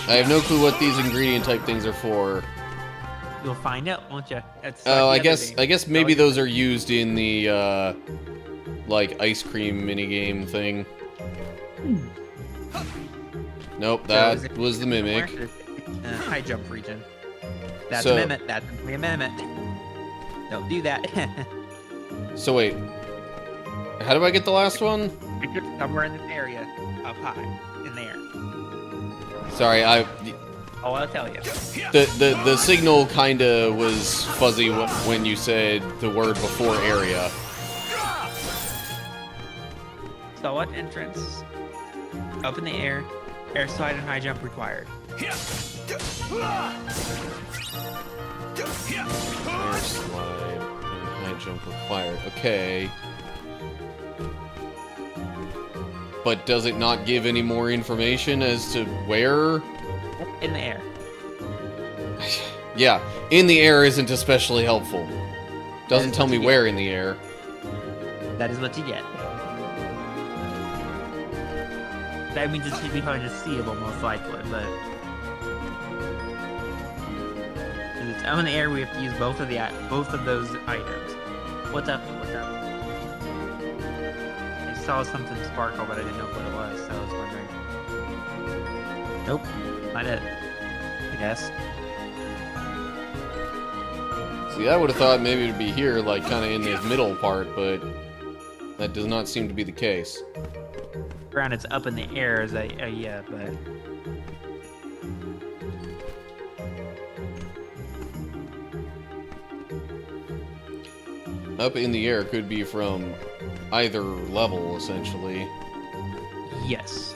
S1: I have no clue what these ingredient type things are for.
S17: You'll find out, won't you?
S1: Oh, I guess maybe those are used in the like ice cream minigame thing. Nope, that was the mimic.
S17: High jump region. That's
S1: So-
S17: a mimic. That's a mimic. Don't do that.
S1: So wait, how do I get the last one?
S17: Somewhere in this area, up high, in there.
S1: Sorry,
S17: Oh, I'll tell you.
S1: The signal kinda was fuzzy when you said the word before area.
S17: So what entrance? Up in the air, air slide and high jump required.
S1: Air slide and high jump required. Okay. But does it not give any more information as to where?
S17: In the air.
S1: Yeah, in the air isn't especially helpful. Doesn't tell me where in the air.
S17: That is what you get. That means it should be hard to seeable, most likely, but... If it's up in the air, we have to use both of those items. What's up? What's up? I saw something sparkle, but I didn't know what it was, so I was wondering. Nope, not it. I guess.
S1: See, I would have thought maybe it'd be here, like, kind of in this middle part, but that does not seem to be the case.
S17: Ground, it's up in the air, is yeah, but...
S1: Up in the air could be from either level, essentially.
S17: Yes.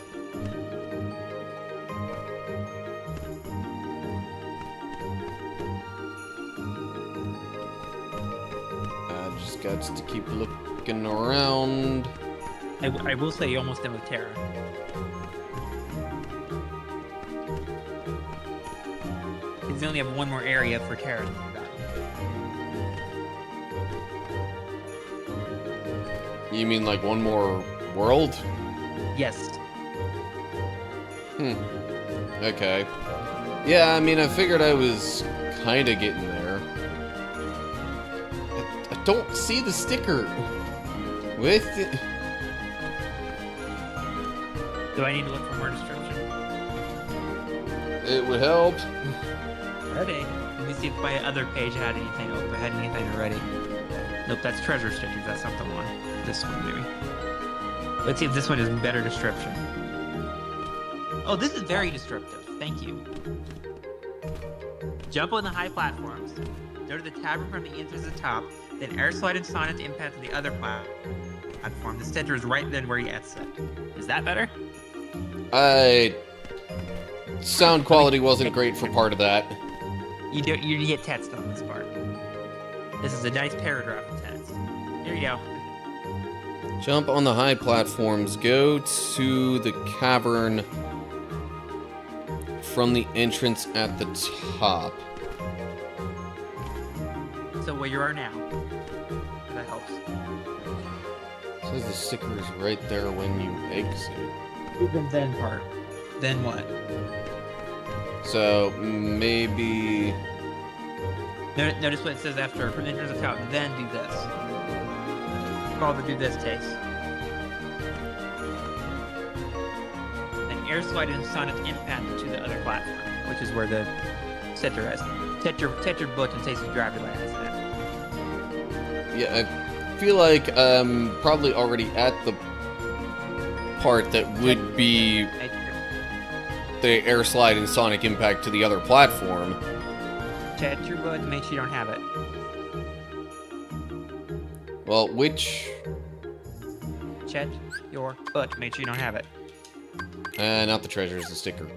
S1: I just got to keep looking around.
S17: I will say you're almost done with Terra. Because you only have one more area for Terra than you've got.
S1: You mean like one more world?
S17: Yes.
S1: Okay. Yeah, I mean, I figured I was kind of getting there. I don't see the sticker with it.
S17: Do I need to look for more description?
S1: It would help.
S17: Ready. Let me see if my other page had anything open. Had anything already. Nope, that's treasure stickers. That's not the one. This one, maybe. Let's see if this one is better description. Oh, this is very descriptive. Thank you. Jump on the high platforms. Go to the tavern from the entrance to the top. Then air slide and Sonic impact to the other platform. The center is right then where you exit. Is that better?
S1: Sound quality wasn't great for part of that.
S17: You get text on this part. This is a nice paragraph of text. Here you go.
S1: Jump on the high platforms. Go to the cavern from the entrance at the top.
S17: So where you are now. That helps.
S1: Says the sticker is right there when you exit.
S17: Even then part. Then what?
S1: So maybe.
S17: Notice what it says after from entrance to the top. Then do this. Call to do this takes. Then air slide and Sonic impact to the other platform, which is where the center is. Touch your butt and taste the driver by accident.
S1: Yeah, I feel like I'm probably already at the part that would be the air slide and Sonic impact to the other platform.
S17: Touch your butt and make sure you don't have it.
S1: Well, which?
S17: Check your butt. Make sure you don't have it.
S1: Not the treasure, it's the sticker.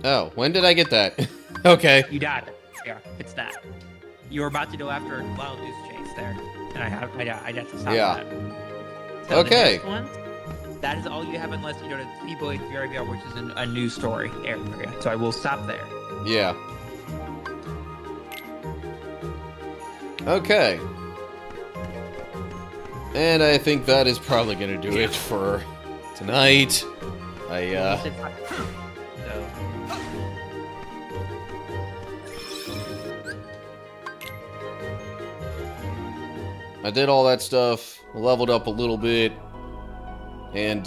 S1: Oh, when did I get that? Okay.
S17: You got it. Yeah, it's that. You were about to go after a wild goose chase there, and I have to stop that. So
S1: okay.
S17: The next one, that is all you have unless you go to People VRVR, which is a new story area. So I will stop there.
S1: Yeah. Okay. And I think that is probably going to do it for tonight. I did all that stuff, leveled up a little bit, and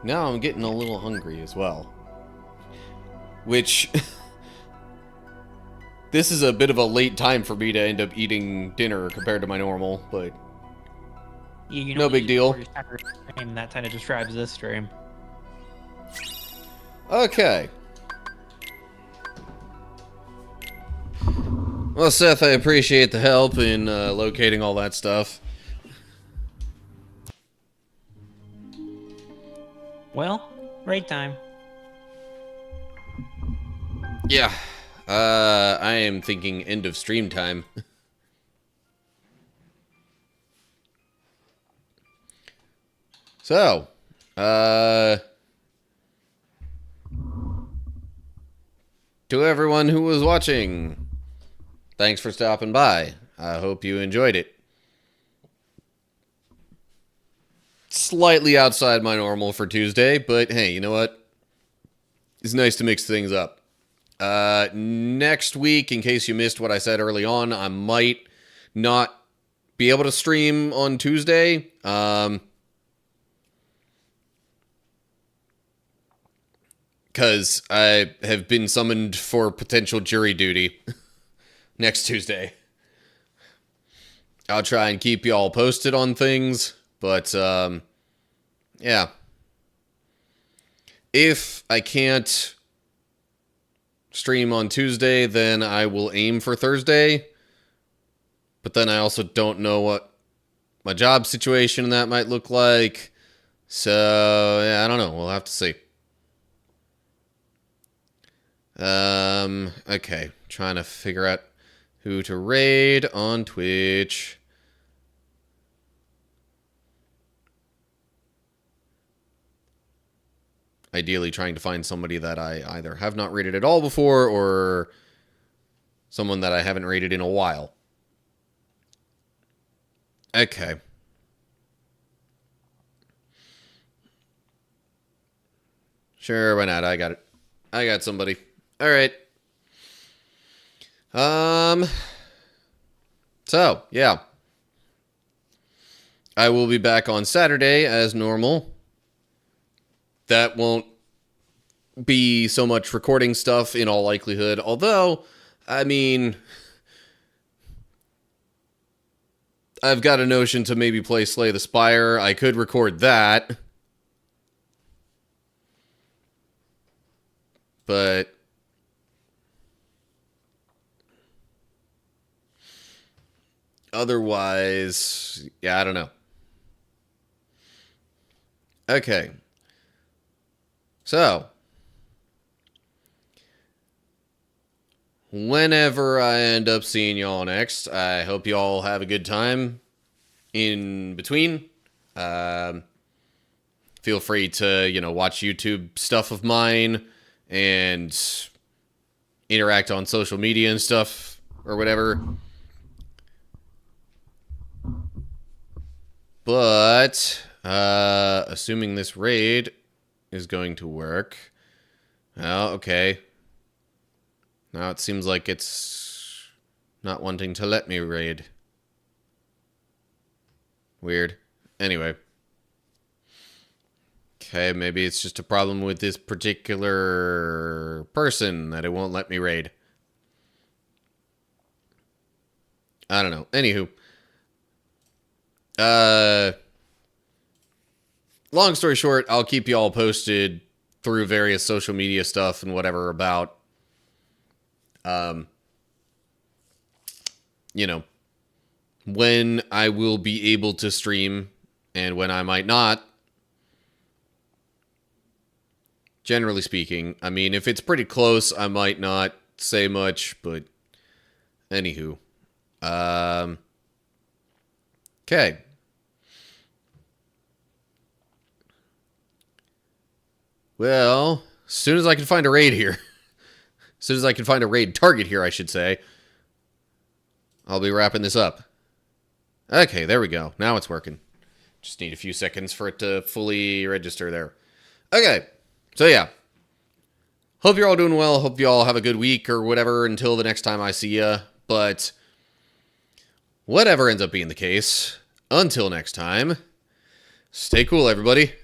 S1: now I'm getting a little hungry as well. Which this is a bit of a late time for me to end up eating dinner compared to my normal, but
S17: You
S1: No big deal.
S17: And that kind of describes this stream.
S1: Okay. Well, Seth, I appreciate the help in locating all that stuff.
S17: Well, raid time.
S1: Yeah. I am thinking end of stream time. So, to everyone who was watching, thanks for stopping by. I hope you enjoyed it. Slightly outside my normal for Tuesday, but hey, you know what? It's nice to mix things up. Next week, in case you missed what I said early on, I might not be able to stream on Tuesday. Because I have been summoned for potential jury duty next Tuesday. I'll try and keep y'all posted on things, but, yeah. If I can't stream on Tuesday, then I will aim for Thursday. But then I also don't know what my job situation that might look like. So, yeah, I don't know. We'll have to see. Okay. Trying to figure out who to raid on Twitch. Ideally trying to find somebody that I either have not rated at all before or someone that I haven't rated in a while. Okay. Sure, why not? I got it. I got somebody. All right. So, yeah. I will be back on Saturday as normal. That won't be so much recording stuff in all likelihood. Although, I mean, I've got a notion to maybe play Slay the Spire. I could record that. But otherwise, yeah, I don't know. Okay. So, whenever I end up seeing y'all next, I hope y'all have a good time in between. Feel free to, watch YouTube stuff of mine and interact on social media and stuff or whatever. But, assuming this raid is going to work. Oh, okay. Now it seems like it's not wanting to let me raid. Weird. Anyway. Okay, maybe it's just a problem with this particular person that it won't let me raid. I don't know. Anywho. Long story short, I'll keep you all posted through various social media stuff and whatever about, when I will be able to stream and when I might not. Generally speaking, I mean, if it's pretty close, I might not say much, but anywho. Okay. Well, as soon as I can find a raid here, as soon as I can find a raid target here, I should say, I'll be wrapping this up. Okay, there we go. Now it's working. Just need a few seconds for it to fully register there. Okay, so yeah. Hope you're all doing well. Hope you all have a good week or whatever until the next time I see ya. But whatever ends up being the case, until next time, stay cool, everybody.